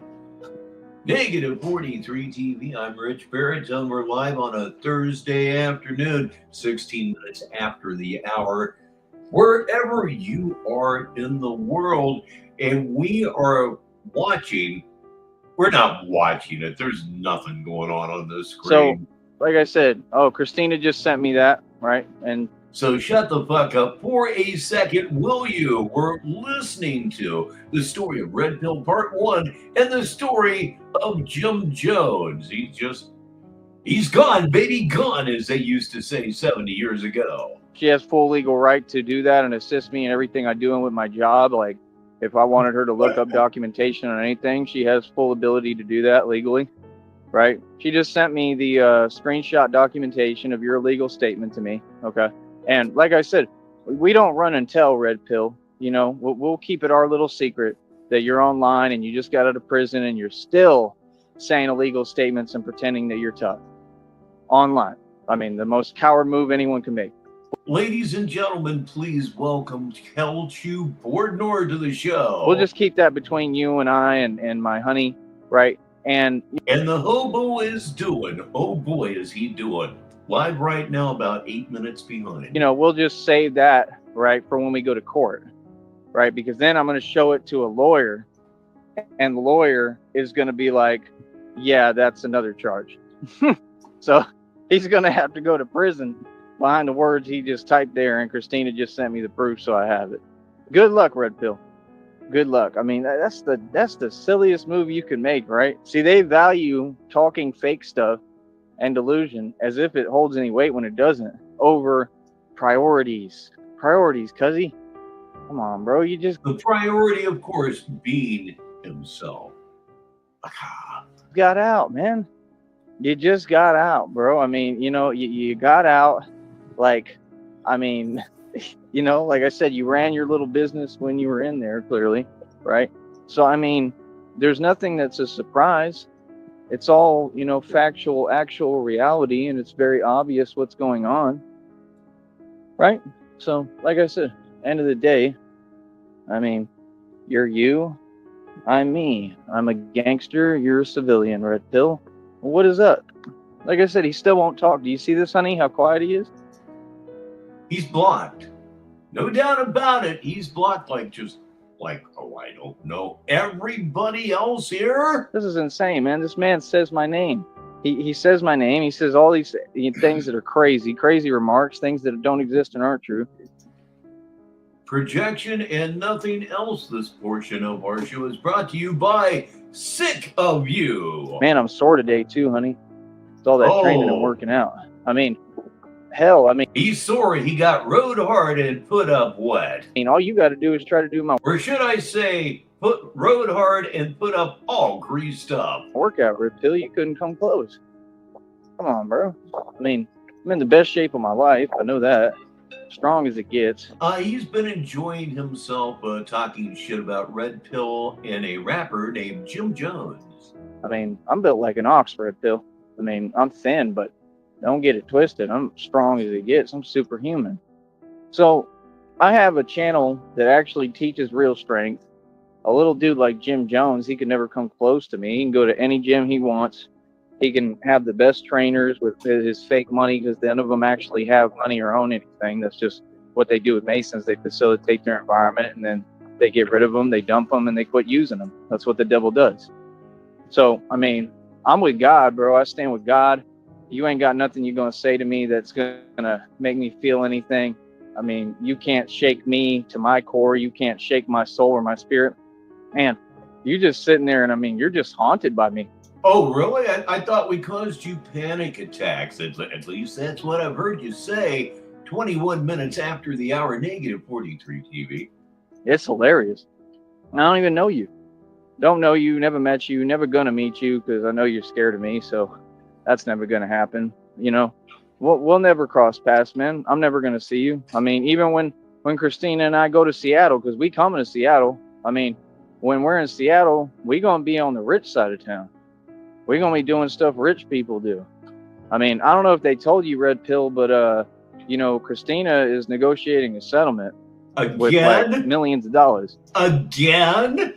Negative 43 TV. I'm Rich Barritone. We're live on a Thursday afternoon, 16 minutes after the hour, wherever you are in the world. And we are watching. We're not watching it. There's nothing going on the screen. So, like I said, Christina just sent me that, right? And so shut the fuck up for a second, will you? We're listening to the story of Red Pill Part 1 and the story of Jim Jones. He's gone, baby, gone, as they used to say 70 years ago. She has full legal right to do that and assist me in everything I do with my job. Like, if I wanted her to look up documentation on anything, she has full ability to do that legally, right? She just sent me the screenshot documentation of your legal statement to me, okay? And like I said, we don't run and tell, Red Pill. You know, we'll keep it our little secret that you're online and you just got out of prison and you're still saying illegal statements and pretending that you're tough online. I mean, the most coward move anyone can make. Ladies and gentlemen, please welcome Kelchu Bordnor to the show. We'll just keep that between you and I and my honey, right? And the hobo is doing, oh boy, is he doing. Live right now, about 8 minutes behind. You know, we'll just save that, right, for when we go to court, right? Because then I'm going to show it to a lawyer, and the lawyer is going to be like, yeah, that's another charge. So he's going to have to go to prison behind the words he just typed there, and Christina just sent me the proof, so I have it. Good luck, Red Pill. Good luck. I mean, that's the silliest move you can make, right? See, they value talking fake stuff and delusion as if it holds any weight when it doesn't, over priorities. Priorities, cuzzy. Come on, bro. You just... The priority, of course, being himself. Got out, man. You just got out, bro. I mean, you know, you got out. Like, I mean, you know, like I said, you ran your little business when you were in there, clearly, right? So, I mean, there's nothing that's a surprise. It's all, you know, factual, actual reality, and it's very obvious what's going on, right? So, like I said, end of the day, I mean, you're you, I'm me. I'm a gangster, you're a civilian, Red Pill. What is up? Like I said, he still won't talk. Do you see this, honey, how quiet he is? He's blocked. No doubt about it. He's blocked like, oh, I don't know, everybody else here. This is insane, man. This man says my name. He says my name. He says all these things that are crazy remarks, things that don't exist and aren't true. Projection and nothing else. This portion of our show is brought to you by Sick of You. Man, I'm sore today too, honey. It's all that training and working out. I mean, hell, I mean, he's sore. He got rode hard and put up wet. I mean, all you got to do is try to do my... Or should I say, rode hard and put up all greased up. Workout, Red Pill. You couldn't come close. Come on, bro. I mean, I'm in the best shape of my life. I know that. Strong as it gets. He's been enjoying himself talking shit about Red Pill and a rapper named Jim Jones. I mean, I'm built like an ox, red pill. I mean, I'm thin, but don't get it twisted. I'm strong as it gets. I'm superhuman. So I have a channel that actually teaches real strength. A little dude like Jim Jones, he could never come close to me. He can go to any gym he wants. He can have the best trainers with his fake money, because none of them actually have money or own anything. That's just what they do with Masons. They facilitate their environment, and then they get rid of them, they dump them, and they quit using them. That's what the devil does. So, I mean, I'm with God, bro. I stand with God. You ain't got nothing you're going to say to me that's going to make me feel anything. I mean, you can't shake me to my core. You can't shake my soul or my spirit. Man, you're just sitting there, and I mean, you're just haunted by me. Oh, really? I thought we caused you panic attacks. At least that's what I've heard you say 21 minutes after the hour negative 43 TV. It's hilarious. I don't even know you. Don't know you, never met you, never gonna meet you, because I know you're scared of me, so that's never gonna happen. You know, we'll never cross paths, man. I'm never gonna see you. I mean, even when Christina and I go to Seattle, because we coming to Seattle, I mean, when we're in Seattle, we gonna be on the rich side of town. We're gonna be doing stuff rich people do. I mean, I don't know if they told you, Red Pill, but you know, Christina is negotiating a settlement with like millions of dollars. Again?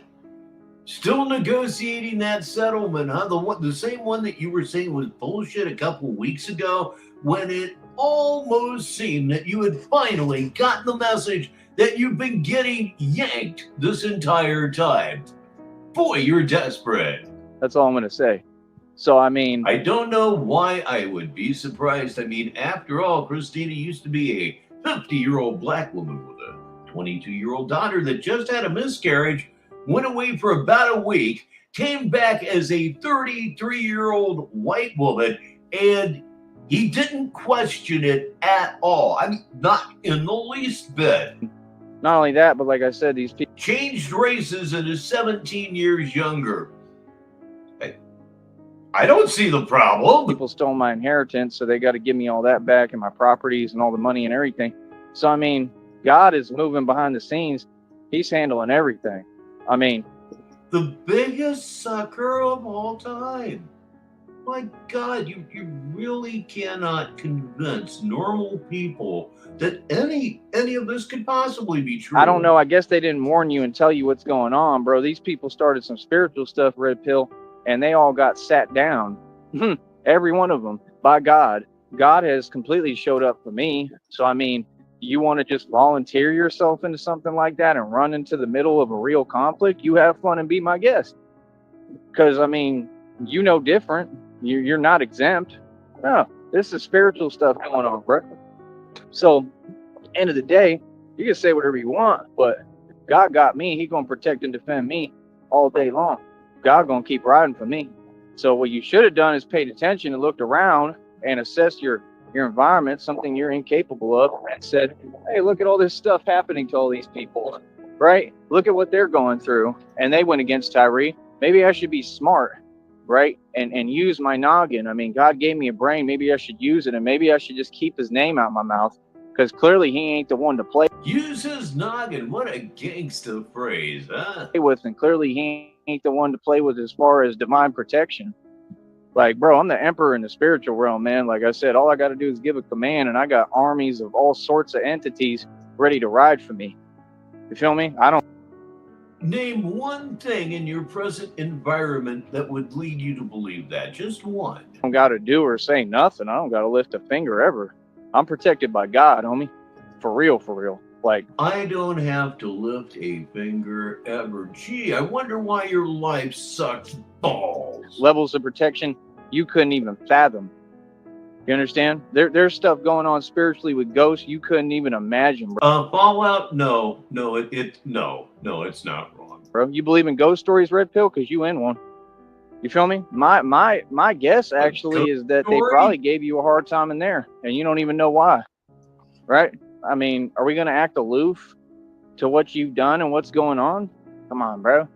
Still negotiating that settlement, huh? The same one that you were saying was bullshit a couple weeks ago, when it almost seemed that you had finally gotten the message that you've been getting yanked this entire time. Boy, you're desperate. That's all I'm going to say. So, I mean, I don't know why I would be surprised. I mean, after all, Christina used to be a 50-year-old black woman with a 22-year-old daughter that just had a miscarriage, went away for about a week, came back as a 33-year-old white woman, and he didn't question it at all. I mean, not in the least bit. Not only that, but like I said, these people changed races and is 17 years younger. I don't see the problem. People stole my inheritance, so they got to give me all that back and my properties and all the money and everything. So, I mean, God is moving behind the scenes. He's handling everything. I mean, the biggest sucker of all time. My God, you really cannot convince normal people that any of this could possibly be true. I don't know. I guess they didn't warn you and tell you what's going on, bro. These people started some spiritual stuff, Red Pill, and they all got sat down. Every one of them, by God. God has completely showed up for me. So, I mean, you want to just volunteer yourself into something like that and run into the middle of a real conflict? You have fun and be my guest. Because, I mean, you know different. You're not exempt. No, this is spiritual stuff going on, bro. So, end of the day, you can say whatever you want, but God got me. He's going to protect and defend me all day long. God going to keep riding for me. So what you should have done is paid attention and looked around and assessed your environment, something you're incapable of, and said, hey, look at all this stuff happening to all these people, right? Look at what they're going through. And they went against Tyree. Maybe I should be smart, right? And use my noggin. I mean, God gave me a brain. Maybe I should use it. And maybe I should just keep his name out my mouth, because clearly he ain't the one to play. Use his noggin. What a gangster phrase, huh? With, and clearly he ain't the one to play with as far as divine protection. Like, bro, I'm the emperor in the spiritual realm, man. Like I said, all I got to do is give a command, and I got armies of all sorts of entities ready to ride for me. You feel me? I don't. Name one thing in your present environment that would lead you to believe that. Just one. I don't got to do or say nothing. I don't got to lift a finger ever. I'm protected by God, homie. For real, for real. Like, I don't have to lift a finger ever. Gee, I wonder why your life sucks balls. Levels of protection you couldn't even fathom. You understand? There's stuff going on spiritually with ghosts you couldn't even imagine, bro. Fallout? No, it's not wrong. Bro, you believe in ghost stories, Red Pill? Because you in one. You feel me? My guess actually is that they probably gave you a hard time in there, and you don't even know why. Right? I mean, are we going to act aloof to what you've done and what's going on? Come on, bro.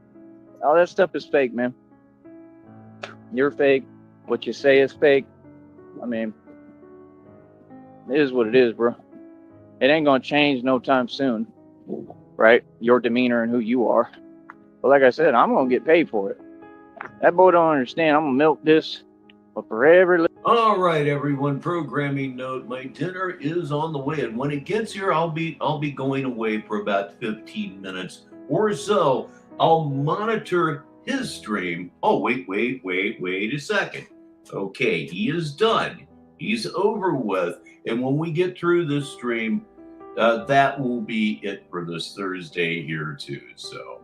All that stuff is fake, man. You're fake. What you say is fake. I mean, it is what it is, bro. It ain't going to change no time soon, right? Your demeanor and who you are. But like I said, I'm going to get paid for it. That boy don't understand. I'm gonna milk this for every. All right, everyone. Programming note: my dinner is on the way, and when it gets here, I'll be going away for about 15 minutes or so. I'll monitor his stream. Oh, wait a second. Okay, he is done. He's over with, and when we get through this stream, that will be it for this Thursday here too. So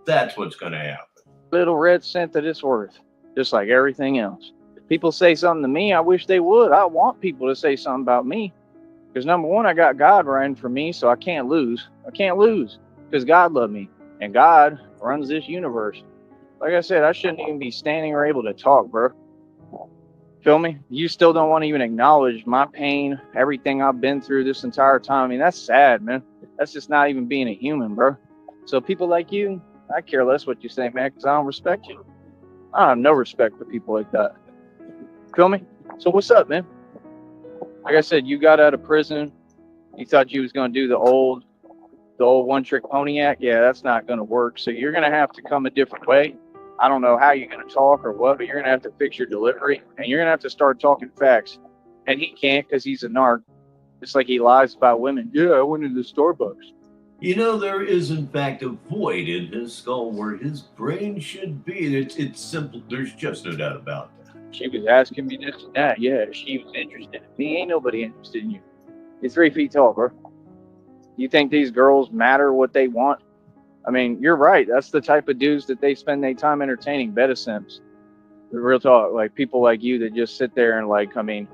that's what's going to happen. Little red cent that it's worth, just like everything else. If people say something to me, I wish they would. I want people to say something about me, because number one, I got God running for me, so I can't lose. I can't lose because God loved me, and God runs this universe. Like I said, I shouldn't even be standing or able to talk, bro. Feel me? You still don't want to even acknowledge my pain, everything I've been through this entire time. I mean, that's sad, man. That's just not even being a human, bro. So people like you, I care less what you say, man, because I don't respect you. I have no respect for people like that. Feel me? So what's up, man? Like I said, you got out of prison. You thought you was going to do the old one-trick pony act. Yeah, that's not going to work. So you're going to have to come a different way. I don't know how you're going to talk or what, but you're going to have to fix your delivery, and you're going to have to start talking facts. And he can't because he's a narc. Just like he lies about women. Yeah, I went into Starbucks. You know, there is, in fact, a void in his skull where his brain should be. It's simple. There's just no doubt about that. She was asking me this and that. Yeah, she was interested in me. Ain't nobody interested in you. You're 3 feet tall, bro. You think these girls matter what they want? I mean, you're right. That's the type of dudes that they spend their time entertaining, beta simps. Real talk, like people like you that just sit there and like, I mean,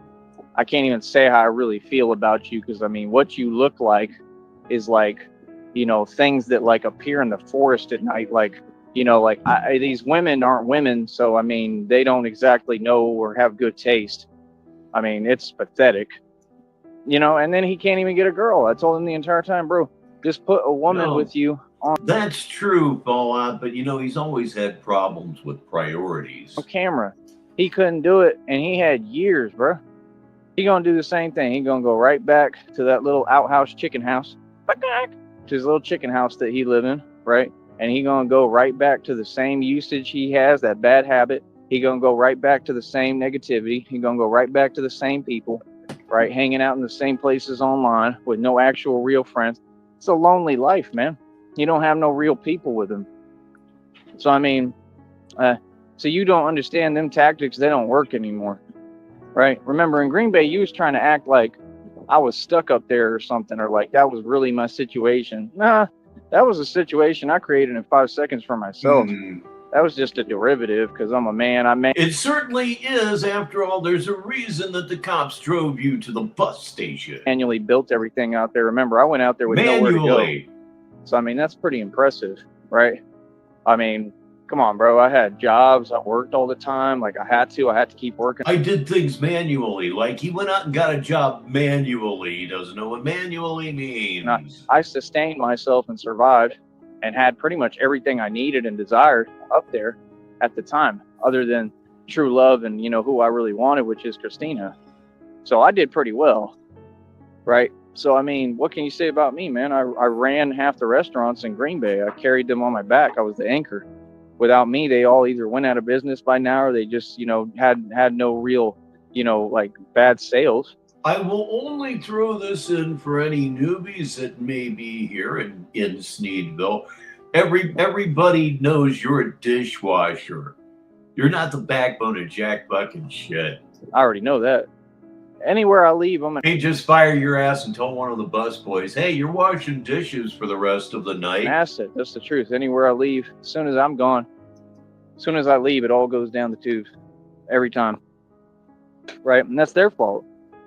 I can't even say how I really feel about you because, I mean, what you look like is like, you know, things that like appear in the forest at night. Like, you know, like these women aren't women. So, I mean, they don't exactly know or have good taste. I mean, it's pathetic, you know, and then he can't even get a girl. I told him the entire time, bro, just put a woman with you. That's true, Fallout, but you know, he's always had problems with priorities. On camera. He couldn't do it, and he had years, bro. He gonna do the same thing. He gonna go right back to that little outhouse chicken house. To his little chicken house that he live in, right? And he gonna go right back to the same usage he has, that bad habit. He gonna go right back to the same negativity. He gonna go right back to the same people, right? Hanging out in the same places online with no actual real friends. It's a lonely life, man. You don't have no real people with him. So, I mean, so you don't understand them tactics. They don't work anymore, right? Remember in Green Bay, you was trying to act like I was stuck up there or something, or like that was really my situation. Nah, that was a situation I created in 5 seconds for myself. That was just a derivative because I'm a man. It certainly is. After all, there's a reason that the cops drove you to the bus station. Manually built everything out there. Remember, I went out there with nowhere to go. So, I mean, that's pretty impressive, right? I mean, come on, bro. I had jobs. I worked all the time. Like, I had to keep working. I did things manually. Like, he went out and got a job manually. He doesn't know what manually means. I sustained myself and survived and had pretty much everything I needed and desired up there at the time, other than true love and, you know, who I really wanted, which is Christina. So I did pretty well, right? So, I mean, what can you say about me, man? I ran half the restaurants in Green Bay. I carried them on my back. I was the anchor. Without me, they all either went out of business by now or they just, you know, had no real, you know, like bad sales. I will only throw this in for any newbies that may be here in Sneedville. Everybody knows you're a dishwasher. You're not the backbone of Jack Buck and shit. I already know that. Anywhere I leave, Hey, just fire your ass and tell one of the bus boys, hey, you're washing dishes for the rest of the night. Asset. That's the truth. Anywhere I leave, as soon as I'm gone, as soon as I leave, it all goes down the tubes. Every time. Right? And that's their fault.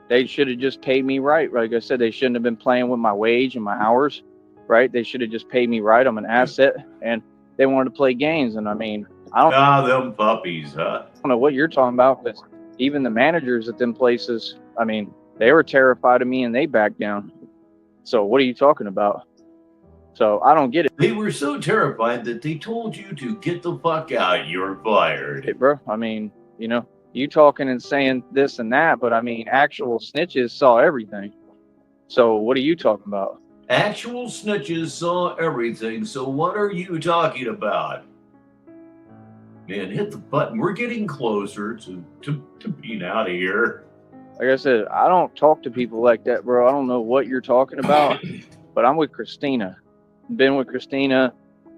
They should have just paid me right. Like I said, they shouldn't have been playing with my wage and my hours. Right? They should have just paid me right. I'm an asset. And they wanted to play games. And I mean, I don't them puppies, huh? I don't know what you're talking about, but even the managers at them places, I mean, they were terrified of me and they backed down. So what are you talking about? So I don't get it. They were so terrified that they told you to get the fuck out. You're fired. Hey, bro, I mean, you know, you talking and saying this and that, but I mean, actual snitches saw everything. So what are you talking about? Actual snitches saw everything. So what are you talking about? Man, hit the button. We're getting closer to being out of here. Like I said, I don't talk to people like that, bro. I don't know what you're talking about, but I'm with Christina. Been with Christina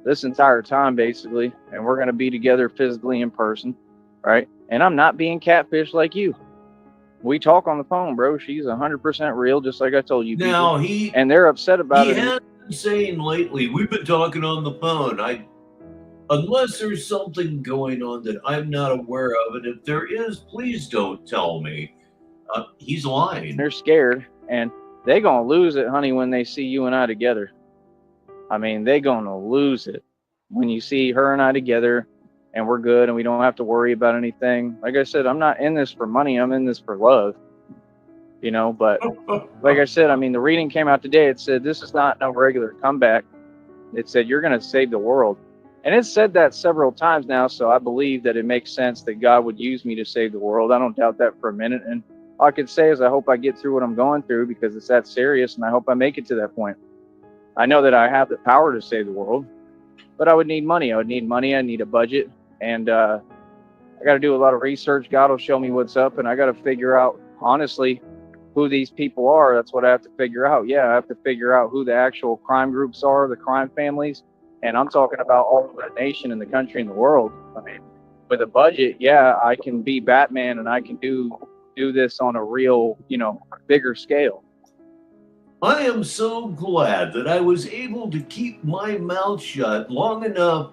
this entire time, basically, and we're going to be together physically in person, right? And I'm not being catfished like you. We talk on the phone, bro. She's 100% real, just like I told you people. Now he And they're upset about it. has been saying lately, we've been talking on the phone. Unless there's something going on that I'm not aware of, and if there is, please don't tell me. He's lying. They're scared, and they gonna lose it, honey, when they see you and I together. I mean, they gonna lose it when you see her and I together, and we're good, and we don't have to worry about anything. Like I said, I'm not in this for money. I'm in this for love. You know, but like I said, I mean, the reading came out today. It said this is not no regular comeback. It said you're gonna save the world. And it's said that several times now, so I believe that it makes sense that God would use me to save the world. I don't doubt that for a minute. And all I could say is I hope I get through what I'm going through because it's that serious, and I hope I make it to that point. I know that I have the power to save the world, but I would need money. I need a budget, and I got to do a lot of research. God will show me what's up, and I got to figure out, honestly, who these people are. That's what I have to figure out. Yeah, I have to figure out who the actual crime groups are, the crime families. And I'm talking about all over the nation and the country and the world. I mean, with a budget, yeah, I can be Batman and I can do this on a real, bigger scale. I am so glad that I was able to keep my mouth shut long enough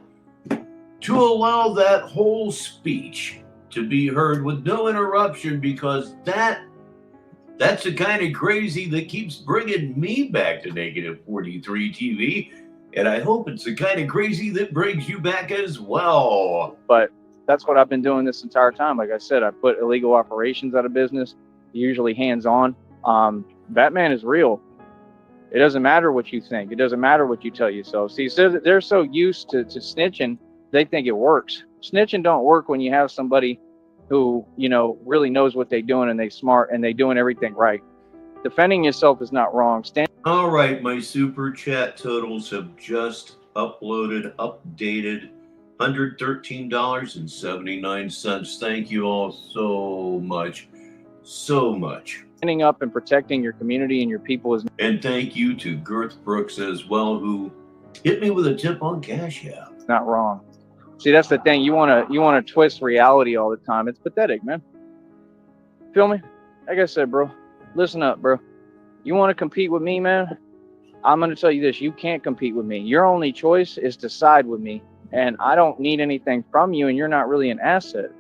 to allow that whole speech to be heard with no interruption, because that's the kind of crazy that keeps bringing me back to Negative 43 TV. And I hope it's the kind of crazy that brings you back as well. But that's what I've been doing this entire time. Like I said, I put illegal operations out of business, usually hands-on. Batman is real. It doesn't matter what you think. It doesn't matter what you tell yourself. See, so they're so used to snitching, they think it works. Snitching don't work when you have somebody who, really knows what they're doing and they smart and they doing everything right. Defending yourself is not wrong. All right, my super chat totals have just updated $113.79. Thank you all so much. So much. Standing up and protecting your community and your people is. And thank you to Girth Brooks as well, who hit me with a tip on Cash App. Not wrong. See, that's the thing. You wanna twist reality all the time. It's pathetic, man. Feel me? Like I said, bro. Listen up, bro. You want to compete with me, man? I'm going to tell you this. You can't compete with me. Your only choice is to side with me. And I don't need anything from you, and you're not really an asset.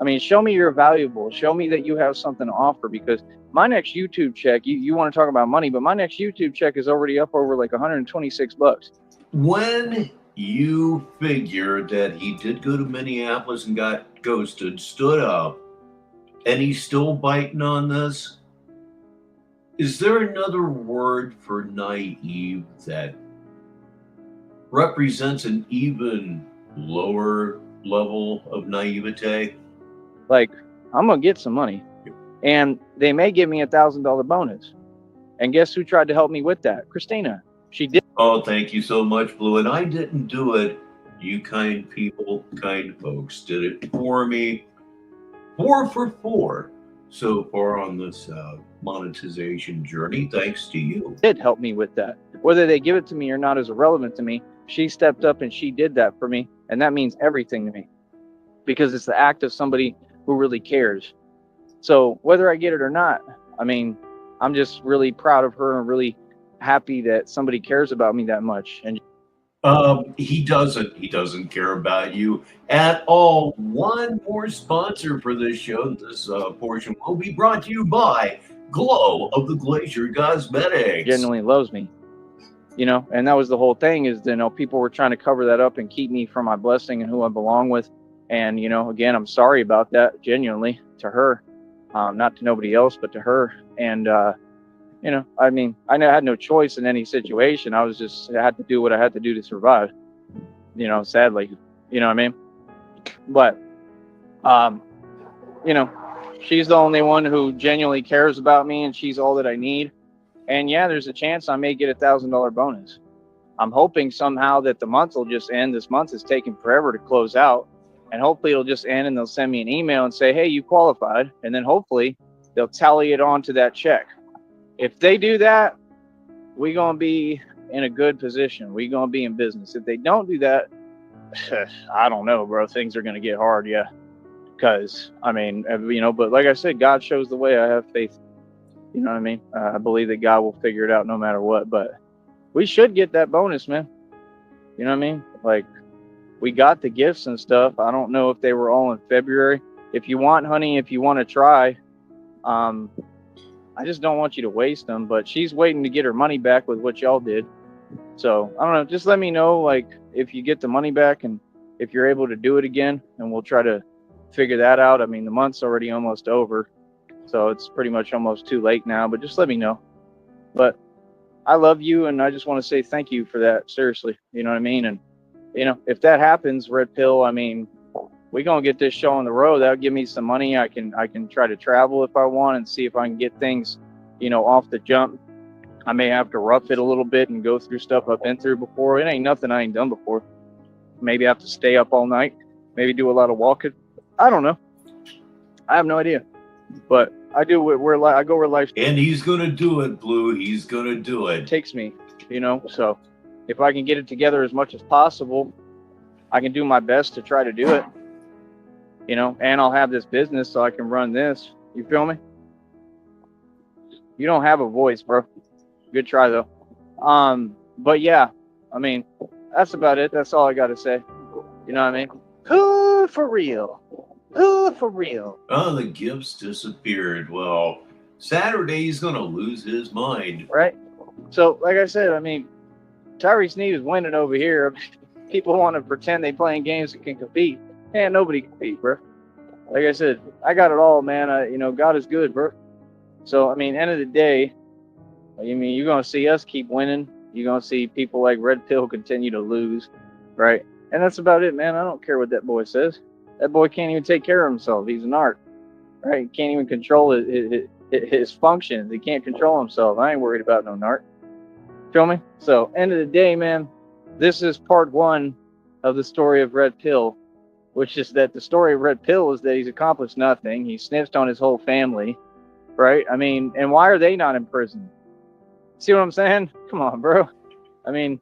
I mean, show me you're valuable. Show me that you have something to offer, because my next YouTube check, you want to talk about money, but my next YouTube check is already up over like $126. When you figure that he did go to Minneapolis and got ghosted, stood up, and he's still biting on this, is there another word for naive that represents an even lower level of naivete? Like, I'm going to get some money, and they may give me $1,000 bonus. And guess who tried to help me with that? Christina. She did. Oh, thank you so much, Blue. And I didn't do it. You kind people, kind folks did it for me. 4 for 4 so far on this monetization journey, thanks to you. Did help me with that. Whether they give it to me or not is irrelevant to me. She stepped up and she did that for me, and that means everything to me, because it's the act of somebody who really cares. So whether I get it or not, I mean, I'm just really proud of her and really happy that somebody cares about me that much. And he doesn't care about you at all. One more sponsor for this show. This portion will be brought to you by Glow of the Glacier Cosmetics. Genuinely loves me, and that was the whole thing, is, people were trying to cover that up and keep me from my blessing and who I belong with. And, again, I'm sorry about that, genuinely, to her, not to nobody else, but to her. And, I mean, I had no choice in any situation. I had to do what I had to do to survive, sadly, you know what I mean? But, she's the only one who genuinely cares about me, and she's all that I need. And yeah, there's a chance I may get $1,000 bonus. I'm hoping somehow that the month will just end. This month is taking forever to close out. and hopefully it'll just end and they'll send me an email and say, hey, you qualified, and then hopefully they'll tally it onto that check. If they do that, we're gonna be in a good position. We're gonna be in business. If they don't do that, I don't know, bro. Things are gonna get hard, yeah. Because I mean, but like I said, God shows the way. I have faith. You know what I mean? I believe that God will figure it out no matter what. But we should get that bonus, man. You know what I mean? Like, we got the gifts and stuff. I don't know if they were all in February. If you want, honey, if you want to try, I just don't want you to waste them. But she's waiting to get her money back with what y'all did. So I don't know. Just let me know, like, if you get the money back and if you're able to do it again, and we'll try to figure that out. I mean, the month's already almost over, so it's pretty much almost too late now. But just let me know. But I love you, and I just want to say thank you for that. Seriously, you know what I mean? And if that happens, Red Pill, I mean, we're gonna get this show on the road. That'll give me some money. I can try to travel if I want and see if I can get things, off the jump. I may have to rough it a little bit and go through stuff I've been through before. It ain't nothing I ain't done before. Maybe I have to stay up all night. Maybe do a lot of walking. I don't know. I have no idea. But I do I go where life And he's gonna do it, Blue. He's gonna do it. takes me, So if I can get it together as much as possible, I can do my best to try to do it. And I'll have this business so I can run this. You feel me? You don't have a voice, bro. Good try though. But yeah, I mean, that's about it. That's all I got to say. You know what I mean? Who for real? Who for real? Oh, the gifts disappeared. Well, Saturday he's gonna lose his mind. Right? So, like I said, I mean, Tyree Sneed is winning over here. People want to pretend they playing games that can compete. Man, nobody can compete, bro. Like I said, I got it all, man. God is good, bro. So, I mean, end of the day, you're going to see us keep winning. You're going to see people like Red Pill continue to lose, right? And that's about it, man. I don't care what that boy says. That boy can't even take care of himself. He's an art, right? He can't even control his functions. He can't control himself. I ain't worried about no nart. Feel me? So, end of the day, man, this is part 1 of the story of Red Pill, which is that the story of Red Pill is that he's accomplished nothing. He snitched on his whole family, right? I mean, and why are they not in prison? See what I'm saying? Come on, bro. I mean,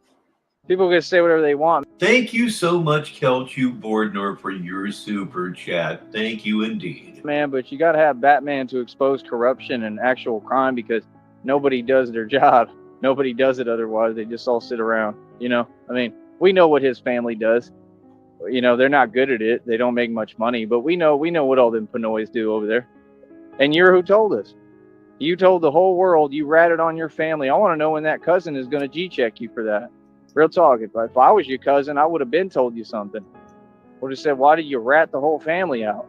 people can say whatever they want. Thank you so much, Kelchu Bordner, for your super chat. Thank you indeed. Man, but you got to have Batman to expose corruption and actual crime, because nobody does their job. Nobody does it otherwise. They just all sit around, I mean, we know what his family does. They're not good at it. They don't make much money, but we know what all them Pinoys do over there. And you're who told us. You told the whole world, you ratted on your family. I want to know when that cousin is going to G-check you for that. Real talk. If I was your cousin, I would have been told you something. Would have said, why did you rat the whole family out?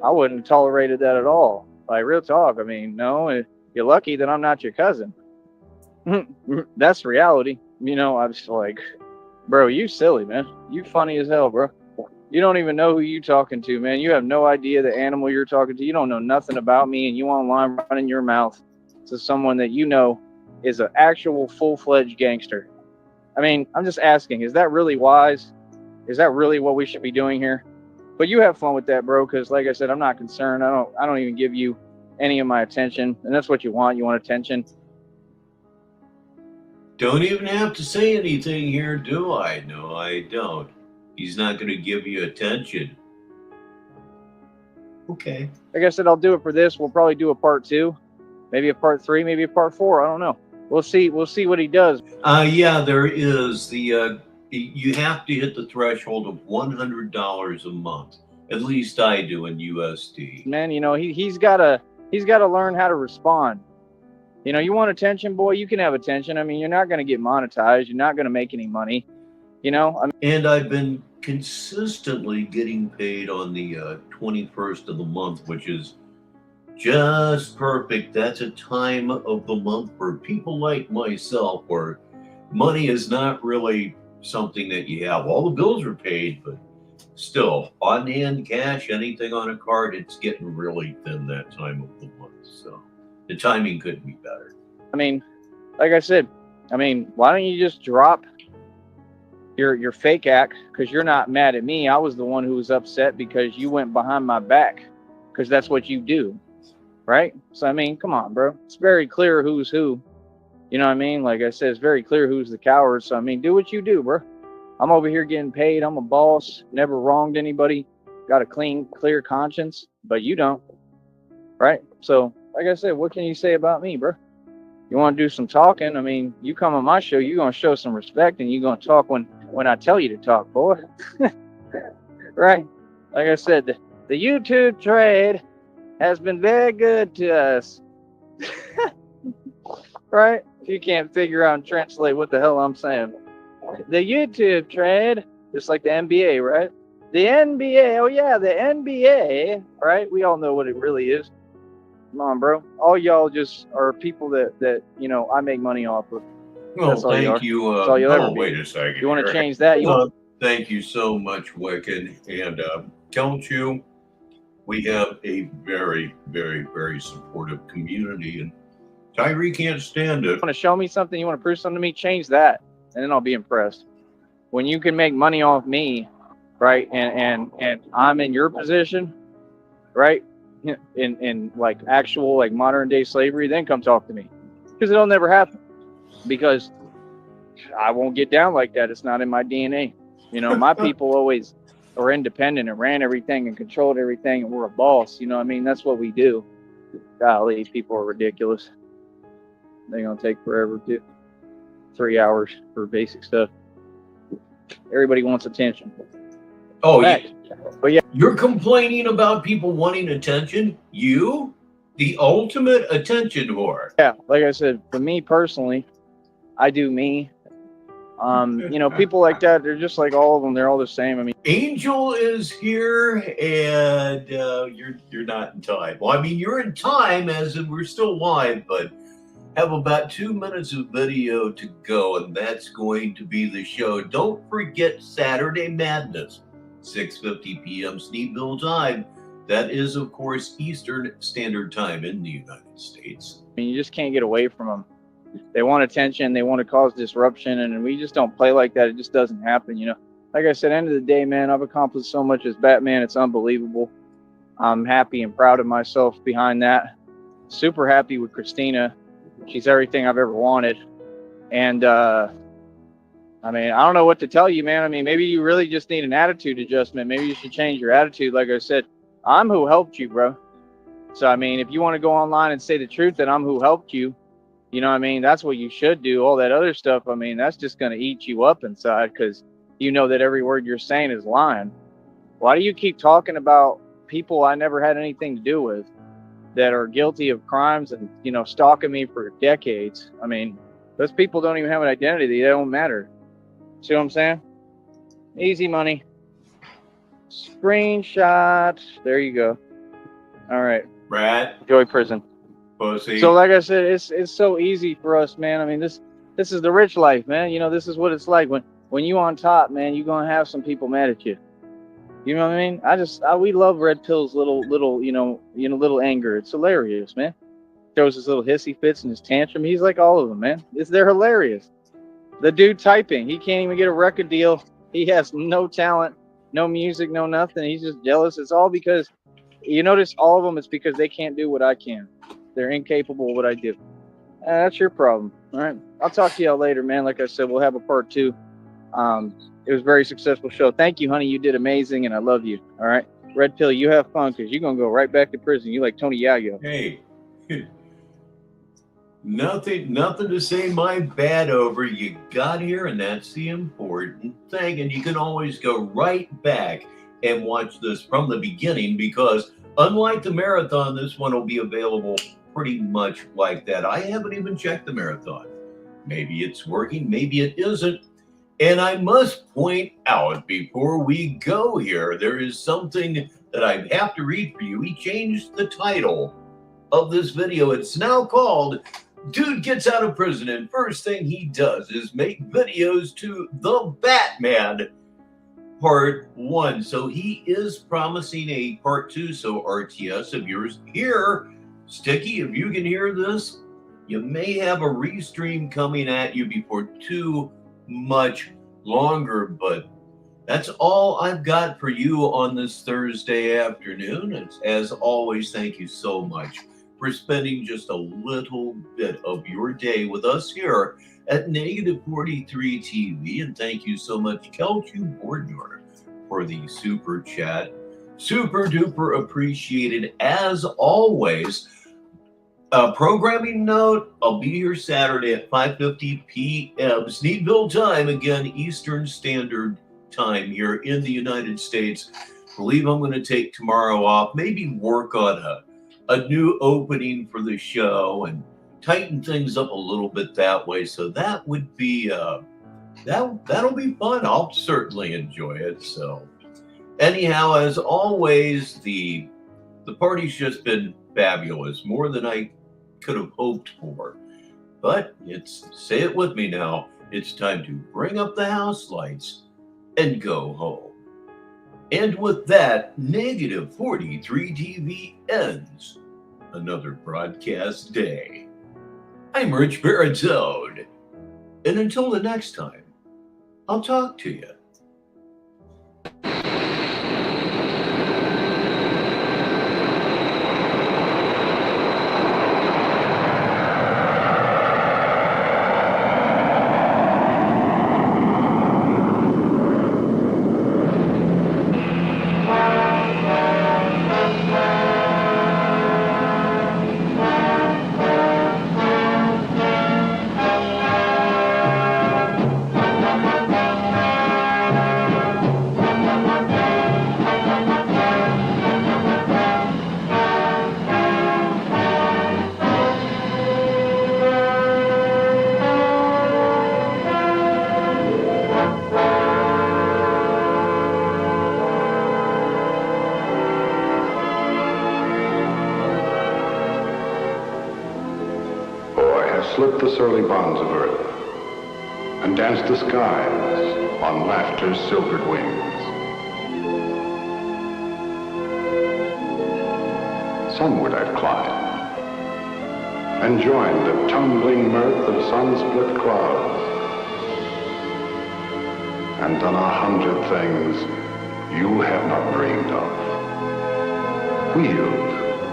I wouldn't have tolerated that at all. Like, real talk. I mean, no, you're lucky that I'm not your cousin. That's reality. I was like, bro, you silly, man. You funny as hell, bro. You don't even know who you talking to, man. You have no idea the animal you're talking to. You don't know nothing about me, and you online running your mouth to someone that is an actual full-fledged gangster. I mean, I'm just asking, is that really wise? Is that really what we should be doing here? But you have fun with that, bro, because like I said, I'm not concerned. I don't even give you any of my attention, and that's what you want. You want attention. Don't even have to say anything here, do I? No, I don't. He's not going to give you attention. Okay. Like I said, I'll do it for this. We'll probably do a part 2, maybe a part 3, maybe a part 4. I don't know. We'll see what he does. Yeah, there is you have to hit the threshold of $100 a month. At least I do in USD. Man, he's got to learn how to respond. You want attention, boy, you can have attention. I mean, you're not going to get monetized. You're not going to make any money. And I've been consistently getting paid on the 21st of the month, which is just perfect. That's a time of the month for people like myself where money is not really something that you have. All the bills are paid, but still, on-hand cash, anything on a card, it's getting really thin that time of the month. So the timing couldn't be better. I mean, like I said, why don't you just drop your fake act, because you're not mad at me. I was the one who was upset because you went behind my back, because that's what you do, right? So I mean, come on, bro. It's very clear who's who. You know what I mean? Like I said, it's very clear who's the coward. So I mean, do what you do, bro. I'm over here getting paid. I'm a boss. Never wronged anybody. Got a clean, clear conscience, but you don't, right? So like I said, what can you say about me, bro? You want to do some talking? I mean, you come on my show, you're gonna show some respect, and you're gonna talk when I tell you to talk, boy. Right? Like I said, the YouTube trade has been very good to us. Right? If you can't figure out and translate what the hell I'm saying. The YouTube trade, just like the NBA, right? The NBA, oh yeah, the NBA, right? We all know what it really is. Come on, bro. All y'all just are people that you know I make money off of. Well, That's all you thank are. you. That's all you'll ever be. Wait a second. You want to here. change that? Thank you so much, Wicked. And don't you? We have a very, very, very supportive community, and Tyree can't stand it. Want to show me something? You want to prove something to me? Change that, and then I'll be impressed. When you can make money off me, right? And I'm in your position, right? In like actual like modern day slavery, then come talk to me, because it'll never happen. Because I won't get down like that. It's not in my DNA. You know, my people always are independent and ran everything and controlled everything, and we're a boss. You know what I mean? That's what we do. Golly, people are ridiculous. They're gonna take forever too. 3 hours for basic stuff. Everybody wants attention. Oh, yeah. But yeah, You're complaining about people wanting attention? You? The ultimate attention whore. yeah, like I said, for me personally, I do me. You know, people like that, they're just like all of them. They're all the same. I mean, Angel is here, and you're not in time. Well, I mean, you're in time, as in we're still live, but have about 2 minutes of video to go, and that's going to be the show. Don't forget Saturday Madness, 6:50 p.m. Sneedville time. That is, of course, Eastern Standard Time in the United States. I mean, you just can't get away from them. They want attention. They want to cause disruption, and we just don't play like that. It just doesn't happen, you know. Like I said, end of the day, man, I've accomplished so much as Batman. It's unbelievable. I'm happy and proud of myself behind that. Super happy with Christina. She's everything I've ever wanted. And, I mean, I don't know what to tell you, man. I mean, maybe you really just need an attitude adjustment. Maybe you should change your attitude. Like I said, I'm who helped you, bro. So, I mean, if you want to go online and say the truth that I'm who helped you, you know what I mean? That's what you should do. All that other stuff, I mean, that's just going to eat you up inside, because you know that every word you're saying is lying. Why do you keep talking about people I never had anything to do with that are guilty of crimes and, you know, stalking me for decades? I mean, those people don't even have an identity. They don't matter. See what I'm saying? Easy money. Screenshot. There you go. All right. Rat. Enjoy prison. Pussy. So like I said, it's so easy for us, man. I mean, this is the rich life, man. You know, this is what it's like when you on top, man. You're gonna have some people mad at you. You know what I mean? We love Red Pill's little little anger. It's hilarious, man. Shows his little hissy fits and his tantrum. He's like all of them, man. They're hilarious. The dude typing, he can't even get a record deal. He has no talent, no music, no nothing. He's just jealous. It's all because, you notice all of them, it's because they can't do what I can. They're incapable of what I do. That's your problem. All right. I'll talk to y'all later, man. Like I said, we'll have a part 2. It was a very successful show. Thank you, honey. You did amazing, and I love you. All right. Red Pill, you have fun, because you're going to go right back to prison. You like Tony Yayo. Hey. Nothing to say my bad over. You got here, and that's the important thing. And you can always go right back and watch this from the beginning, because unlike the marathon, this one will be available pretty much like that. I haven't even checked the marathon. Maybe it's working, maybe it isn't. And I must point out before we go here, there is something that I have to read for you. He changed the title of this video. It's now called Dude Gets Out of Prison, and first thing he does is make videos to the Batman Part 1. So he is promising a Part 2. So RTS, if you're here, Sticky, if you can hear this, you may have a restream coming at you before too much longer, but that's all I've got for you on this Thursday afternoon. As always, thank you so much for spending just a little bit of your day with us here at Negative 43 TV. And thank you so much, Kelchu Bordner, for the super chat. Super duper appreciated as always. Programming note, I'll be here Saturday at 5:50 p.m. Sneedville time, again, Eastern Standard Time here in the United States. I believe I'm going to take tomorrow off, maybe work on a new opening for the show and tighten things up a little bit that way. So that would be that'll be fun. I'll certainly enjoy it. So anyhow, as always, the party's just been fabulous, more than I could have hoped for. But say it with me now, it's time to bring up the house lights and go home. And with that, Negative 43 TV ends another broadcast day. I'm Rich Baritone, and until the next time, I'll talk to you. Slipped the surly bonds of earth and danced the skies on laughter's silvered wings. Sunward I've climbed and joined the tumbling mirth of sun-split clouds and done 100 things you have not dreamed of. Wheeled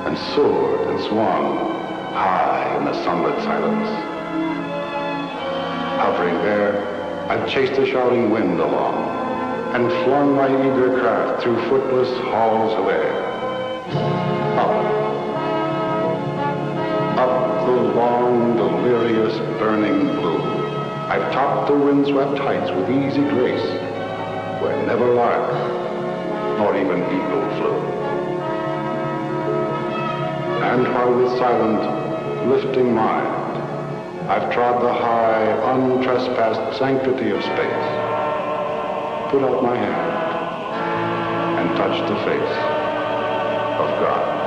and soared and swung high in the sunlit silence. Hovering there, I've chased the shouting wind along and flung my eager craft through footless halls of air. Up the long, delirious, burning blue, I've topped the windswept heights with easy grace, where never lark nor even eagle flew. And while with silent, lifting mind, I've trod the high, untrespassed sanctity of space, put out my hand, and touched the face of God.